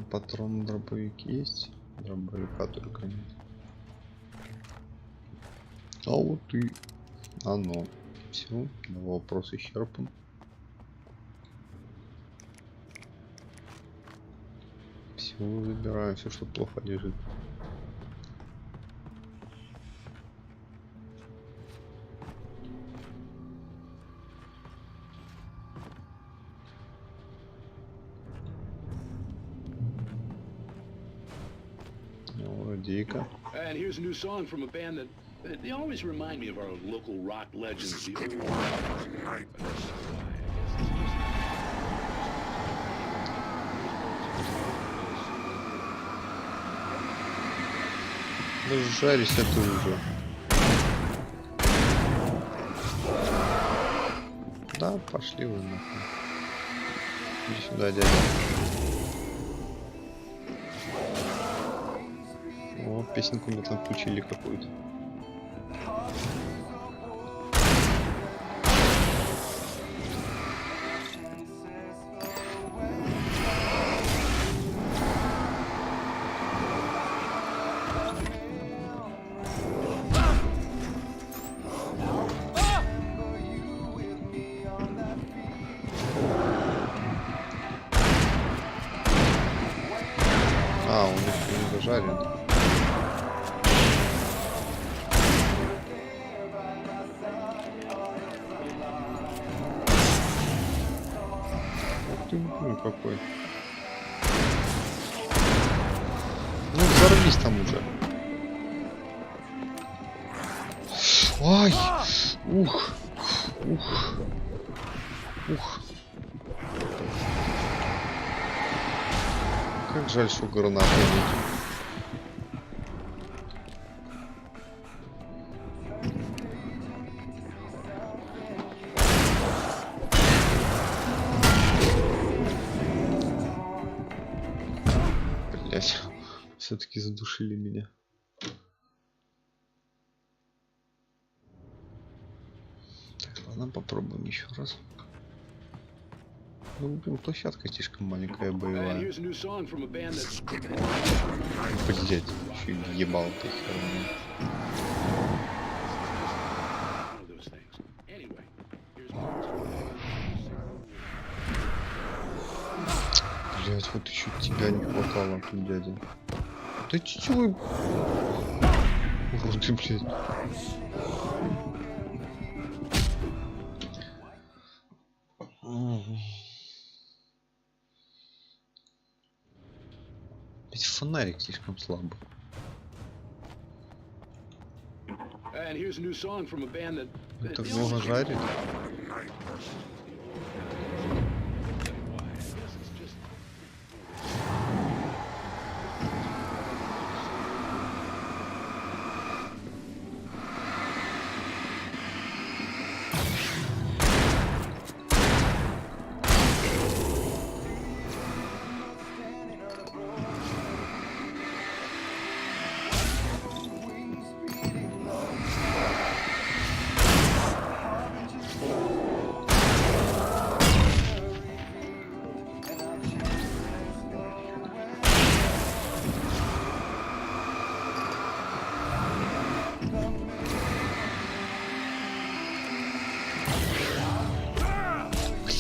Патрон дробовик есть, дробовика только нет. А вот и оно. Все, вопрос исчерпан. Все, забираем все, что плохо лежит.
And here's a new song from a band that they always remind me of our local rock legends. The old
Жарись это уже. Да, пошли вы нахуй. Иди сюда, дядя. О, песенку мы там включили какую-то. А, он еще не зажарен. Ну какой. Ну взорвись там уже. Ой! Ух! Ух! Ух! Как жаль, что гранаты нет. Все-таки задушили меня. Так, ладно, попробуем еще раз. Ну, блин, площадка слишком маленькая, боевая. Блять, еще ебал ты херню. Блять, вот еще тебя не хватало тут, дядя. Да чё вы... Уроды, блядь. Ведь фонарик слишком слабый. Это много жарит.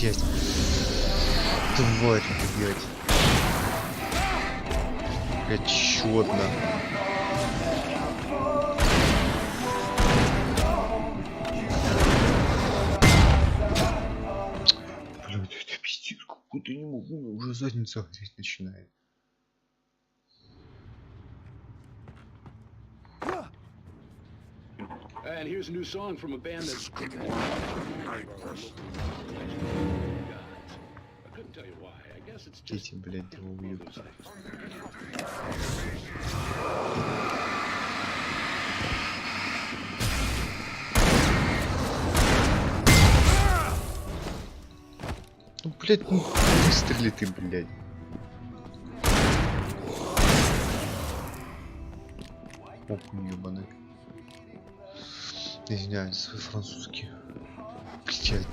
Блять. Тварь, блять. Блять, чётно. Блять, это пиздец какой-то, не могу, уже задница гореть начинает.
And here's a new song from a band that's... I couldn't tell you why. I guess it's just...
Дети, блядь, его убьют. Ну, блядь, ну выстрели ты, блядь. Окунь ебаный. Извиняюсь, свой французский. Блядь.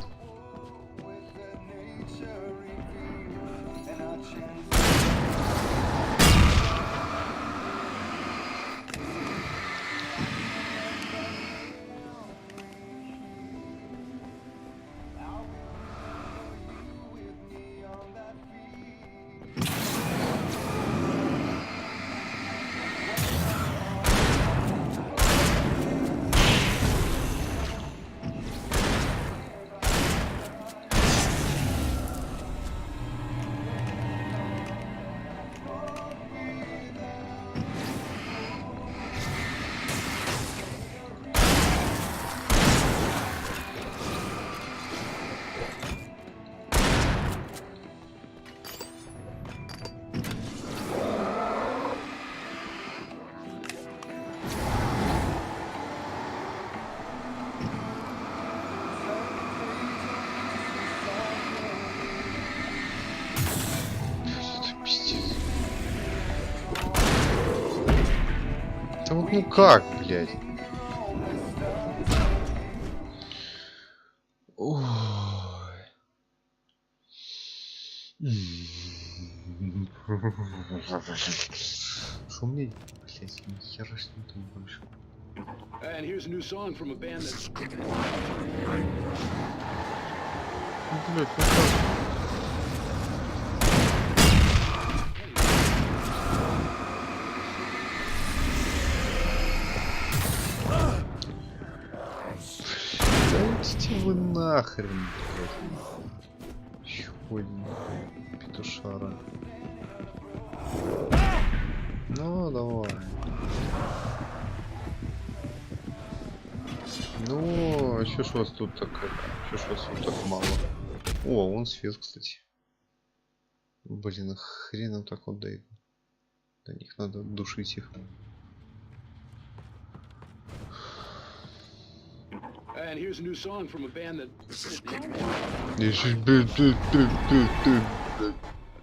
Да вот ну как, блядь? Ой. Шо мне, блядь, ни хера ж не там больше.
And here's a new song from a band that's...
Блядь, ну как? Идите вы нахрен, блядь. Еще один петушара. Ну, давай. Ну, а чё ж у вас тут так... Чё ж у вас тут так мало? О, вон свет, кстати. Блин, а хреном так вот дойду. До них надо душить их.
And here's a new song from a band that...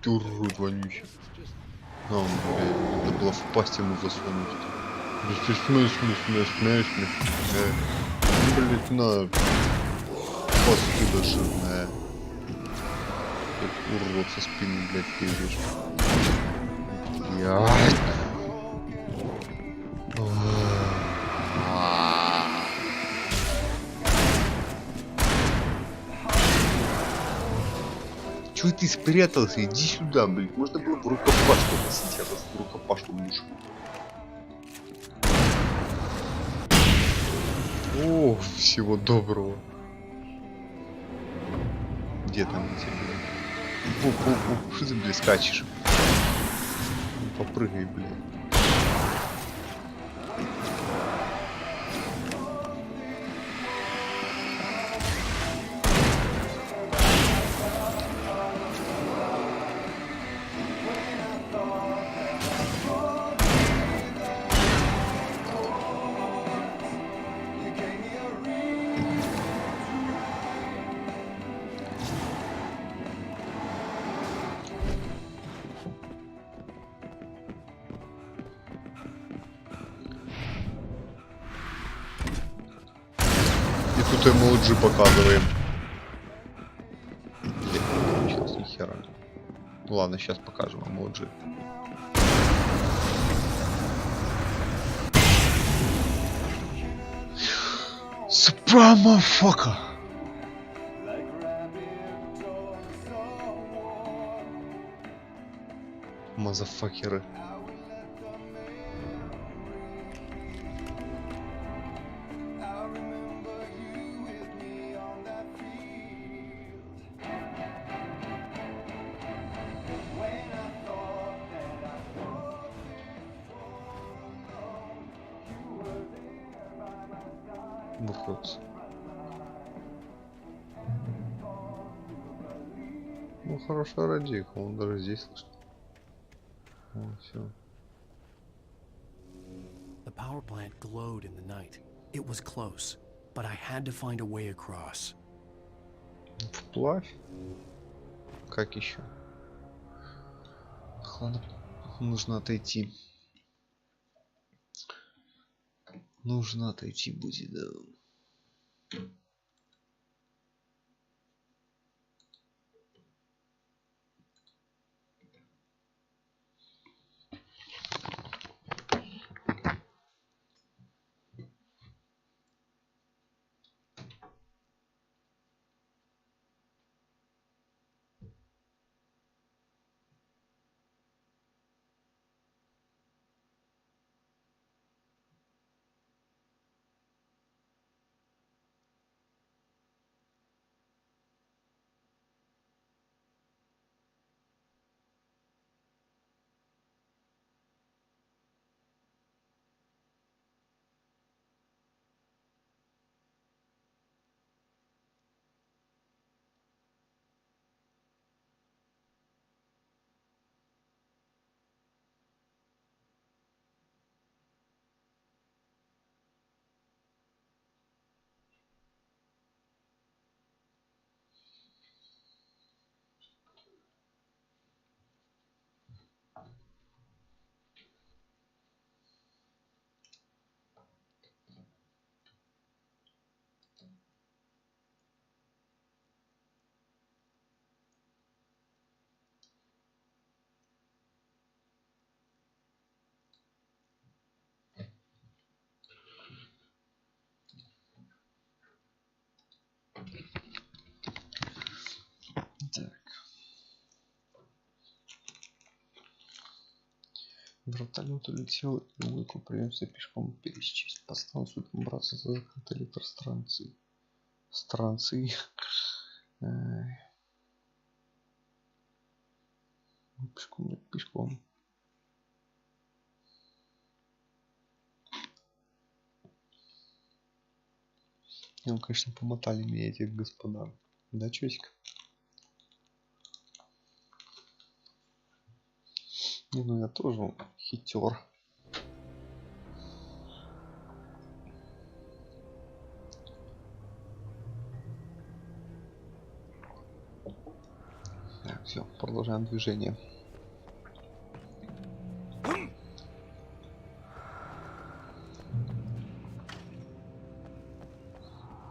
Урод вонючий. А, блядь, надо было в пасть ему засунуть. Блядь, на. Паскуда жирная. Как урод со спины, блядь, пиздишь. Блядь. Чё ты спрятался? Иди сюда, блядь. Можно было бы рукопашку носить, а то в рукопашку будешь. О, всего доброго. Где там эти, блядь? Что ты, блядь, скачешь? Попрыгай, блядь. Тут эмоджи показываем. Сейчас ни хера. Ну ладно, сейчас покажем эмоджи. Супрома фока. Мазафакеры. Выходит. Ну хорошо, радик, он даже здесь слышно. О, все.
The power plant glowed in the night. It was close, but I had to find a way across.
Вплавь? Как еще? Ладно, нужно отойти. Нужно отойти будет, да. Вертолет улетел, и Уику придется пешком пересечь по станцию, добраться до закрытой электростанции. Пешком. Ну, конечно, помотали меня эти господа. Да, чётик? Не, ну я тоже хитер. Так, все, продолжаем движение.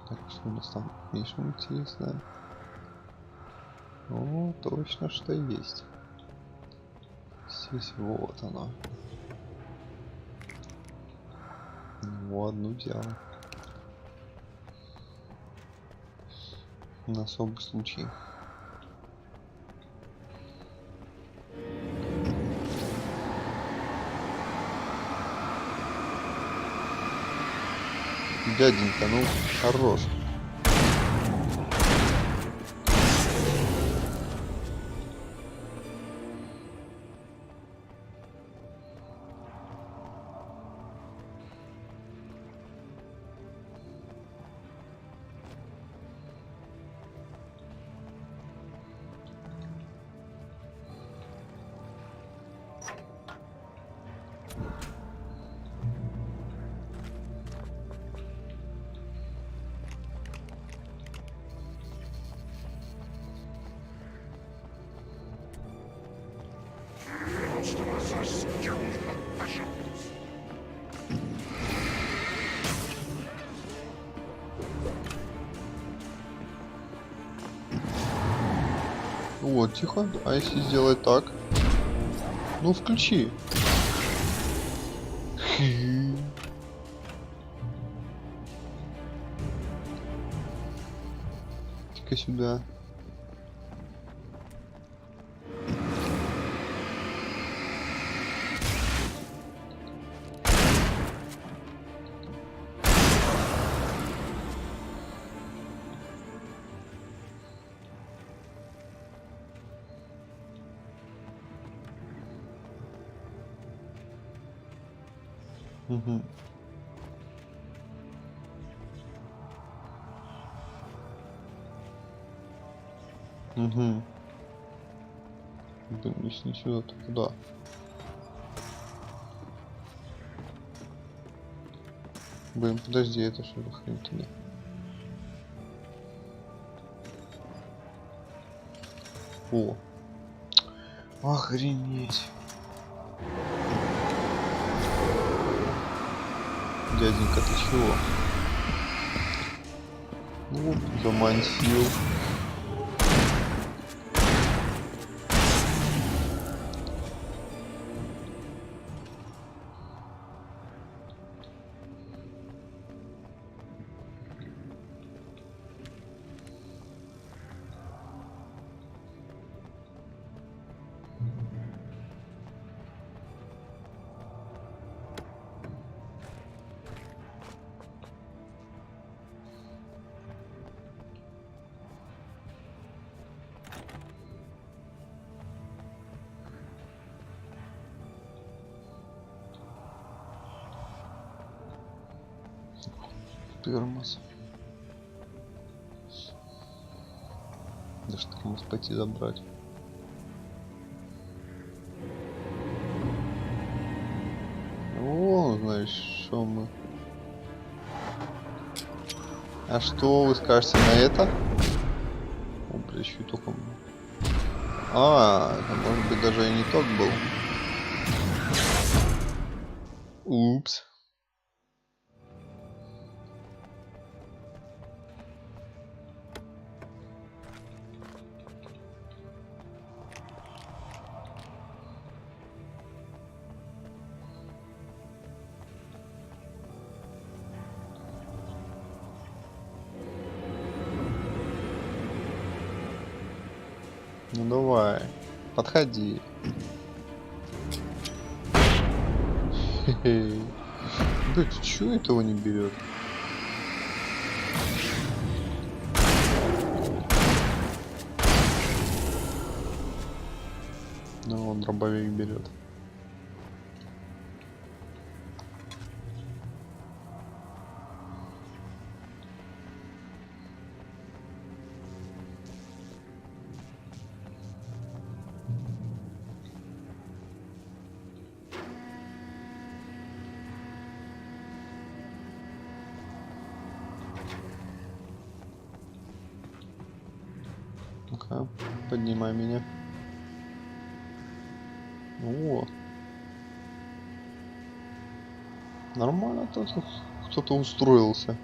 Так, что у нас там еще интересно? О, точно, что есть. Здесь вот оно. Ну, одну дело. На особый случай. Дяденька, ну хорош. Вот, тихо. А если сделать так? Ну, включи. Иди-ка сюда. Угу. Угу. Блин, если не сюда, то куда? Блин, подожди, это что за хрень туда? О! Охренеть! Дяденька, ты чего? Ну, замансил. Тормоз. Даже тормоз пойти забрать. О, знаешь, что мы. А что вы скажете на это? О, бля, еще и только. А, это может быть даже и не тот был. Упс. Ну давай, подходи. Хе-хе. Блин, чего этого не берет? Ну, он дробовик берет. Ну-ка, поднимай меня. О, нормально тут кто-то устроился.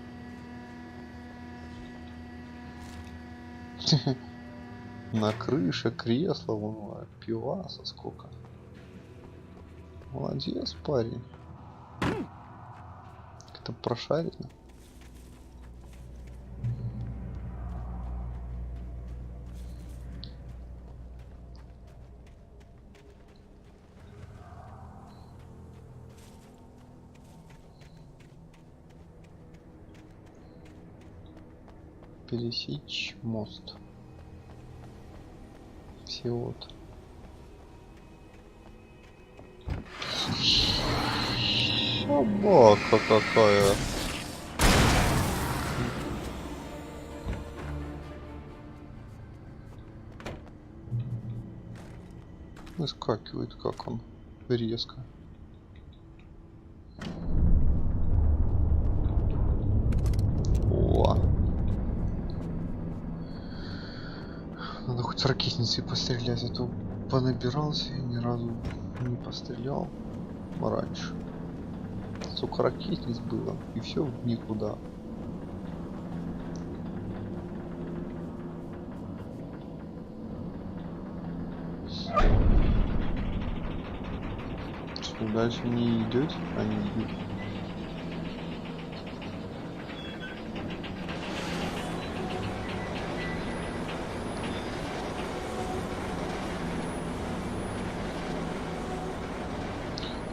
На крыше кресла, вон, пиваса сколько. Молодец, парень. Как-то прошарено. Пересечь мост. Всего-то. Собака какая. Выскакивает, как он резко. О. Надо хоть с ракетницей пострелять, а то понабирался и ни разу не пострелял раньше. Сколько ракетниц было, и все в никуда. Что, дальше не идет, а не идет.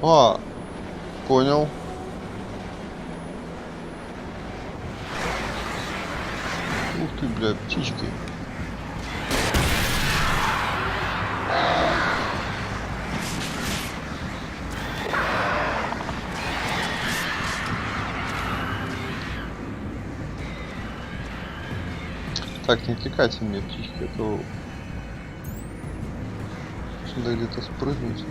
А, понял. Ух ты, бля, птички. Так, не отвлекайте мне, птички, а то сюда где-то спрыгнуть.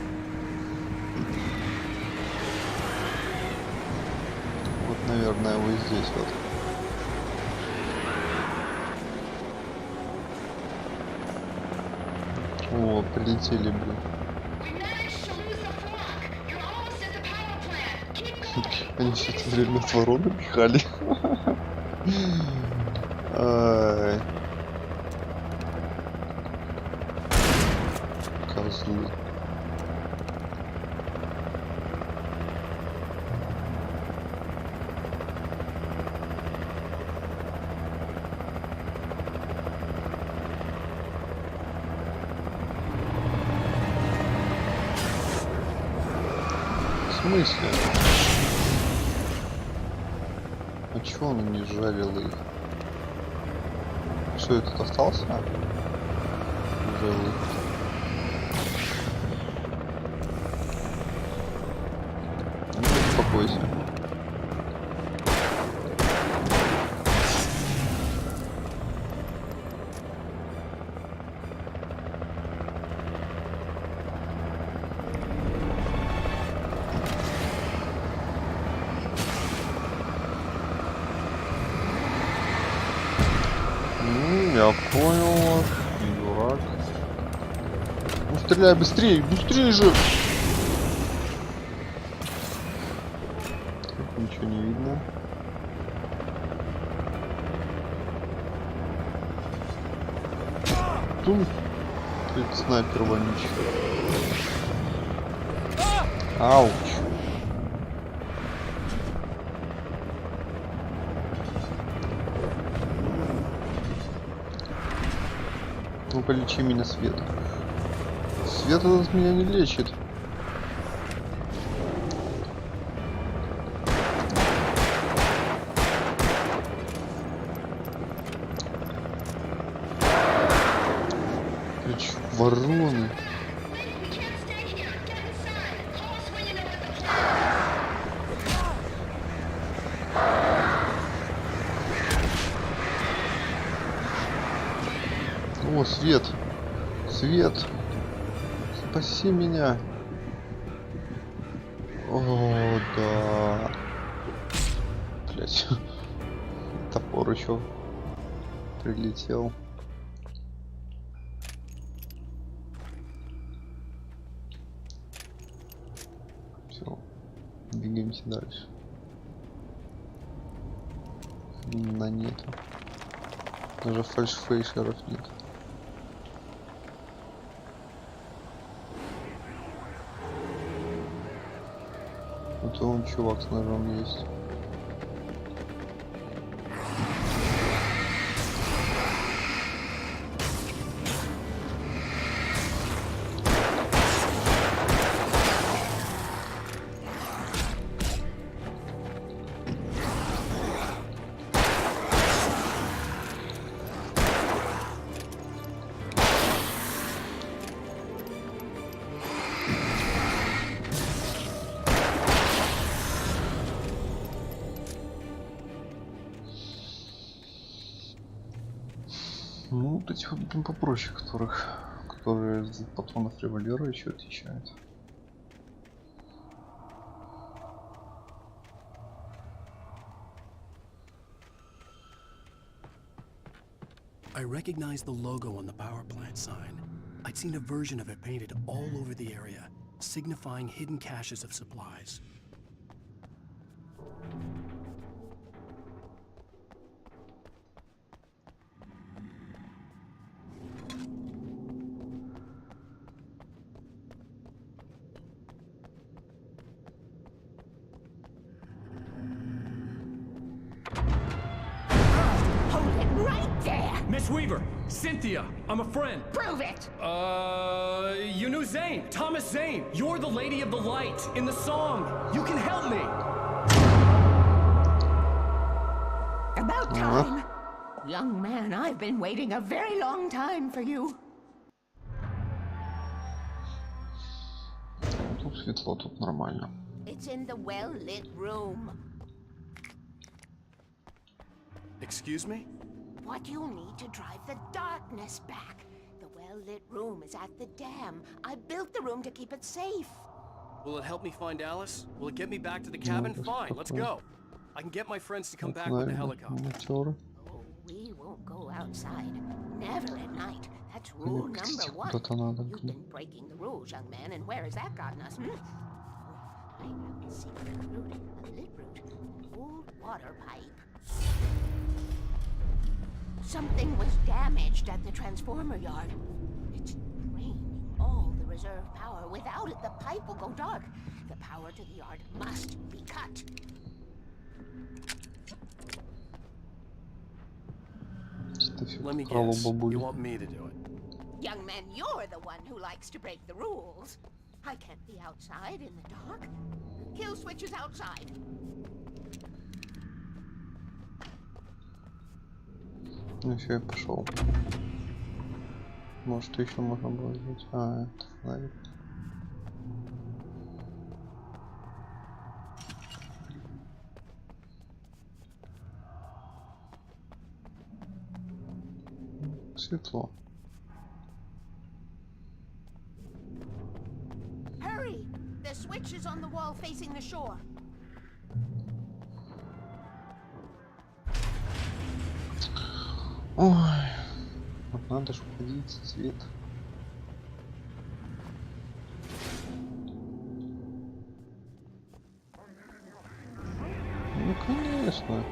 Вот, наверное, вот здесь вот. О, прилетели, блин. Они все это время от ворона бежали. Ай. Козлы. В смысле? А чё он не жарил их? Что, этот остался? Жарил их. Ну, успокойся. Я понял, дурак. Ну стреляй быстрее, быстрее же! Тут ничего не видно. Тут снайпер вонючий. Ауч. Ну полечи меня, Свет. Свет этот меня не лечит. Вороны. О, Свет! Свет! Спаси меня! О, да! Блять. Топор еще прилетел. Все. Двигаемся дальше. На нету. Даже фальшфейшеров нет. Вот он чувак с ножом есть. Ну, вот эти вот, блин, попроще, которые из патронов револьвера еще отличают.
I recognized the logo on the power plant sign. I'd seen a version of it painted all over the area, signifying hidden caches of supplies.
Miss Weaver, Cynthia, I'm a friend.
Prove it!
You knew Zane, Thomas Zane. You're the Lady of the Light in the song. You can help me.
About time. Young man, I've been waiting a very long time for you.
Тут светло, тут нормально.
It's in the well-lit room.
Excuse me?
what you'll need to drive the darkness back. The well-lit room is at the dam. I built the room to keep it safe.
Will it help me find Alice? Will it get me back to the cabin? Fine, let's go. I can get my friends to come back with the helicopter.
Oh, we won't go outside. Never at night. That's rule number 1. You've been breaking the rules, young man, and where has that gotten us, hmm? I have a secret route, a lit route, an old water pipe. Something was damaged at the transformer yard. It's draining all the reserve power. Without it, the pipe will go dark. The power to the yard must be cut.
Let me guess. You want me to do it?
Young man, you're the one who likes to break the rules. I can't be outside in the dark. The kill switch is outside.
Ну все, я пошел. Может, еще можно было взять. А, это фонарик. Светло.
Hurry! The switch is on the wall facing the shore.
Ой, вот надо же уходить, свет. Ну конечно.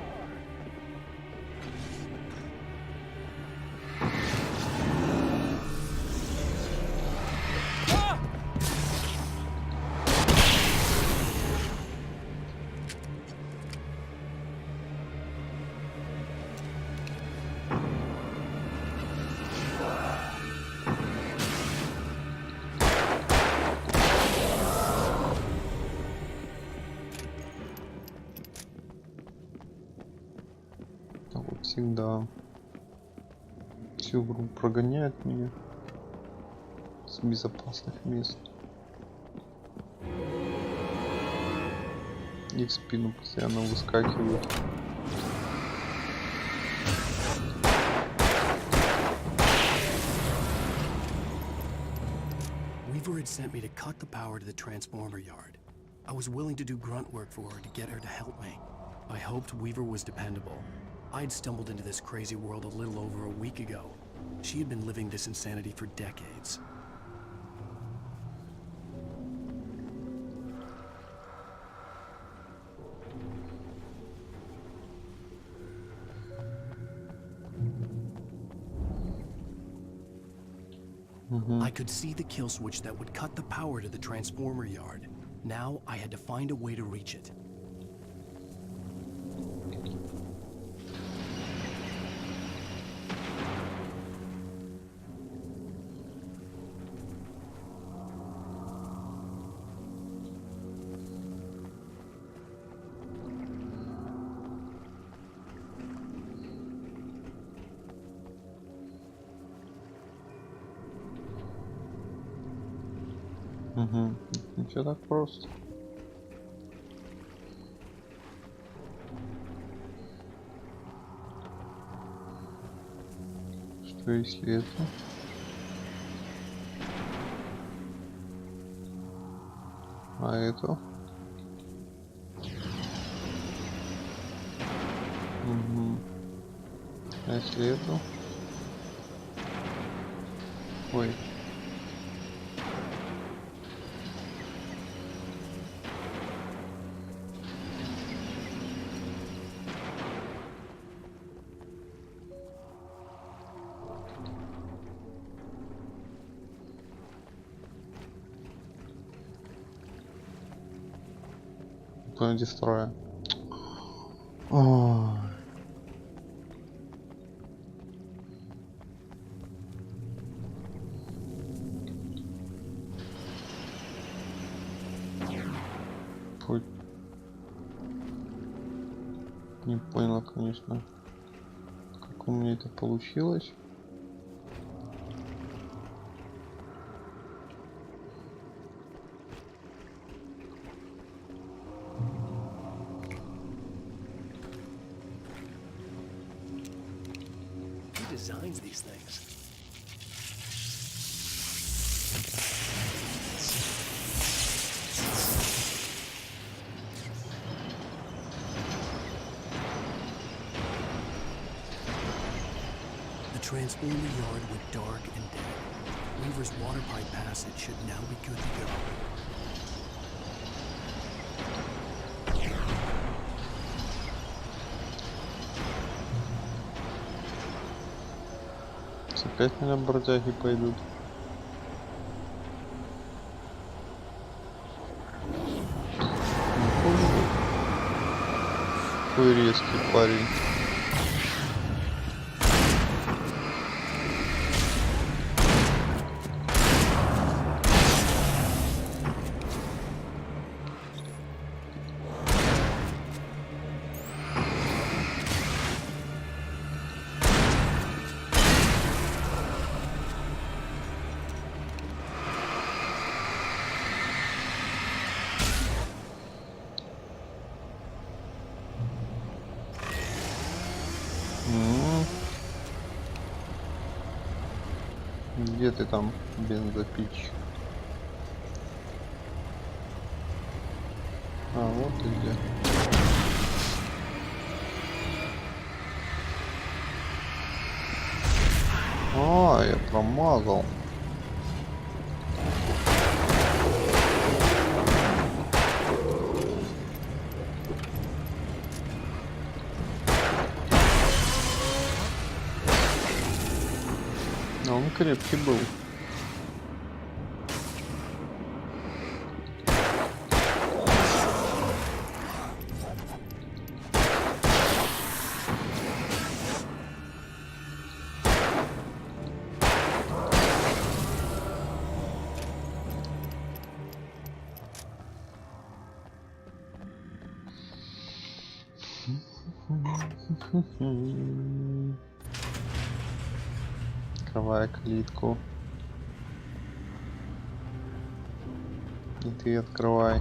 Всегда всю игру прогоняет меня с безопасных мест и в спину постоянно выскакивают.
Weaver had sent me to cut the power to the transformer yard. I was willing to do grunt work for her to get her to help me. I hoped Weaver was dependable. I'd stumbled into this crazy world a little over a week ago. She had been living this insanity for decades. I could see the kill switch that would cut the power to the transformer yard. Now I had to find a way to reach it.
Угу. Не все так просто. Что если это? А это? Угу. А если это? Ой. Кто-нибудь строя. Ой. Не понял, конечно, как у меня это получилось.
designs these things? The transformer yard went dark and dead. Weaver's water pipe passage should now be good to go.
Опять меня бродяги пойдут. Какой резкий парень. Где ты там, бензопич? А, вот ты где. А, я промазал. Он крепкий был. Открывай калитку. И ты открывай.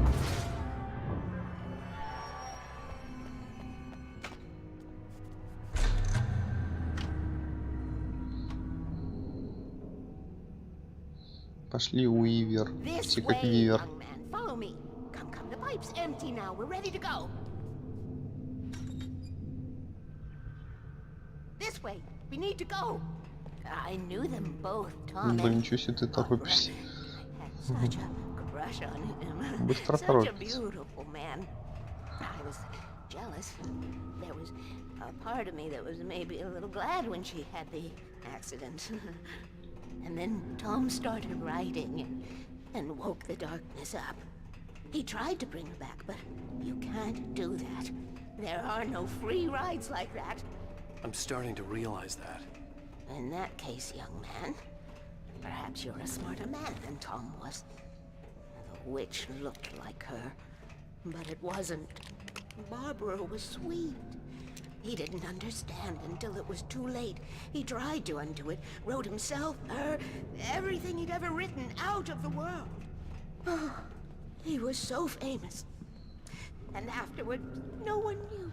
Пошли, Уивер. Почти как Вивер.
We need to go. I knew them both, Tom.
Блин, ничего себе ты торопишься.
Such a crush on him.
Быстро
Such a
торопишься.
beautiful man. I was jealous. There was a part of me that was maybe a little glad when she had the accident. And then Tom started writing and woke the darkness up. He tried to bring her back, but you can't do that. There are no free rides like that.
I'm starting to realize that.
In that case, young man, perhaps you're a smarter man than Tom was. The witch looked like her, but it wasn't. Barbara was sweet. He didn't understand until it was too late. He tried to undo it, wrote himself, her, everything he'd ever written out of the world. Oh, he was so famous. And afterward, no one knew.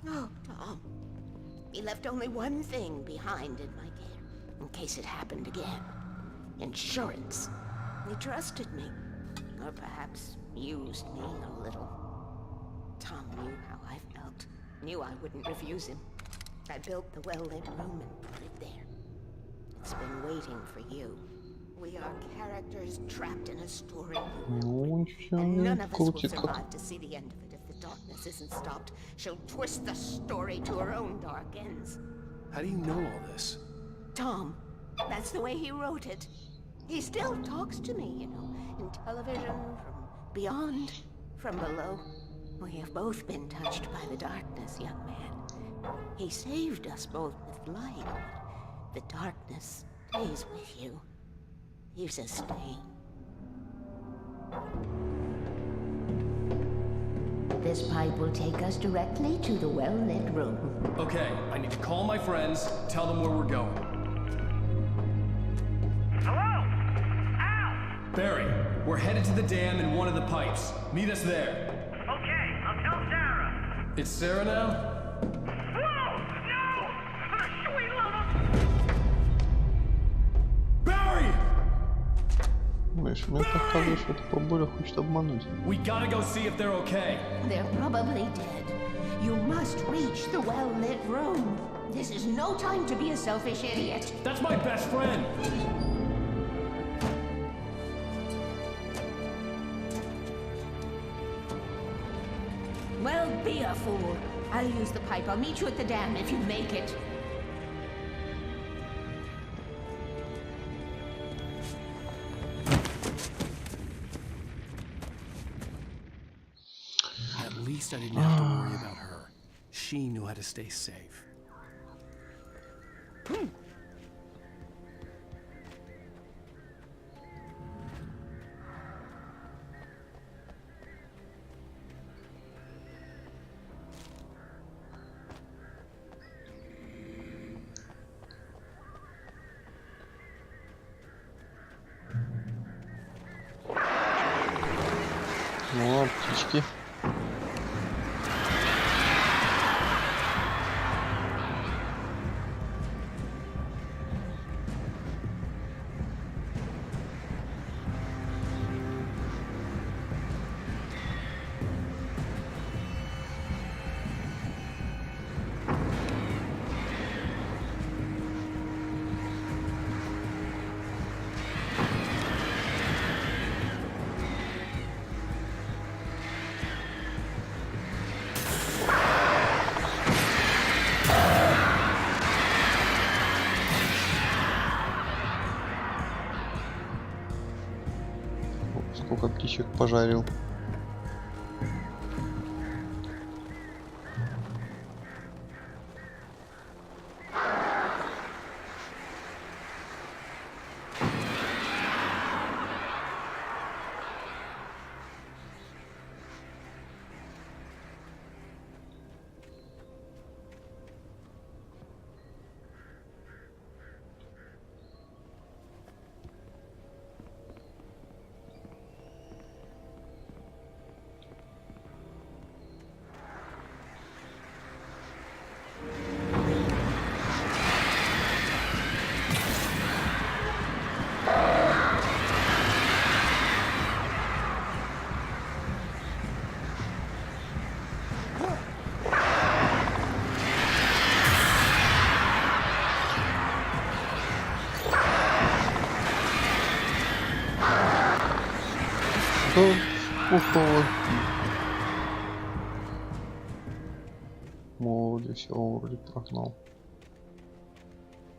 Oh, Tom. He left only one thing behind in my care, in case it happened again. Insurance. He trusted me. Or perhaps used me a little. Tom knew how I felt. Knew I wouldn't refuse him. I built the well-lit room and put it there. It's been waiting for you. We are characters trapped in a story. And none of us will survive to see the end of it. Darkness isn't stopped. She'll twist the story to her own dark ends.
How do you know all this?
Tom, that's the way he wrote it. He still talks to me, you know, in television, from beyond, from below. We have both been touched by the darkness, young man. He saved us both with light, but the darkness stays with you. Leaves a stain. This pipe will take us directly to the well-lit room.
Okay, I need to call my friends, tell them where we're going.
Hello? Al!
Barry, we're headed to the dam in one of the pipes. Meet us there.
Okay, I'll tell Sarah.
It's Sarah now?
Whoa! No! For the sweet love of...
Думаешь, мне показывает, что это поболя хочет обмануть.
We gotta go see if they're okay.
They're probably dead. You must reach the well-lit room. This is no time to be a selfish idiot.
That's my best friend.
Well, be a fool. I'll use the pipe. I'll meet you at the dam if you make it.
At least I didn't have to worry about her. She knew how to stay safe.
Ну, птички. Сколько птичек пожарил. Молодец, я его вроде прогнал.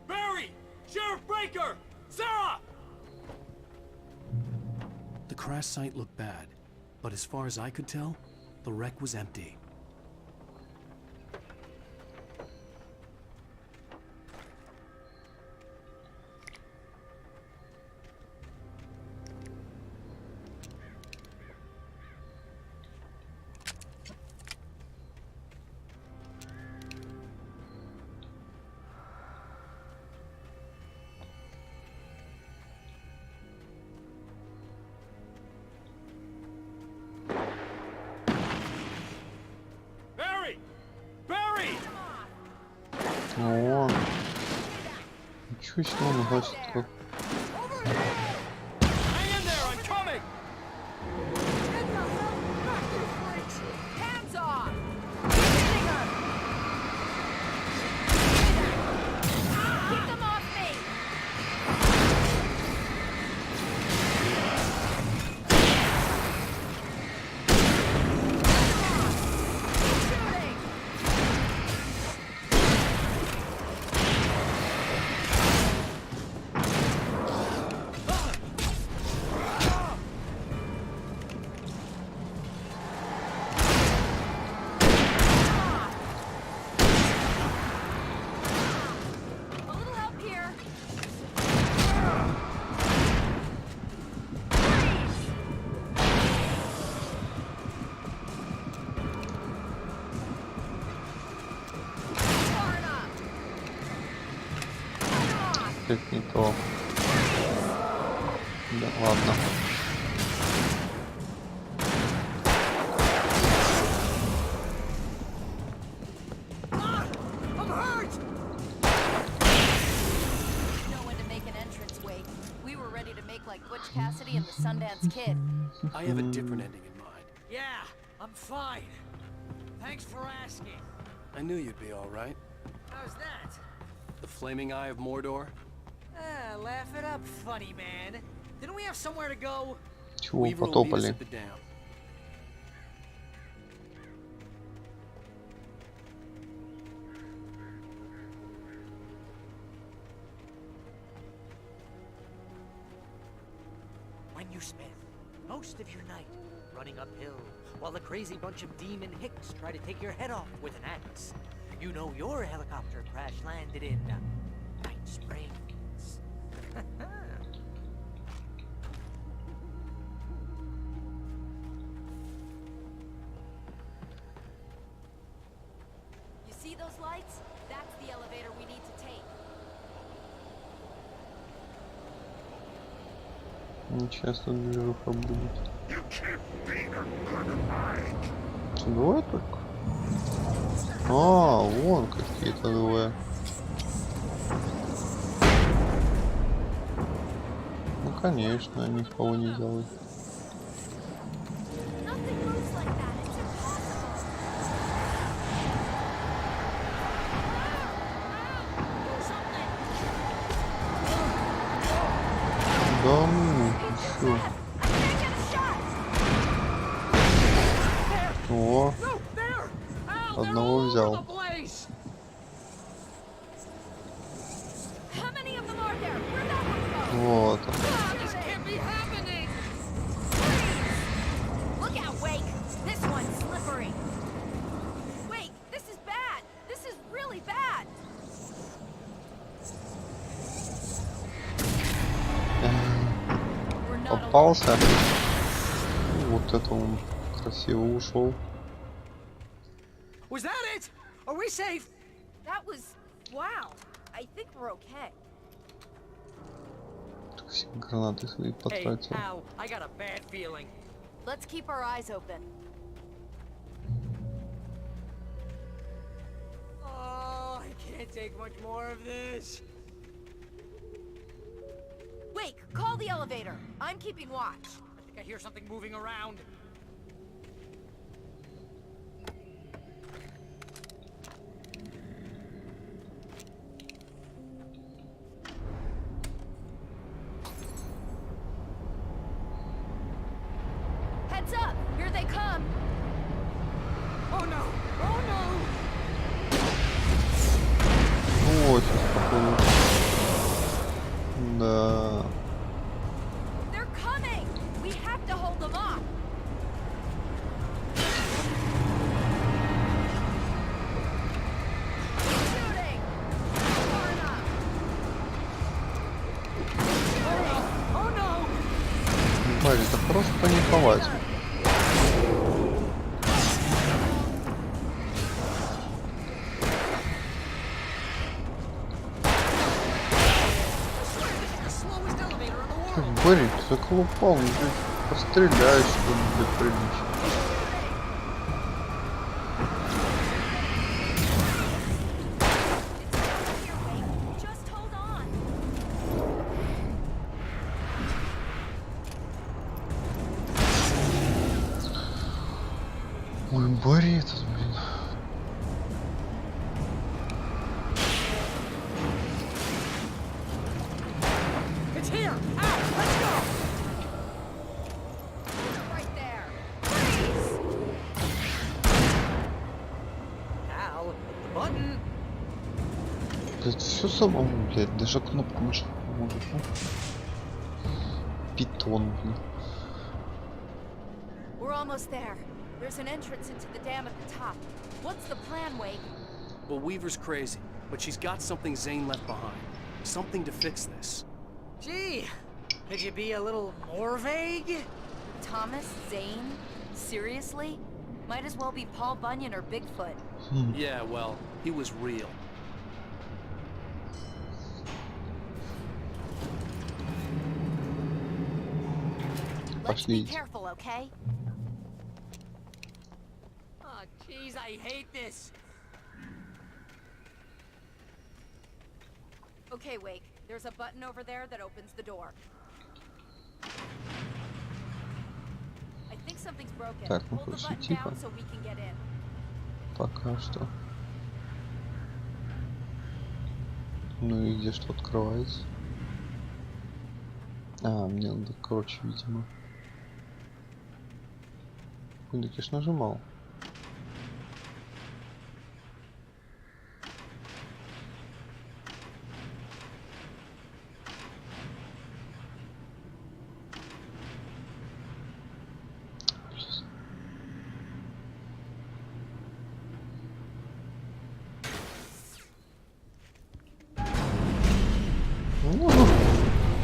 Barry! Sheriff Breaker! Sarah!
The crash site looked bad, but as far as I could tell, the wreck was empty.
О, ничего себе, он гасит как. Как не то. Да, ладно.
Know when to make an entranceway. We were ready to make like Butch Cassidy and the Sundance Kid.
I have a different ending in mind.
Yeah, I'm fine. Thanks for asking.
I knew you'd be all right.
How's that?
The flaming eye of Mordor?
Laugh it up, funny man. Didn't we have somewhere to go?
Чего
Weaver will meet us
потопали?
at the dam.
When you spend most of your night running uphill while the crazy bunch of demon hicks try to take your head off with an axe, you know your helicopter crash landed in Night Springs.
You see those lights? That's the elevator we need to take.
Часто движуха будет. Двое только? А, вон какие-то двое. Ну конечно, никого не делают. Да ну, ты чё? О, одного взял. Вот.
Look out, Wake! This one's slippery. Wake, this is bad. This is really bad.
Попался. Вот это он красиво ушел.
Was that it? Are we safe?
That was... wow. I think we're okay.
Все гранаты свои потратил.
Hey, Al, I got a bad feeling.
Let's keep our eyes open.
Oh, I can't take much more of this.
Wake, call the elevator. I'm keeping watch.
I think I hear something moving around.
Heads up! Here they come!
Oh no! Oh no!
Вот, походу. Да.
They're coming! We have to hold them off! Shooting! Far enough!
Oh no!
Парень, это просто паниковать. Борик, ты заколупал, ну ты постреляй, что ли, для приличия. Ой, Боря этот, блин.
It's here! Al, let's go!
Right there!
Al, the button!
Блять, все самому, блять, даже кнопку нажать не может, ну. Питон, блин.
We're almost there. There's an entrance into the dam at the top. What's the plan, Wake?
Well, Weaver's crazy, but she's got something Zane left behind. Something to fix this.
Gee, could you be a little more vague?
Thomas Zane? Seriously? Might as well be Paul Bunyan or Bigfoot.
Yeah, well, he was real.
Let's be careful, okay?
Oh, jeez, I hate this.
Okay, Wake. There's a button over there that opens the door.
Так, ну хоть все тихо. Пока что. Ну и где что открывается? А, мне надо, короче, видимо. Ну, так я ж нажимал.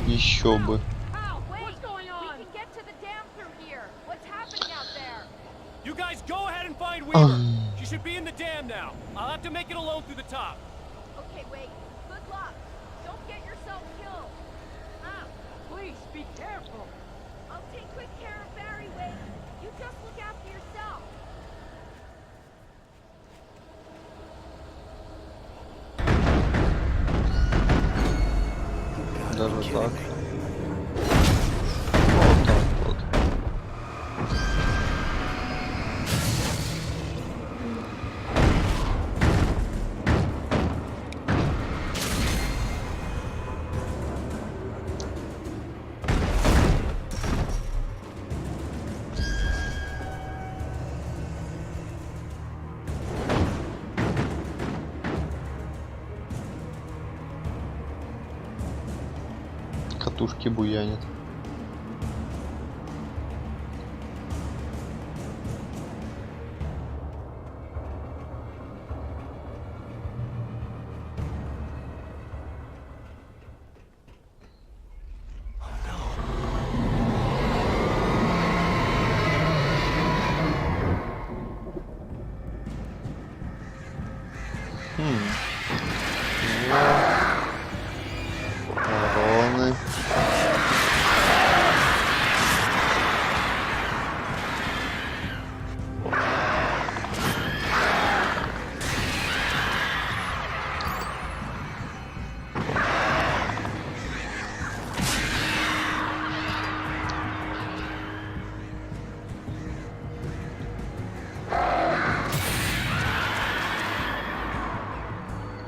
Еще бы.
You guys go ahead and find Weaver. She should be in the dam now. I'll have to make it alone through the top.
Okay, wait. Good luck. Don't get yourself killed.
Please be careful.
I'll take quick care of Barry, Wade. You just look after yourself.
Даже так. Вот так вот. Катушки буянят. Вороны.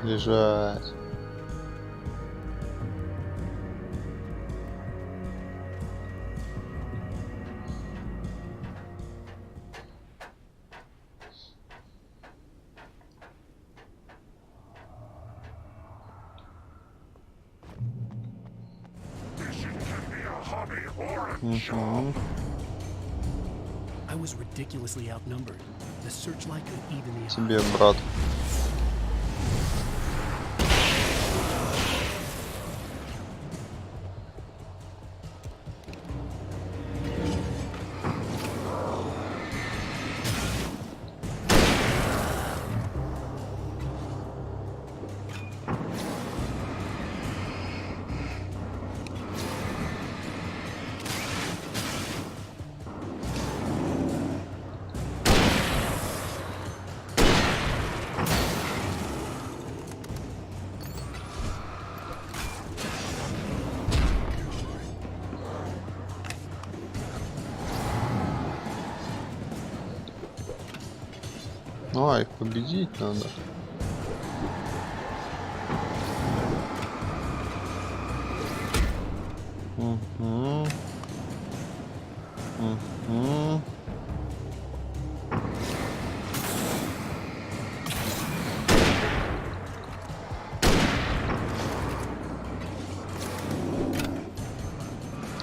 Лежать.
I was ridiculously outnumbered. The searchlight could even the odds.
Тебе, брат. Ну, а их победить надо.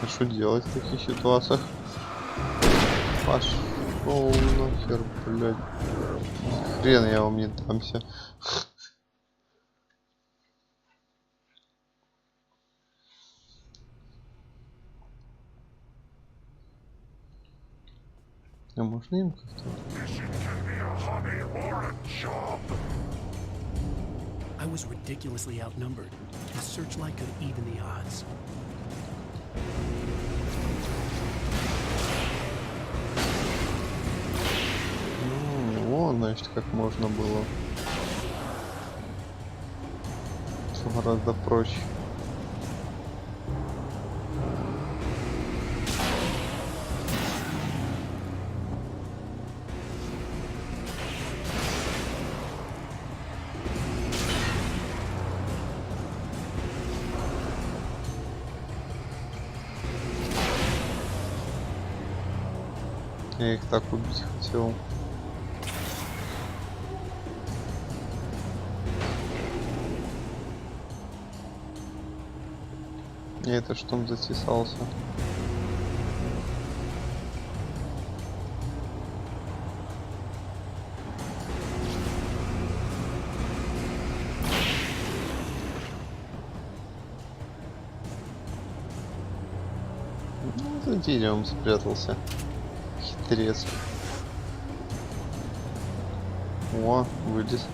А что делать в таких ситуациях? Пошел нахер, блядь. Хрен я вам не дамся. А можно им как-то?
I was ridiculously outnumbered. The searchlight could even the odds.
Вон, значит, как можно было. Все гораздо проще. Я их так убить хотел. И это что он затесался? Ну, за деревом спрятался. Хитрец. О, вылез.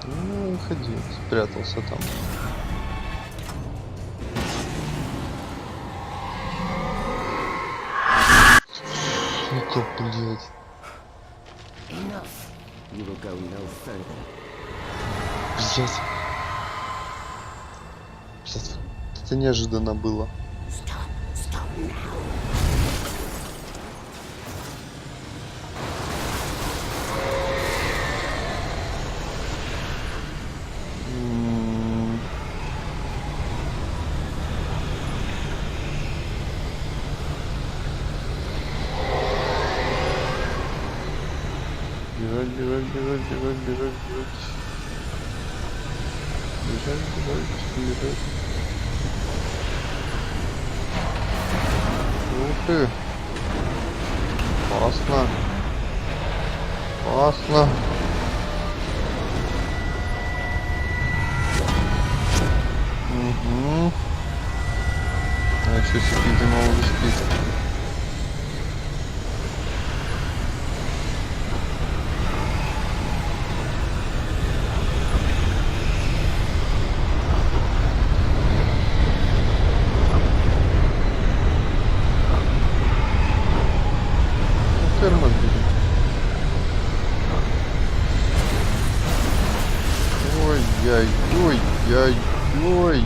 Ну, уходи, спрятался там. Сука, блядь. Блядь. Блядь. Это неожиданно было. Бежать. Ух ты. Классно. Угу. А что себе, видимо, уже спит. Ой-ой-ой.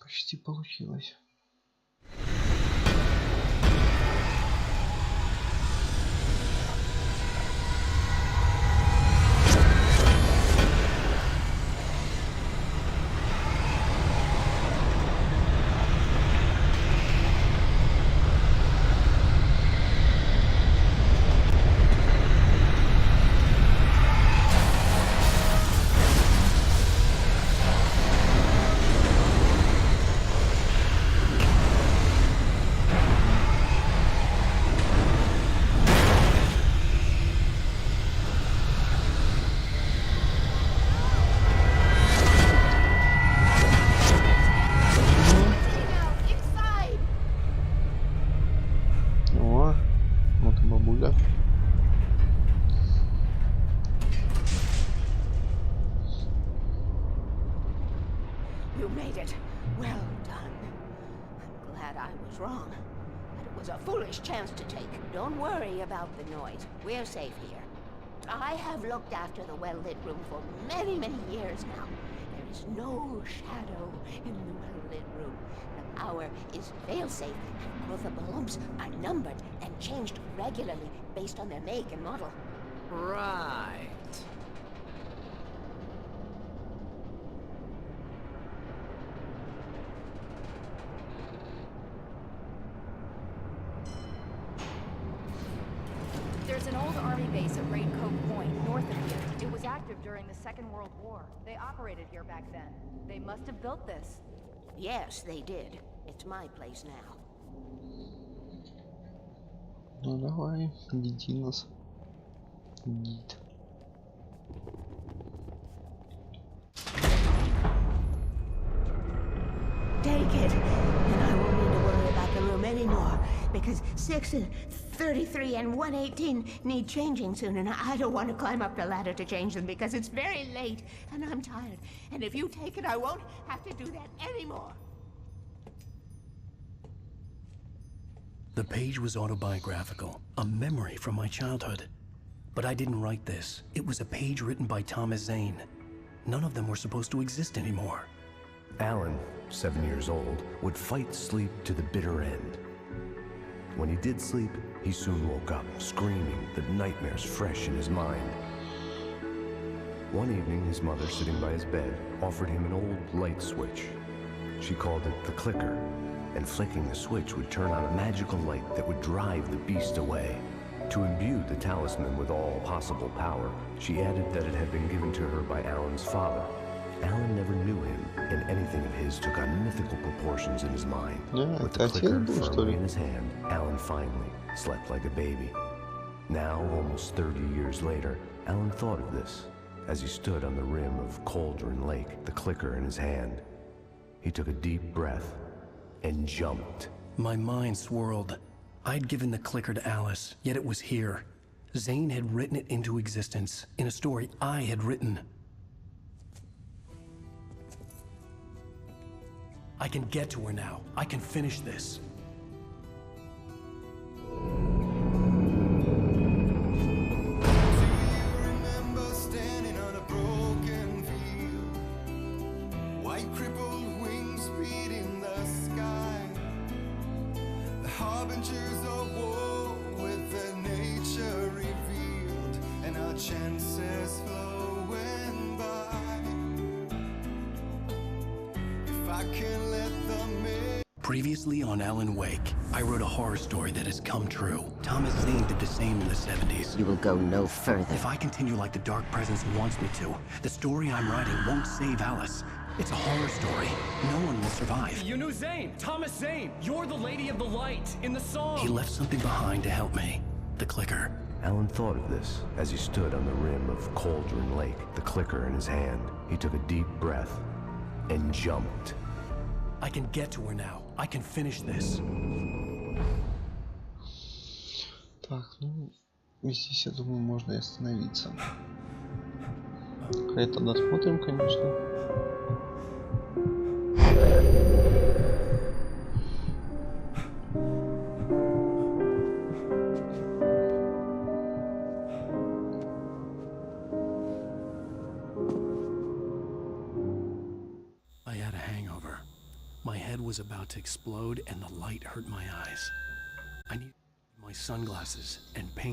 Почти получилось.
You made it. Well done. I'm glad I was wrong. But it was a foolish chance to take. Don't worry about the noise. We're safe here. I have looked after the well-lit room for many, many years now. There is no shadow in the well-lit room. The power is fail-safe, and all the bulbs are numbered and changed regularly based on their make and model.
Right.
There's an old army base at Raincoat Point, north of here. It was active during the Second World War. They operated here back then. They must have built this.
Yes, they did. It's my place now.
Ну давай, веди нас. Neat.
Take it, and I won't need to worry about the room anymore, because 6 and 33 and 118 need changing soon, and I don't want to climb up the ladder to change them because it's very late, and I'm tired. And if you take it, I won't have to do that anymore.
The page was autobiographical, a memory from my childhood. But I didn't write this. It was a page written by Thomas Zane. None of them were supposed to exist anymore.
Alan, 7 years old, would fight sleep to the bitter end. When he did sleep, he soon woke up, screaming, the nightmares fresh in his mind. One evening, his mother, sitting by his bed, offered him an old light switch. She called it the clicker, and flicking the switch would turn on a magical light that would drive the beast away. To imbue the talisman with all possible power, she added that it had been given to her by Alan's father. Alan never knew him, and anything of his took on mythical proportions in his mind. With the clicker firmly in his hand, Alan finally slept like a baby. Now, almost 30 years later, Alan thought of this as he stood on the rim of Cauldron Lake, the clicker in his hand. He took a deep breath and jumped.
My mind swirled. I'd given the clicker to Alice, yet it was here. Zane had written it into existence, in a story I had written. I can get to her now. I can finish this.
Harbingers of war with their nature revealed and our chances flowing by. If I can let them in.
Previously on Alan Wake, I wrote a horror story that has come true. Thomas Zane did the same in the 70s.
You will go no further.
If I continue like the Dark Presence wants me to, the story I'm writing won't save Alice. It's a horror story. No one will survive.
You knew Zane, Thomas Zane. You're the Lady of the Light in the song.
He left something behind to help me. The clicker.
Alan thought of this as he stood on the rim of Cauldron Lake, the clicker in his hand. He took a deep breath and jumped.
I can get to her now. I can finish this.
Так, ну, здесь, я думаю, можно и остановиться. Это досмотрим, конечно.
I had a hangover. My head was about to explode and the light hurt my eyes. I needed my sunglasses and paint.